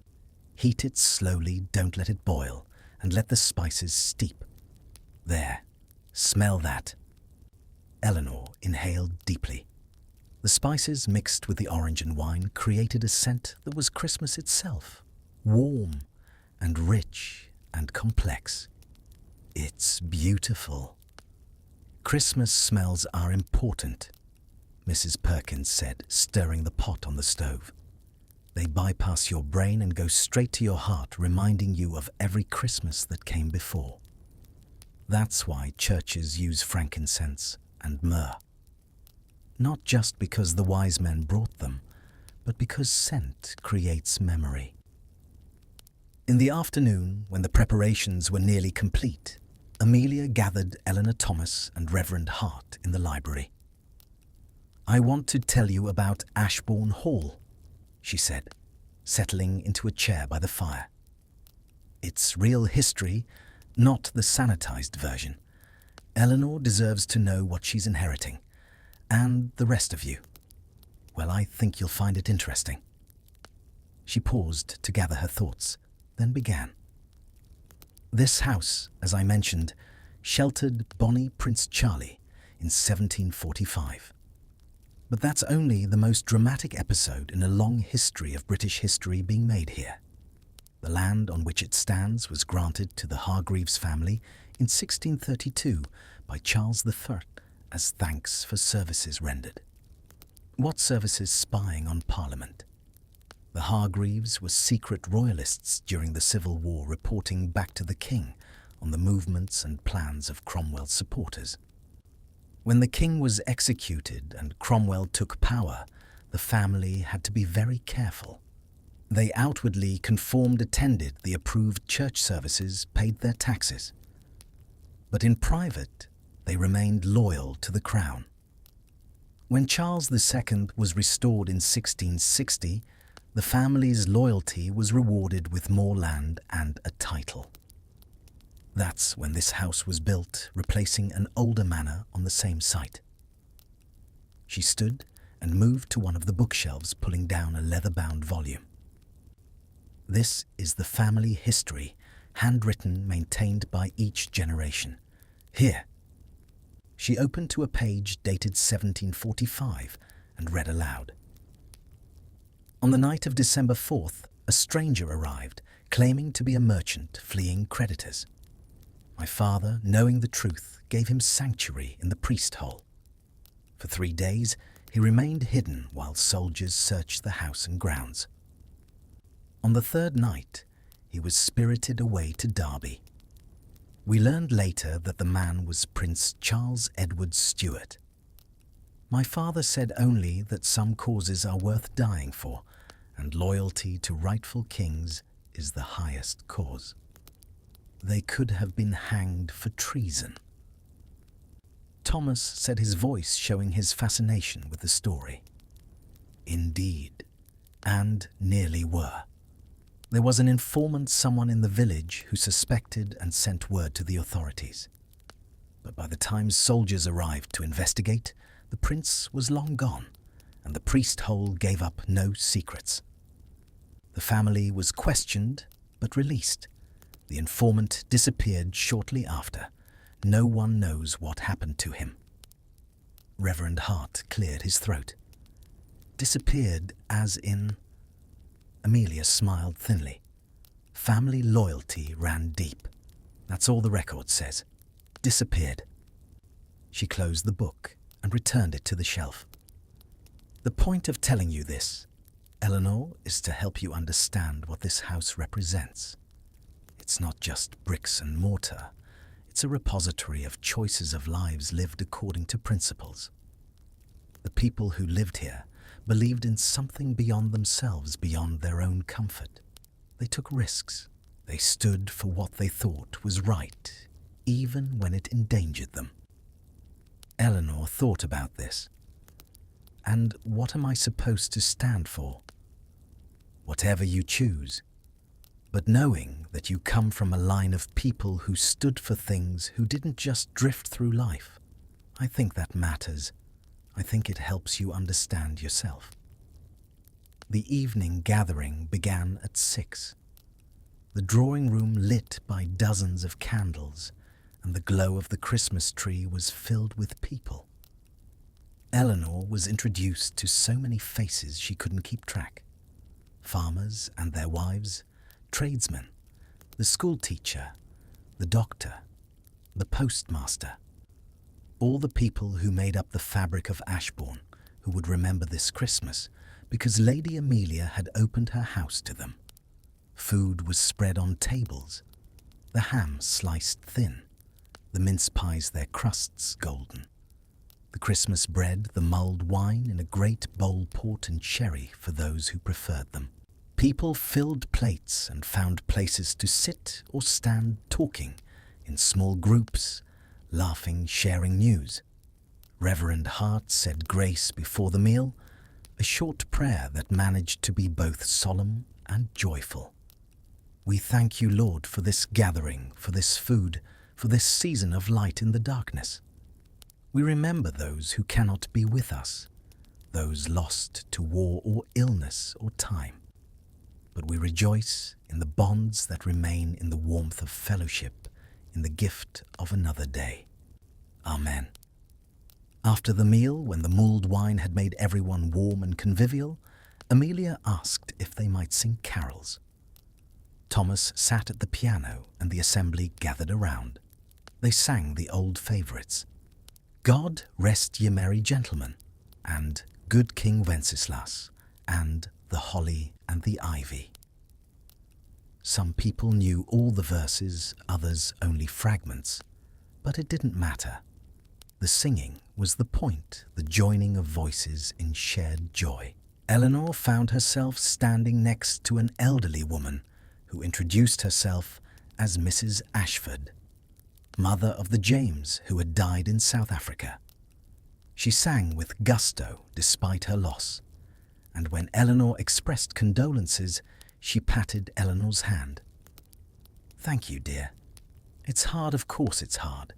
Heat it slowly, don't let it boil, and let the spices steep. There, smell that." Eleanor inhaled deeply. The spices mixed with the orange and wine created a scent that was Christmas itself, warm and rich and complex. "It's beautiful." "Christmas smells are important," Mrs. Perkins said, stirring the pot on the stove. "They bypass your brain and go straight to your heart, reminding you of every Christmas that came before. That's why churches use frankincense and myrrh. Not just because the wise men brought them, but because scent creates memory." In the afternoon, when the preparations were nearly complete, Amelia gathered Eleanor Thomas and Reverend Hart in the library. "I want to tell you about Ashbourne Hall," she said, settling into a chair by the fire. "It's real history, not the sanitized version. Eleanor deserves to know what she's inheriting, and the rest of you. Well, I think you'll find it interesting." She paused to gather her thoughts, then began. "This house, as I mentioned, sheltered bonny Prince Charlie in 1745. But that's only the most dramatic episode in a long history of British history being made here. The land on which it stands was granted to the Hargreaves family in 1632 by Charles I as thanks for services rendered. What services? Spying on Parliament. The Hargreaves were secret royalists during the Civil War, reporting back to the king on the movements and plans of Cromwell's supporters. When the king was executed and Cromwell took power, the family had to be very careful. They outwardly conformed, attended the approved church services, paid their taxes. But in private, they remained loyal to the crown. When Charles II was restored in 1660, the family's loyalty was rewarded with more land and a title. That's when this house was built, replacing an older manor on the same site. She stood and moved to one of the bookshelves, pulling down a leather-bound volume. This is the family history, handwritten, maintained by each generation. Here. She opened to a page dated 1745 and read aloud. On the night of December 4th, a stranger arrived, claiming to be a merchant fleeing creditors. My father, knowing the truth, gave him sanctuary in the priest hole. For 3 days, he remained hidden while soldiers searched the house and grounds. On the 3rd night, he was spirited away to Derby. We learned later that the man was Prince Charles Edward Stuart. My father said only that some causes are worth dying for, and loyalty to rightful kings is the highest cause. They could have been hanged for treason. Thomas said, his voice showing his fascination with the story. Indeed, and nearly were. There was an informant, someone in the village, who suspected and sent word to the authorities. But by the time soldiers arrived to investigate, the prince was long gone, and the priest hole gave up no secrets. The family was questioned, but released. The informant disappeared shortly after. No one knows what happened to him. Reverend Hart cleared his throat. Disappeared as in... Amelia smiled thinly. Family loyalty ran deep. That's all the record says. Disappeared. She closed the book and returned it to the shelf. The point of telling you this, Eleanor, is to help you understand what this house represents. It's not just bricks and mortar. It's a repository of choices of lives lived according to principles. The people who lived here believed in something beyond themselves, beyond their own comfort. They took risks. They stood for what they thought was right, even when it endangered them. Eleanor thought about this. And what am I supposed to stand for? Whatever you choose. But knowing that you come from a line of people who stood for things, who didn't just drift through life, I think that matters. I think it helps you understand yourself. The evening gathering began at 6. The drawing room lit by dozens of candles, and the glow of the Christmas tree was filled with people. Eleanor was introduced to so many faces she couldn't keep track. Farmers and their wives, tradesmen, the school teacher, the doctor, the postmaster. All the people who made up the fabric of Ashbourne, who would remember this Christmas because Lady Amelia had opened her house to them. Food was spread on tables, the ham sliced thin, the mince pies their crusts golden, the Christmas bread, the mulled wine in a great bowl port and sherry for those who preferred them. People filled plates and found places to sit or stand talking in small groups, laughing, sharing news. Reverend Hart said grace before the meal, a short prayer that managed to be both solemn and joyful. We thank you, Lord, for this gathering, for this food, for this season of light in the darkness. We remember those who cannot be with us, those lost to war or illness or time. But we rejoice in the bonds that remain, in the warmth of fellowship, in the gift of another day. Amen. After the meal, when the mulled wine had made everyone warm and convivial, Amelia asked if they might sing carols. Thomas sat at the piano and the assembly gathered around. They sang the old favourites, God Rest Ye Merry Gentlemen, and Good King Wenceslas, and The Holly and the Ivy. Some people knew all the verses, others only fragments, but it didn't matter. The singing was the point, the joining of voices in shared joy. Eleanor found herself standing next to an elderly woman who introduced herself as Mrs. Ashford, mother of the James who had died in South Africa. She sang with gusto despite her loss, and when Eleanor expressed condolences, she patted Eleanor's hand. Thank you, dear. It's hard, of course it's hard,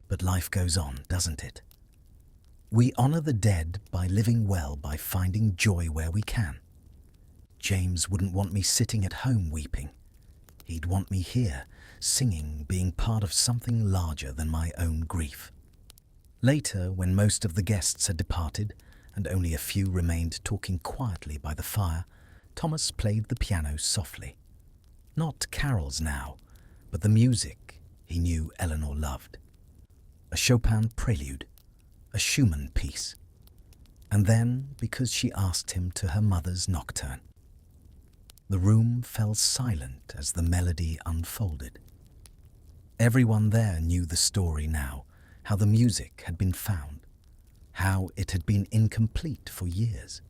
but life goes on, doesn't it? We honor the dead by living well, by finding joy where we can. James wouldn't want me sitting at home weeping. He'd want me here, singing, being part of something larger than my own grief. Later, when most of the guests had departed and only a few remained talking quietly by the fire, Thomas played the piano softly. Not carols now, but the music he knew Eleanor loved. A Chopin prelude, a Schumann piece. And then, because she asked him to her mother's nocturne. The room fell silent as the melody unfolded. Everyone there knew the story now, how the music had been found, how it had been incomplete for years.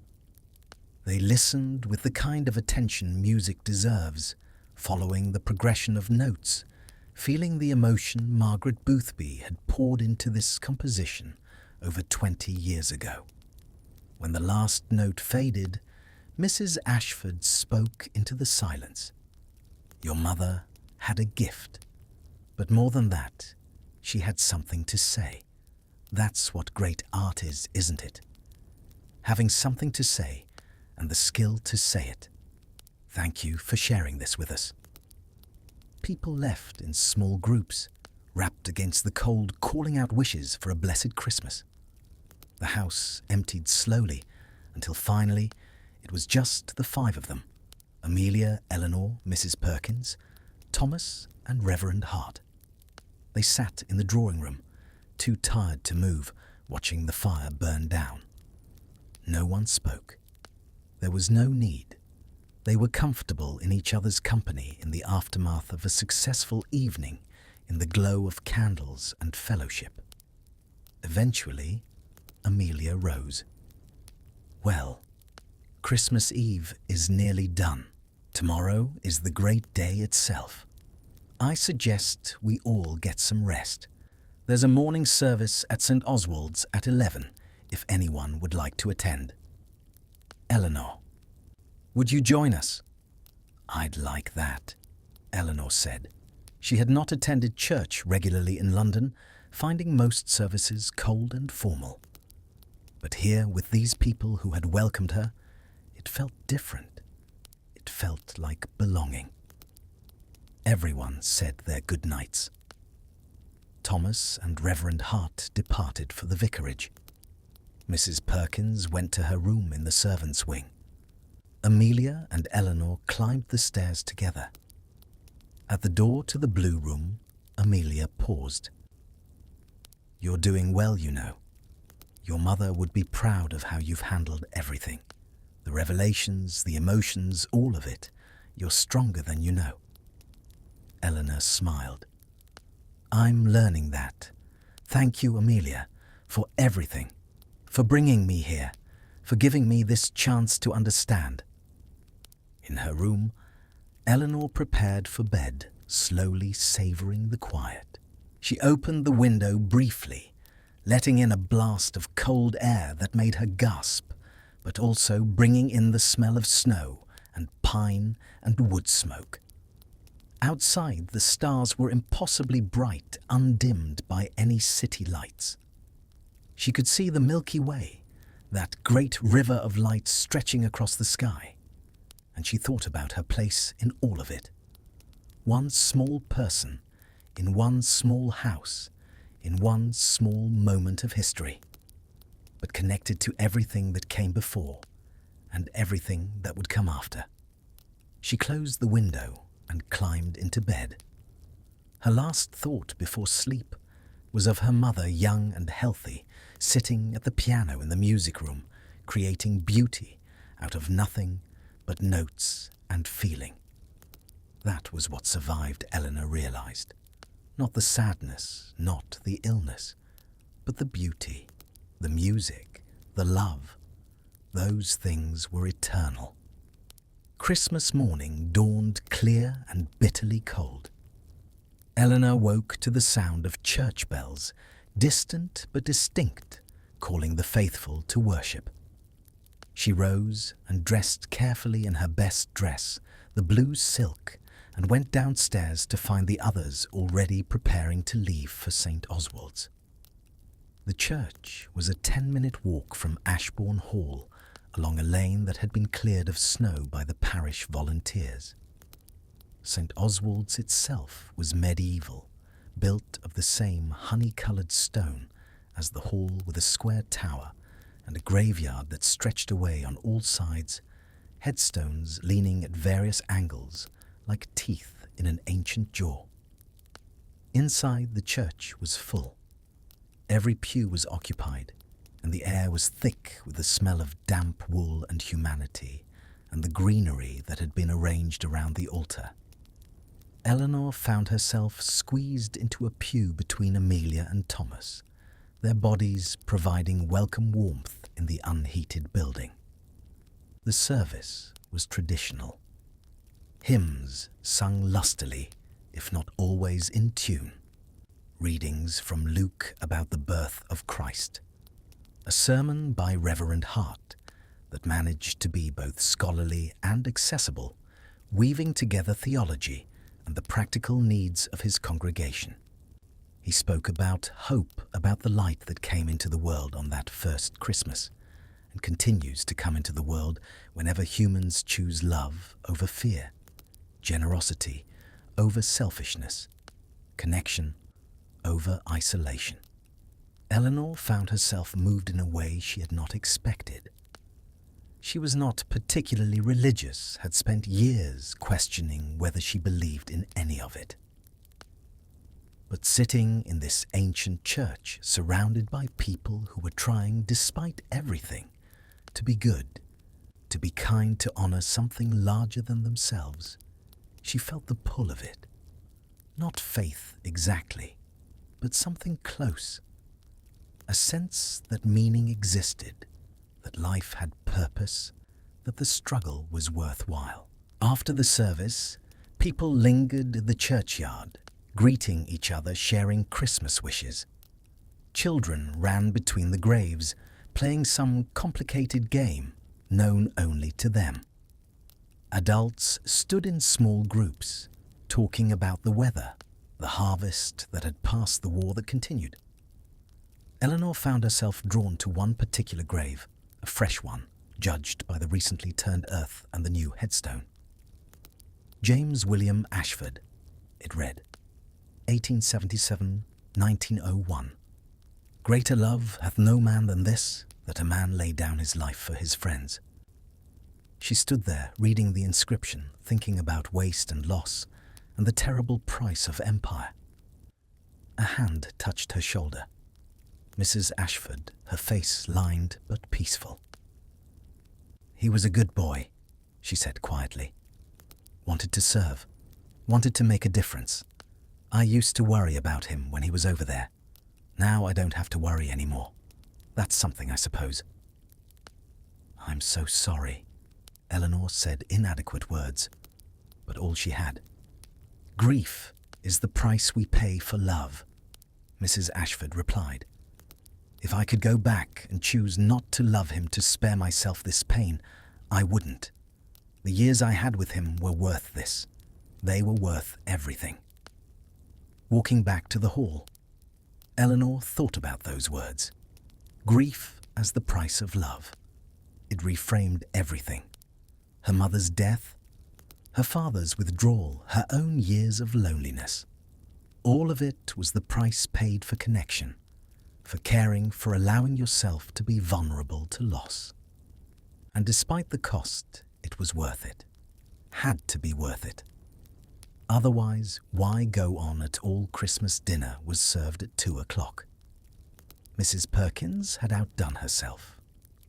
They listened with the kind of attention music deserves, following the progression of notes, feeling the emotion Margaret Boothby had poured into this composition over 20 years ago. When the last note faded, Mrs. Ashford spoke into the silence. Your mother had a gift, but more than that, she had something to say. That's what great art is, isn't it? Having something to say and the skill to say it. Thank you for sharing this with us. People left in small groups, wrapped against the cold, calling out wishes for a blessed Christmas. The house emptied slowly until finally it was just the five of them: Amelia, Eleanor, Mrs. Perkins, Thomas, and Reverend Hart. They sat in the drawing room, too tired to move, watching the fire burn down. No one spoke. There was no need. They were comfortable in each other's company in the aftermath of a successful evening in the glow of candles and fellowship. Eventually, Amelia rose. Well, Christmas Eve is nearly done. Tomorrow is the great day itself. I suggest we all get some rest. There's a morning service at St. Oswald's at 11, if anyone would like to attend. Eleanor, would you join us? I'd like that, Eleanor said. She had not attended church regularly in London, finding most services cold and formal. But here, with these people who had welcomed her, it felt different. It felt like belonging. Everyone said their good nights. Thomas and Reverend Hart departed for the vicarage. Mrs. Perkins went to her room in the servants' wing. Amelia and Eleanor climbed the stairs together. At the door to the blue room, Amelia paused. You're doing well, you know. Your mother would be proud of how you've handled everything. The revelations, the emotions, all of it. You're stronger than you know. Eleanor smiled. I'm learning that. Thank you, Amelia, for everything, for bringing me here, for giving me this chance to understand. In her room, Eleanor prepared for bed, slowly savouring the quiet. She opened the window briefly, letting in a blast of cold air that made her gasp, but also bringing in the smell of snow and pine and wood smoke. Outside, the stars were impossibly bright, undimmed by any city lights. She could see the Milky Way, that great river of light stretching across the sky, and she thought about her place in all of it. One small person, in one small house, in one small moment of history, but connected to everything that came before and everything that would come after. She closed the window and climbed into bed. Her last thought before sleep was of her mother, young and healthy, sitting at the piano in the music room, creating beauty out of nothing but notes and feeling. That was what survived, Eleanor realized. Not the sadness, not the illness, but the beauty, the music, the love. Those things were eternal. Christmas morning dawned clear and bitterly cold. Eleanor woke to the sound of church bells, distant but distinct, calling the faithful to worship. She rose and dressed carefully in her best dress, the blue silk, and went downstairs to find the others already preparing to leave for St. Oswald's. The church was a 10-minute walk from Ashbourne Hall, along a lane that had been cleared of snow by the parish volunteers. St. Oswald's itself was medieval, built of the same honey-coloured stone as the hall, with a square tower and a graveyard that stretched away on all sides, headstones leaning at various angles like teeth in an ancient jaw. Inside, the church was full. Every pew was occupied, and the air was thick with the smell of damp wool and humanity and the greenery that had been arranged around the altar. Eleanor found herself squeezed into a pew between Amelia and Thomas, their bodies providing welcome warmth in the unheated building. The service was traditional. Hymns sung lustily, if not always in tune. Readings from Luke about the birth of Christ. A sermon by Reverend Hart that managed to be both scholarly and accessible, weaving together theology and the practical needs of his congregation. He spoke about hope, about the light that came into the world on that first Christmas, and continues to come into the world whenever humans choose love over fear, generosity over selfishness, connection over isolation. Eleanor found herself moved in a way she had not expected. She was not particularly religious, had spent years questioning whether she believed in any of it. But sitting in this ancient church, surrounded by people who were trying, despite everything, to be good, to be kind, to honor something larger than themselves, she felt the pull of it. Not faith exactly, but something close. A sense that meaning existed, that life had purpose, that the struggle was worthwhile. After the service, people lingered in the churchyard, greeting each other, sharing Christmas wishes. Children ran between the graves, playing some complicated game known only to them. Adults stood in small groups, talking about the weather, the harvest that had passed, the war that continued. Eleanor found herself drawn to one particular grave, a fresh one, judged by the recently turned earth and the new headstone. James William Ashford, it read, 1877-1901. Greater love hath no man than this, that a man lay down his life for his friends. She stood there, reading the inscription, thinking about waste and loss, and the terrible price of empire. A hand touched her shoulder. Mrs. Ashford, her face lined but peaceful. He was a good boy, she said quietly. Wanted to serve, wanted to make a difference. I used to worry about him when he was over there. Now I don't have to worry anymore. That's something, I suppose. I'm so sorry, Eleanor said inadequate words, but all she had. Grief is the price we pay for love, Mrs. Ashford replied. If I could go back and choose not to love him to spare myself this pain, I wouldn't. The years I had with him were worth this. They were worth everything. Walking back to the hall, Eleanor thought about those words. Grief as the price of love. It reframed everything. Her mother's death, her father's withdrawal, her own years of loneliness. All of it was the price paid for connection, for caring, for allowing yourself to be vulnerable to loss. And despite the cost, it was worth it. Had to be worth it. Otherwise, why go on at all? Christmas dinner was served at 2:00. Mrs. Perkins had outdone herself.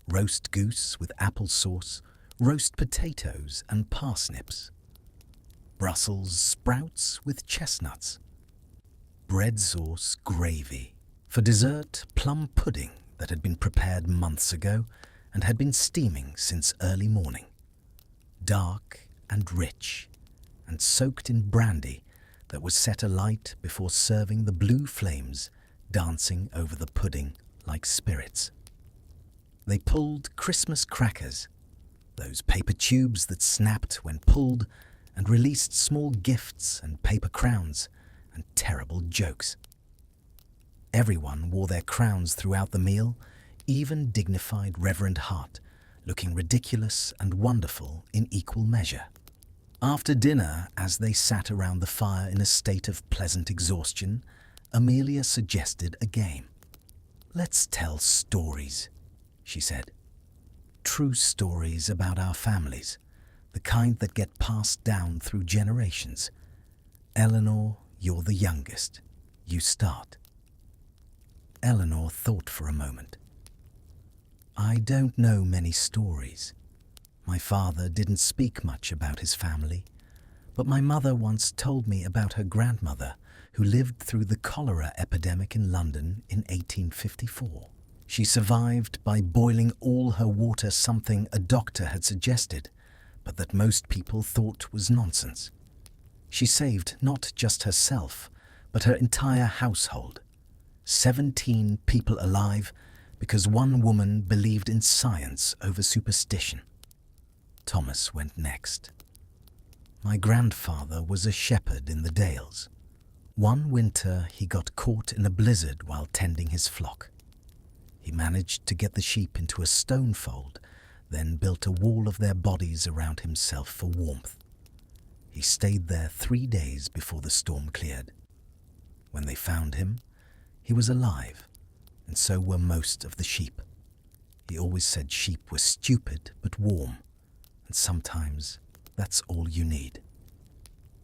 Roast goose with apple sauce, roast potatoes and parsnips. Brussels sprouts with chestnuts. Bread sauce gravy. For dessert, plum pudding that had been prepared months ago and had been steaming since early morning. Dark and rich, and soaked in brandy that was set alight before serving, the blue flames dancing over the pudding like spirits. They pulled Christmas crackers, those paper tubes that snapped when pulled and released small gifts and paper crowns and terrible jokes. Everyone wore their crowns throughout the meal, even dignified Reverend Hart, looking ridiculous and wonderful in equal measure. After dinner, as they sat around the fire in a state of pleasant exhaustion, Amelia suggested a game. "Let's tell stories," she said. "True stories about our families, the kind that get passed down through generations. Eleanor, you're the youngest. You start." Eleanor thought for a moment. "I don't know many stories. My father didn't speak much about his family, but my mother once told me about her grandmother who lived through the cholera epidemic in London in 1854. She survived by boiling all her water, something a doctor had suggested, but that most people thought was nonsense. She saved not just herself, but her entire household. 17 people alive because one woman believed in science over superstition." Thomas went next. "My grandfather was a shepherd in the Dales. One winter he got caught in a blizzard while tending his flock. He managed to get the sheep into a stone fold, then built a wall of their bodies around himself for warmth. He stayed there 3 days before the storm cleared. When they found him, he was alive, and so were most of the sheep. He always said sheep were stupid but warm, and sometimes that's all you need."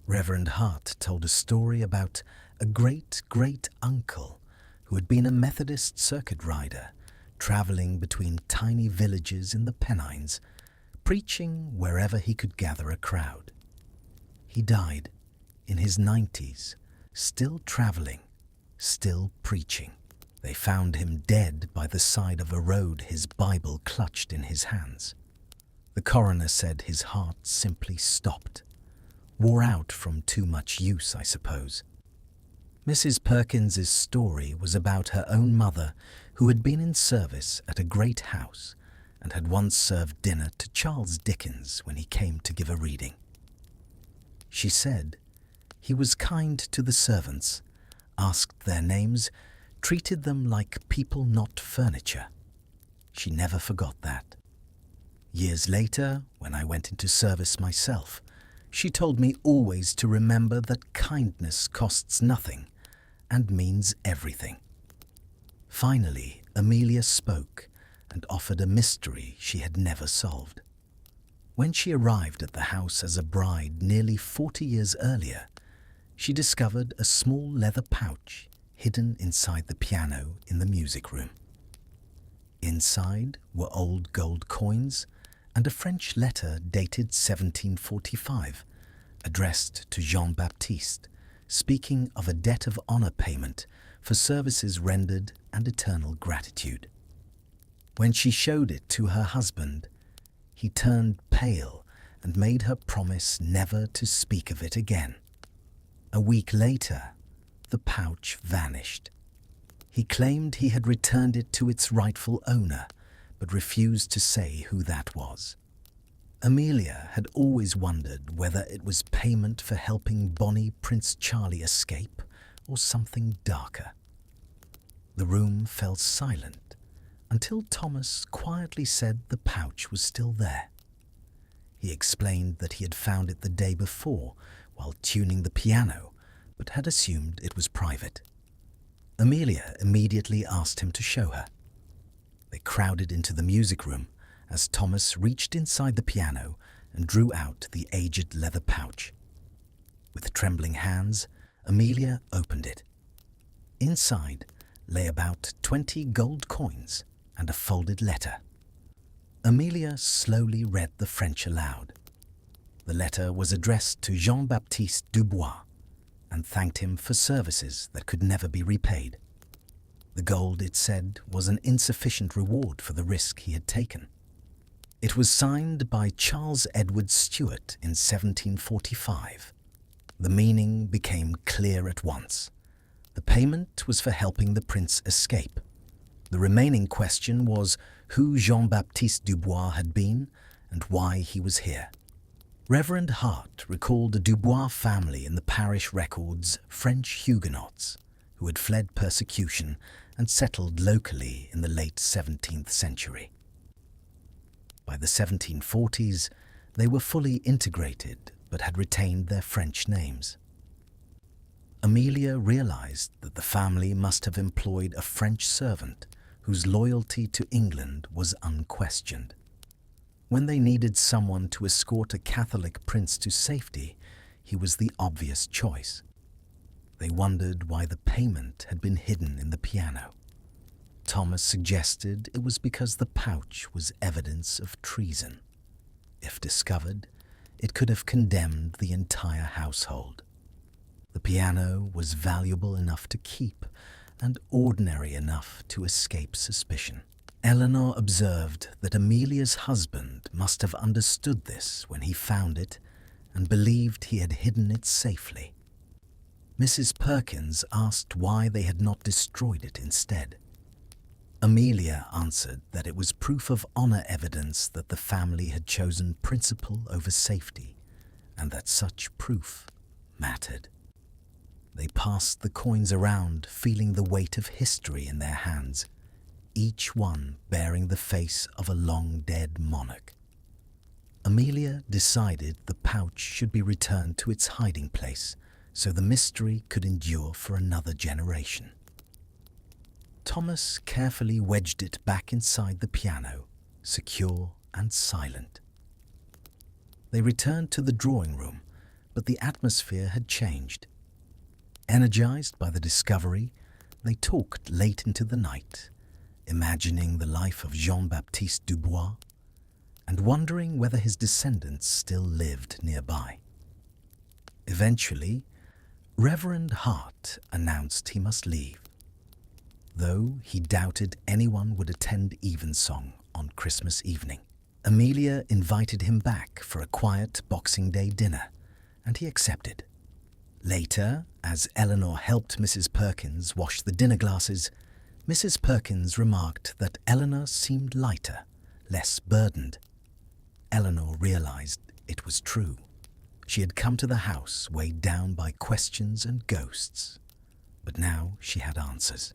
Reverend Hart told a story about a great-great-uncle who had been a Methodist circuit rider, traveling between tiny villages in the Pennines, preaching wherever he could gather a crowd. He died in his 90s, still traveling, still preaching. They found him dead by the side of a road, his Bible clutched in his hands. The coroner said his heart simply stopped. Wore out from too much use, I suppose. Mrs. Perkins's story was about her own mother, who had been in service at a great house and had once served dinner to Charles Dickens when he came to give a reading. She said he was kind to the servants, asked their names, treated them like people, not furniture. She never forgot that. Years later, when I went into service myself, she told me always to remember that kindness costs nothing and means everything. Finally, Amelia spoke and offered a mystery she had never solved. When she arrived at the house as a bride nearly 40 years earlier, she discovered a small leather pouch hidden inside the piano in the music room. Inside were old gold coins and a French letter dated 1745, addressed to Jean-Baptiste, speaking of a debt of honor payment for services rendered and eternal gratitude. When she showed it to her husband, he turned pale and made her promise never to speak of it again. A week later, the pouch vanished. He claimed he had returned it to its rightful owner, but refused to say who that was. Amelia had always wondered whether it was payment for helping Bonnie Prince Charlie escape or something darker. The room fell silent until Thomas quietly said the pouch was still there. He explained that he had found it the day before while tuning the piano, but had assumed it was private. Amelia immediately asked him to show her. They crowded into the music room as Thomas reached inside the piano and drew out the aged leather pouch. With trembling hands, Amelia opened it. Inside lay about 20 gold coins and a folded letter. Amelia slowly read the French aloud. The letter was addressed to Jean-Baptiste Dubois and thanked him for services that could never be repaid. The gold, it said, was an insufficient reward for the risk he had taken. It was signed by Charles Edward Stuart in 1745. The meaning became clear at once. The payment was for helping the prince escape. The remaining question was who Jean-Baptiste Dubois had been and why he was here. Reverend Hart recalled a Dubois family in the parish records, French Huguenots, who who had fled persecution and settled locally in the late 17th century. By the 1740s, they were fully integrated but had retained their French names. Amelia realized that the family must have employed a French servant whose loyalty to England was unquestioned. When they needed someone to escort a Catholic prince to safety, he was the obvious choice. They wondered why the payment had been hidden in the piano. Thomas suggested it was because the pouch was evidence of treason. If discovered, it could have condemned the entire household. The piano was valuable enough to keep and ordinary enough to escape suspicion. Eleanor observed that Amelia's husband must have understood this when he found it and believed he had hidden it safely. Mrs. Perkins asked why they had not destroyed it instead. Amelia answered that it was proof of honor evidence that the family had chosen principle over safety, and that such proof mattered. They passed the coins around, feeling the weight of history in their hands, each one bearing the face of a long-dead monarch. Amelia decided the pouch should be returned to its hiding place so the mystery could endure for another generation. Thomas carefully wedged it back inside the piano, secure and silent. They returned to the drawing room, but the atmosphere had changed. Energized by the discovery, they talked late into the night, imagining the life of Jean-Baptiste Dubois and wondering whether his descendants still lived nearby. Eventually, Reverend Hart announced he must leave. Though he doubted anyone would attend evensong on Christmas evening, Amelia invited him back for a quiet Boxing Day dinner, and he accepted. Later, as Eleanor helped Mrs. Perkins wash the dinner glasses, Mrs. Perkins remarked that Eleanor seemed lighter, less burdened. Eleanor realized it was true. She had come to the house weighed down by questions and ghosts, but now she had answers.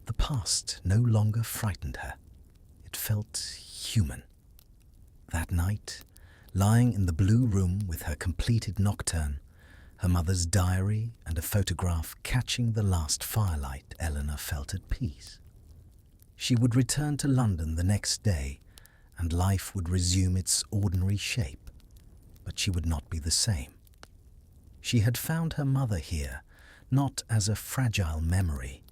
The past no longer frightened her. It felt human. That night, lying in the blue room with her completed nocturne, her mother's diary and a photograph catching the last firelight, Eleanor felt at peace. She would return to London the next day, and life would resume its ordinary shape, but she would not be the same. She had found her mother here, not as a fragile memory,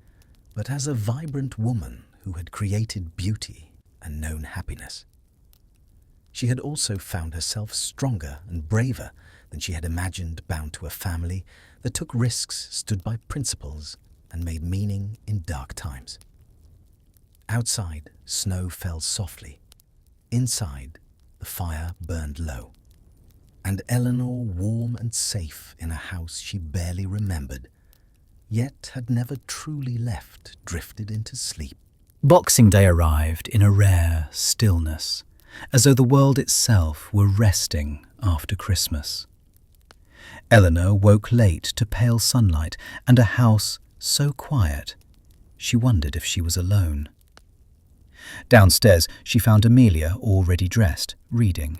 but as a vibrant woman who had created beauty and known happiness. She had also found herself stronger and braver than she had imagined, bound to a family that took risks, stood by principles, and made meaning in dark times. Outside, snow fell softly. Inside, the fire burned low. And Eleanor, warm and safe in a house she barely remembered, yet had never truly left, drifted into sleep. Boxing Day arrived in a rare stillness, as though the world itself were resting after Christmas. Eleanor woke late to pale sunlight and a house so quiet she wondered if she was alone. Downstairs she found Amelia already dressed, reading.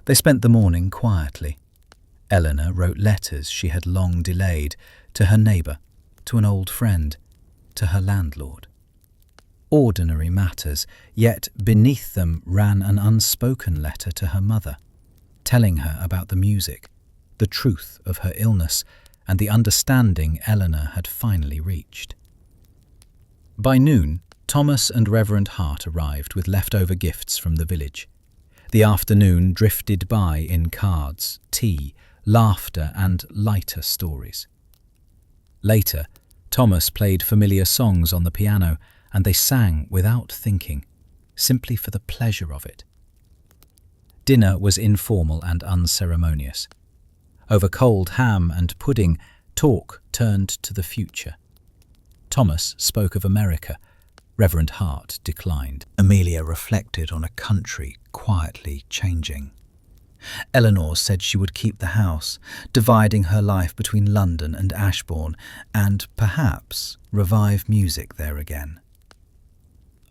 They spent the morning quietly. Eleanor wrote letters she had long delayed to her neighbour, to an old friend, to her landlord. Ordinary matters, yet beneath them ran an unspoken letter to her mother, telling her about the music, the truth of her illness, and the understanding Eleanor had finally reached. By noon, Thomas and Reverend Hart arrived with leftover gifts from the village. The afternoon drifted by in cards, tea, laughter, and lighter stories. Later, Thomas played familiar songs on the piano, and they sang without thinking, simply for the pleasure of it. Dinner was informal and unceremonious. Over cold ham and pudding, talk turned to the future. Thomas spoke of America. Reverend Hart declined. Amelia reflected on a country quietly changing. Eleanor said she would keep the house, dividing her life between London and Ashbourne, and perhaps revive music there again.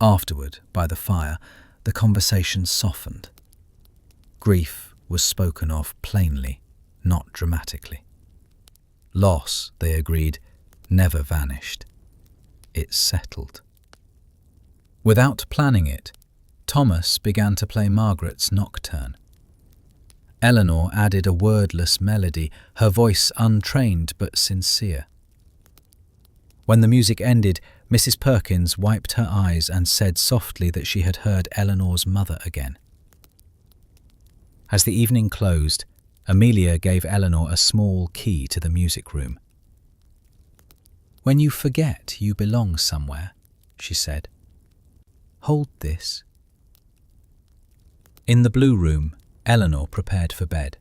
Afterward, by the fire, the conversation softened. Grief was spoken of plainly, not dramatically. Loss, they agreed, never vanished. It settled. Without planning it, Thomas began to play Margaret's nocturne. Eleanor added a wordless melody, her voice untrained but sincere. When the music ended, Mrs. Perkins wiped her eyes and said softly that she had heard Eleanor's mother again. As the evening closed, Amelia gave Eleanor a small key to the music room. "When you forget you belong somewhere," she said, "hold this." In the blue room, Eleanor prepared for bed.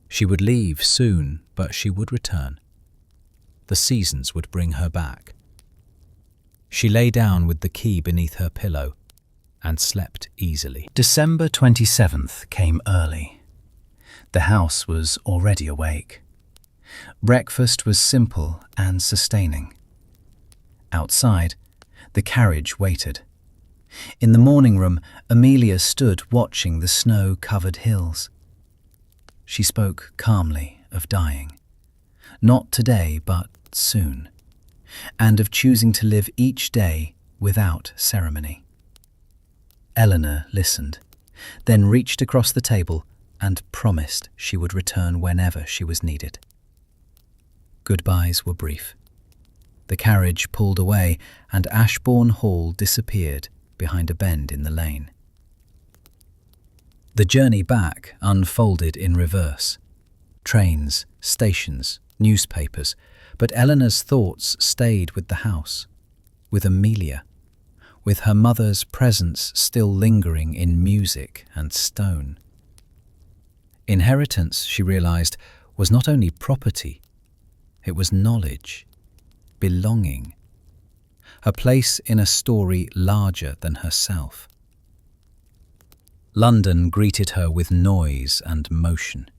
She would leave soon, but she would return. The seasons would bring her back. She lay down with the key beneath her pillow and slept easily. December 27th came early. The house was already awake. Breakfast was simple and sustaining. Outside, the carriage waited. In the morning room, Amelia stood watching the snow-covered hills. She spoke calmly of dying. Not today, but soon. And of choosing to live each day without ceremony. Eleanor listened, then reached across the table and promised she would return whenever she was needed. Goodbyes were brief. The carriage pulled away and Ashbourne Hall disappeared behind a bend in the lane. The journey back unfolded in reverse. Trains, stations, newspapers, but Eleanor's thoughts stayed with the house, with Amelia, with her mother's presence still lingering in music and stone. Inheritance, she realized, was not only property, it was knowledge, belonging, a place in a story larger than herself. London greeted her with noise and motion.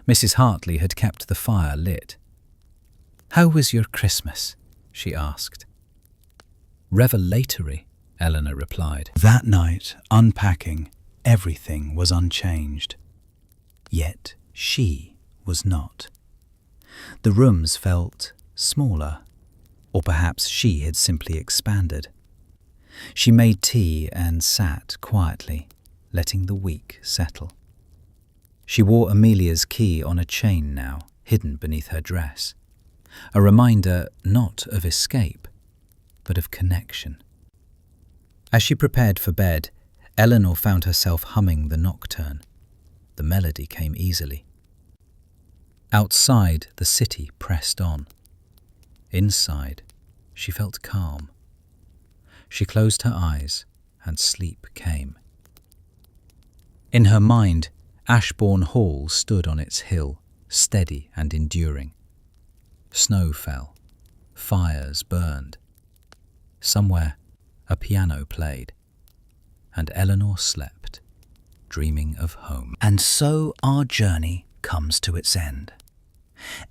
Mrs. Hartley had kept the fire lit. "How was your Christmas?" she asked. "Revelatory," Eleanor replied. That night, unpacking, everything was unchanged. Yet she was not. The rooms felt smaller, or perhaps she had simply expanded. She made tea and sat quietly, letting the week settle. She wore Amelia's key on a chain now, hidden beneath her dress. A reminder not of escape, but of connection. As she prepared for bed, Eleanor found herself humming the nocturne. The melody came easily. Outside, the city pressed on. Inside, she felt calm. She closed her eyes, and sleep came. In her mind, Ashbourne Hall stood on its hill, steady and enduring. Snow fell. Fires burned. Somewhere, a piano played. And Eleanor slept, dreaming of home. And so our journey comes to its end.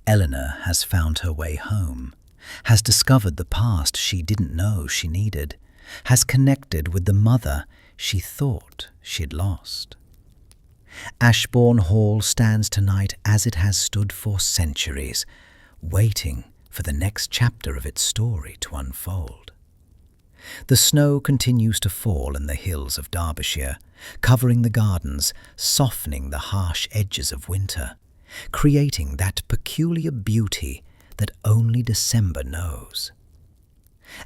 Eleanor has found her way home, has discovered the past she didn't know she needed, has connected with the mother she thought she'd lost. Ashbourne Hall stands tonight as it has stood for centuries, waiting for the next chapter of its story to unfold. The snow continues to fall in the hills of Derbyshire, covering the gardens, softening the harsh edges of winter, creating that peculiar beauty that only December knows.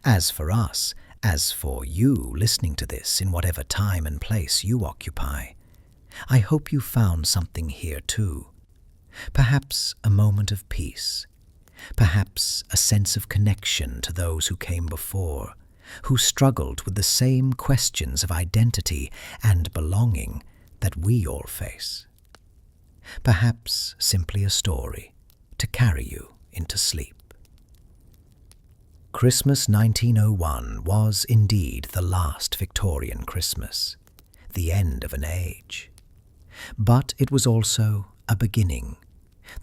As for us, as for you listening to this in whatever time and place you occupy, I hope you found something here too. Perhaps a moment of peace, perhaps a sense of connection to those who came before, who struggled with the same questions of identity and belonging that we all face. Perhaps simply a story to carry you into sleep. Christmas 1901 was indeed the last Victorian Christmas, the end of an age. But it was also a beginning,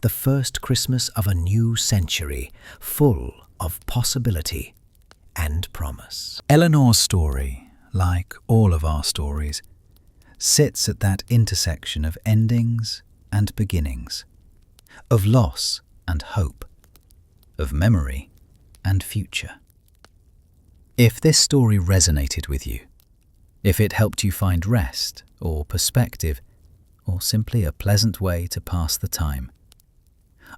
the first Christmas of a new century, full of possibility and promise. Eleanor's story, like all of our stories, sits at that intersection of endings and beginnings, of loss and hope, of memory and future. If this story resonated with you, if it helped you find rest or perspective, or simply a pleasant way to pass the time,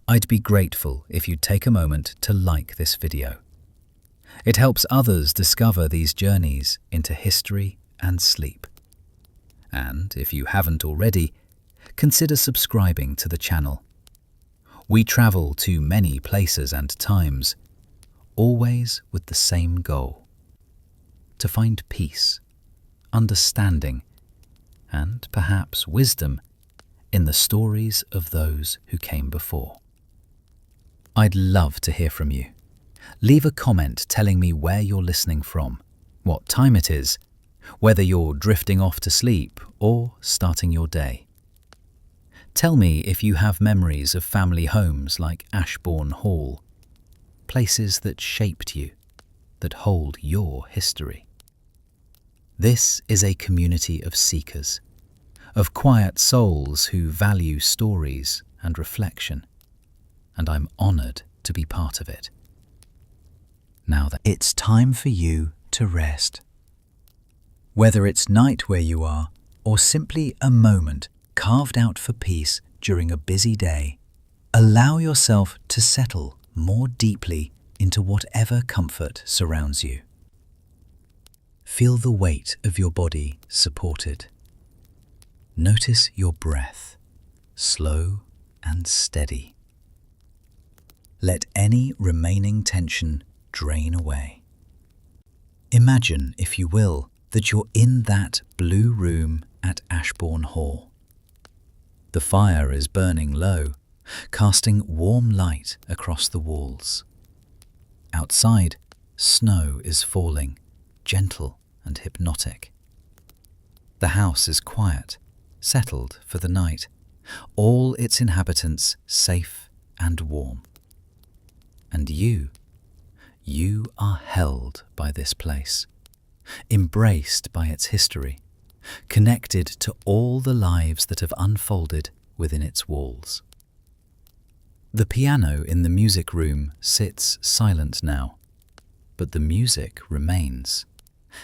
I'd be grateful if you'd take a moment to like this video. It helps others discover these journeys into history and sleep. And if you haven't already, consider subscribing to the channel. We travel to many places and times, always with the same goal: to find peace, understanding, and perhaps wisdom in the stories of those who came before. I'd love to hear from you. Leave a comment telling me where you're listening from, what time it is, whether you're drifting off to sleep or starting your day. Tell me if you have memories of family homes like Ashbourne Hall, places that shaped you, that hold your history. This is a community of seekers, of quiet souls who value stories and reflection, and I'm honoured to be part of it. Now that it's time for you to rest. Whether it's night where you are, or simply a moment carved out for peace during a busy day, allow yourself to settle more deeply into whatever comfort surrounds you. Feel the weight of your body supported. Notice your breath, slow and steady. Let any remaining tension drain away. Imagine, if you will, that you're in that blue room at Ashbourne Hall. The fire is burning low, casting warm light across the walls. Outside, snow is falling, gentle and hypnotic. The house is quiet, settled for the night, all its inhabitants safe and warm. And you are held by this place, embraced by its history, connected to all the lives that have unfolded within its walls. The piano in the music room sits silent now, but the music remains,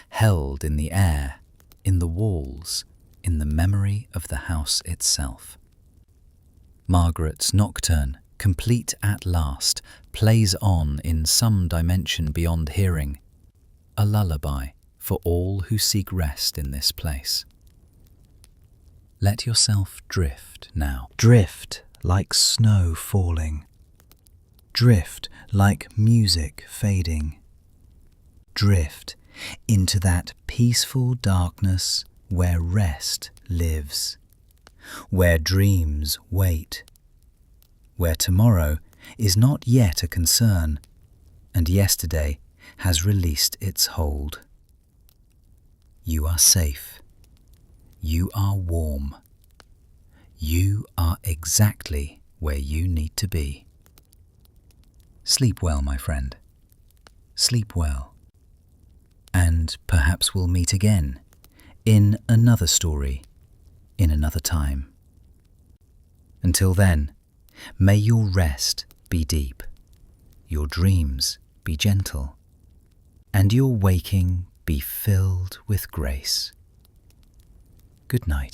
held in the air, in the walls, in the memory of the house itself. Margaret's nocturne, complete at last, plays on in some dimension beyond hearing, a lullaby for all who seek rest in this place. Let yourself drift now. Drift like snow falling. Drift like music fading. Drift into that peaceful darkness where rest lives, where dreams wait, where tomorrow is not yet a concern, and yesterday has released its hold. You are safe. You are warm. You are exactly where you need to be. Sleep well, my friend. Sleep well. And perhaps we'll meet again in another story, in another time. Until then, may your rest be deep, your dreams be gentle, and your waking be filled with grace. Good night.